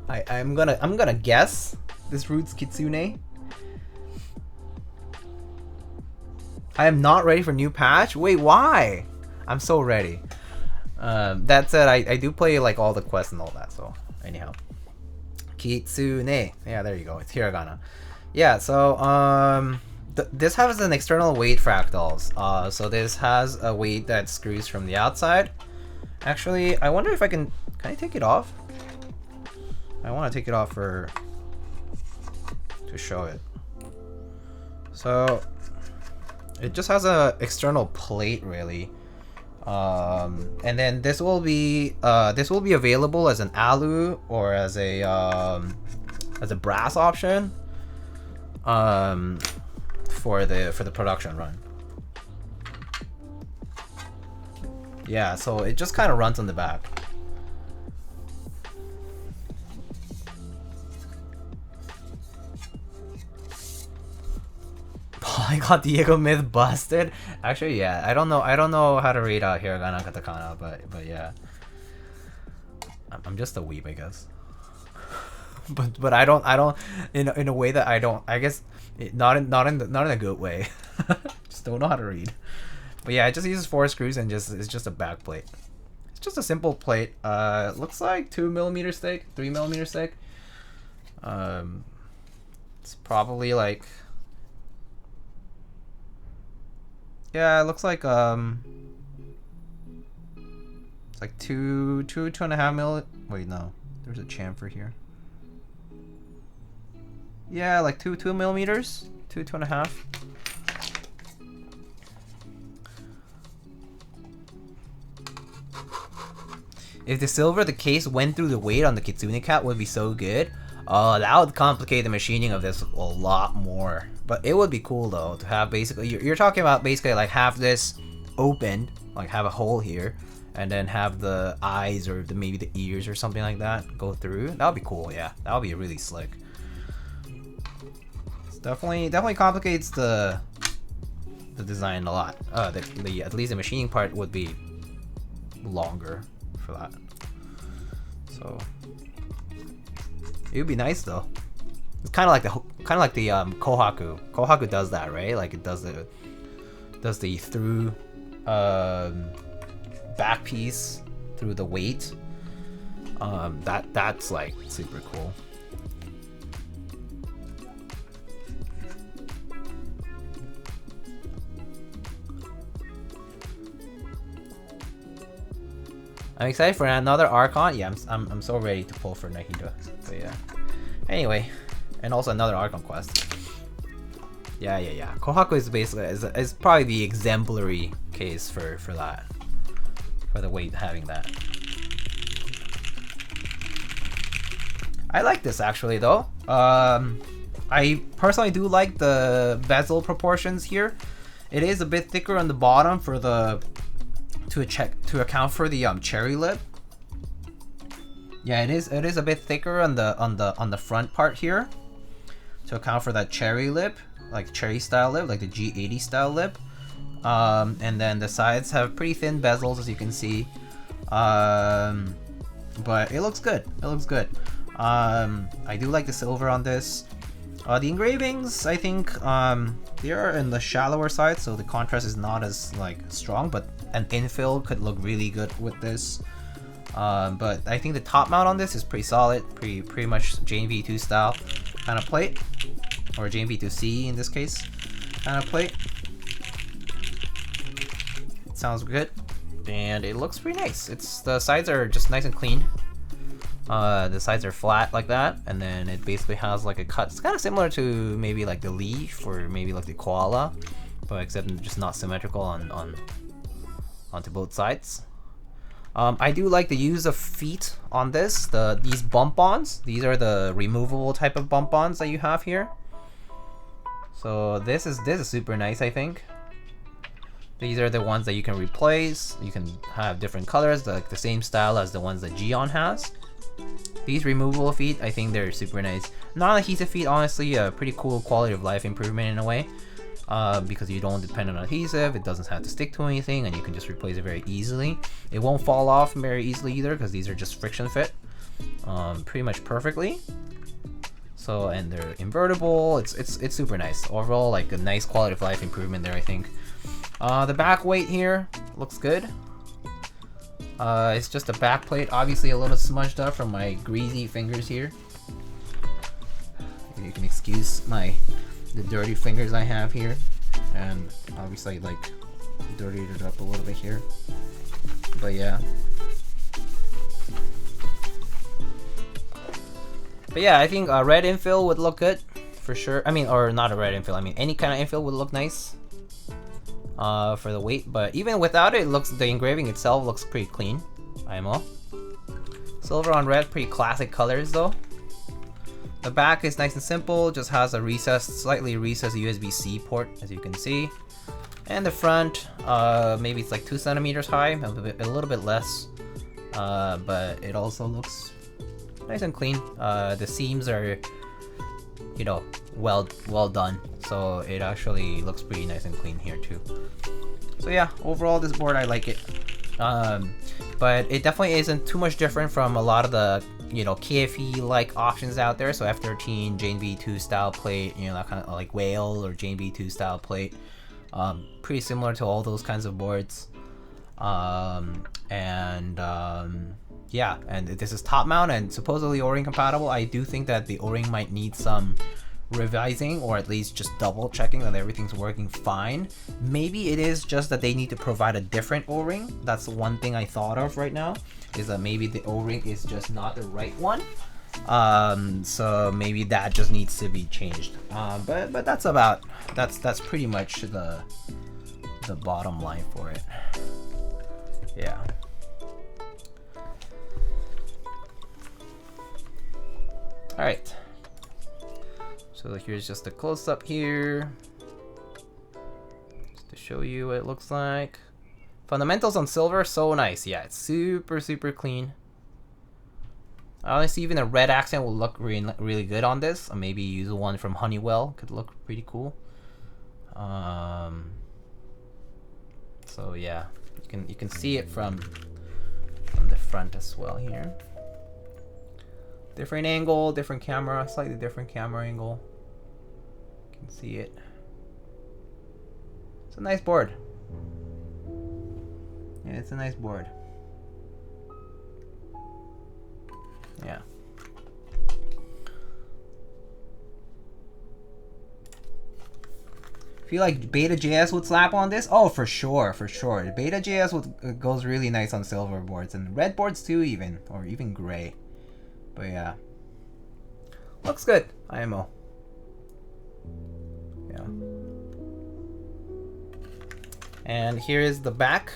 S1: I'm gonna guess this reads Kitsune. I am not ready for new patch. Wait, why? I'm so ready. That said, I do play like all the quests and all that. So anyhow, Kitsune. Yeah, there you go. It's hiragana. Yeah. So this has an external weight fractals. So this has a weight that screws from the outside. Actually, I wonder if I can I take it off? I want to take it off to show it. So it just has a external plate, really. And then this will be available as an alu or as a brass option. For the production run. Yeah, so it just kind of runs on the back. Polyglot Diego myth busted. Actually, yeah, I don't know how to read hiragana katakana, but yeah, I'm just a weeb, I guess. but I don't in a way that I guess not in a good way. Just don't know how to read. But yeah, it just uses 4 screws and it's just a back plate. It's just a simple plate. It looks like 2mm thick, 3mm thick. It's probably like, yeah, it looks like it's like 2.5 mil. Wait, no, there's a chamfer here. Yeah, like 2 millimeters, 2.5. If the silver, the case went through the weight on the Kitsune cap, would be so good. That would complicate the machining of this a lot more. But it would be cool though to have basically, you're talking about basically like have this opened, like have a hole here, and then have the eyes or maybe the ears or something like that go through. That would be cool, yeah. That would be really slick. It's definitely complicates the design a lot. At least the machining part would be longer for that. So it would be nice though. It's kind of like the Kohaku. Kohaku does that, right? Like it does the through back piece through the weight. That's like super cool. I'm excited for another Archon. Yeah, I'm so ready to pull for Nahida. But yeah. Anyway, and also another Archon quest. Yeah. Kohaku is basically is probably the exemplary case for that. For the weight having that. I like this actually though. I personally do like the bezel proportions here. It is a bit thicker on the bottom for the to account for the cherry lip. Yeah, it is a bit thicker on the front part here to account for that cherry lip, like cherry style lip, like the G80 style lip. And then the sides have pretty thin bezels, as you can see. But it looks good. It looks good. I do like the silver on this. The engravings, I think, they are in the shallower side, so the contrast is not as like strong, but an infill could look really good with this. But I think the top mount on this is pretty solid, pretty much JMV2 style kind of plate, or JMV2C in this case kind of plate. It sounds good, and it looks pretty nice. The sides are just nice and clean. The sides are flat like that, and then it basically has like a cut. It's kind of similar to maybe like the leaf or maybe like the koala, but except just not symmetrical onto both sides. I do like the use of feet on this. These bump-ons. These are the removable type of bump-ons that you have here. So this is super nice, I think. These are the ones that you can replace. You can have different colors, like the same style as the ones that Gion has. These removable feet, I think they're super nice. Non-adhesive feet, honestly, a pretty cool quality of life improvement in a way. Because you don't depend on adhesive, it doesn't have to stick to anything, and you can just replace it very easily. It won't fall off very easily either, because these are just friction fit pretty much perfectly. So, and they're invertible. It's super nice overall, like a nice quality of life improvement there, I think. The back weight here looks good. It's just a back plate, obviously a little smudged up from my greasy fingers here. You can excuse the dirty fingers I have here, and obviously like dirtied it up a little bit here. But yeah. I think a red infill would look good for sure. I mean, or not a red infill. I mean, any kind of infill would look nice for the weight. But even without it, the engraving itself looks pretty clean. IMO. Silver on red, pretty classic colors though. The back is nice and simple, just has a slightly recessed USB-C port, as you can see. And the front, maybe it's like 2 centimeters high, a little bit less, but it also looks nice and clean. The seams are, well done, so it actually looks pretty nice and clean here too. So yeah, overall this board I like it, but it definitely isn't too much different from a lot of the KFE like options out there. So F13 JNV2 style plate, that kind of like whale or JNV2 style plate, pretty similar to all those kinds of boards. Yeah, and this is top mount and supposedly O-ring compatible. I do think that the O-ring might need some revising, or at least just double checking that everything's working fine. Maybe it is just that they need to provide a different O-ring. That's the one thing I thought of right now, is that maybe the O-ring is just not the right one. So maybe that just needs to be changed. But that's pretty much the bottom line for it. Yeah. All right. So here's just a close-up here, just to show you what it looks like. Fundamentals on silver, so nice. Yeah, it's super clean. Honestly, even a red accent will look really good on this. Or maybe use one from Honeywell, could look pretty cool. So yeah, you can see it from the front as well here. Different angle, different camera, slightly different camera angle. You can see it. It's a nice board. Yeah, it's a nice board. Yeah. Feel like Beta.js would slap on this? Oh, for sure, for sure. Beta.js goes really nice on silver boards and red boards too, even, or even gray. But yeah, looks good. IMO. Yeah. And here is the back.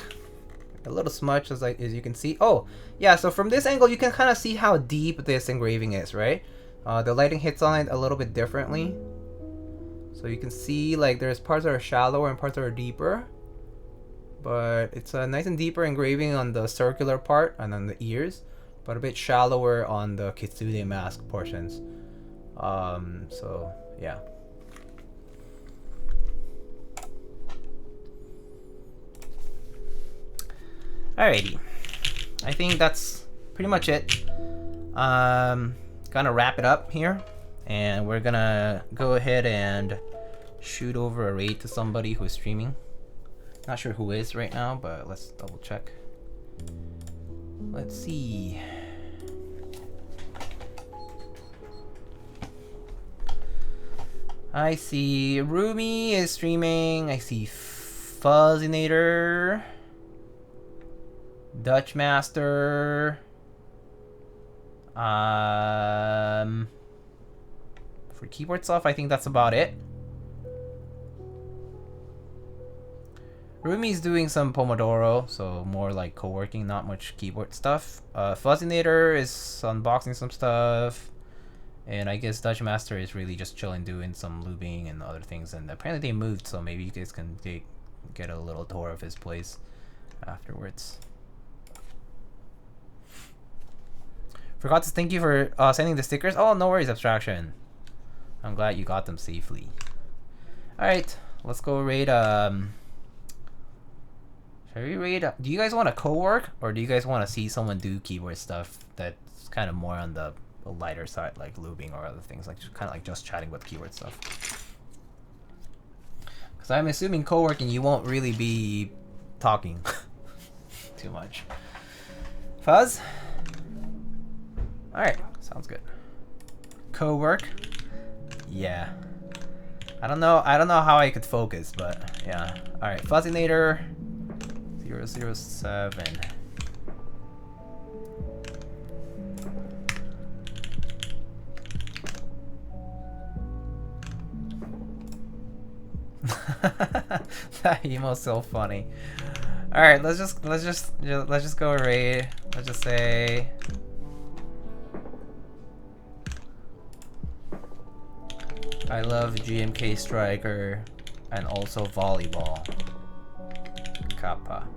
S1: A little smudge as you can see. Oh, yeah. So from this angle, you can kind of see how deep this engraving is, right? The lighting hits on it a little bit differently. So you can see like there's parts that are shallower and parts that are deeper. But it's a nice and deeper engraving on the circular part and on the ears, but a bit shallower on the Kitsune mask portions. So yeah. Alrighty, I think that's pretty much it. Gonna wrap it up here, and we're gonna go ahead and shoot over a raid to somebody who's streaming. Not sure who is right now, but let's double check. Let's see. I see Rumi is streaming. I see Fuzzinator, Dutch Master. For keyboard stuff, I think that's about it. Rumi's doing some Pomodoro, so more like co-working, not much keyboard stuff. Fuzzinator is unboxing some stuff. And I guess Dutch Master is really just chilling, doing some lubing and other things. And apparently they moved, so maybe you guys can get a little tour of his place afterwards. Forgot to thank you for sending the stickers. Oh, no worries, Abstraction. I'm glad you got them safely. Alright, let's go raid. Should we raid? Do you guys want to co-work, or do you guys want to see someone do keyboard stuff that's kind of more on the lighter side, like lubing or other things, like kind of like just chatting with keyboard stuff? Because I'm assuming co-working, you won't really be talking too much. Fuzz? Alright, sounds good. Co-work? Yeah. I don't know how I could focus, but yeah. Alright, Fuzzinator 007. That emo's so funny. All right, let's just go raid. Let's just say I love GMK Striker and also volleyball. Kappa.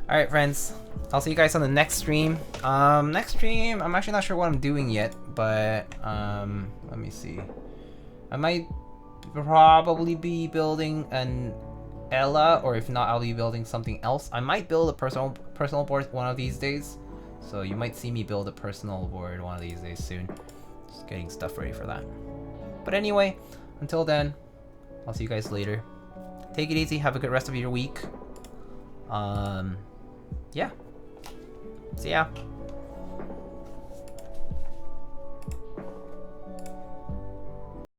S1: Alright, friends. I'll see you guys on the next stream. Next stream, I'm actually not sure what I'm doing yet, but let me see. I might probably be building Ella, or if not, I'll be building something else. I might build a personal board one of these days. So you might see me build a personal board one of these days soon. Just getting stuff ready for that. But anyway, until then, I'll see you guys later. Take it easy. Have a good rest of your week. Yeah. See ya.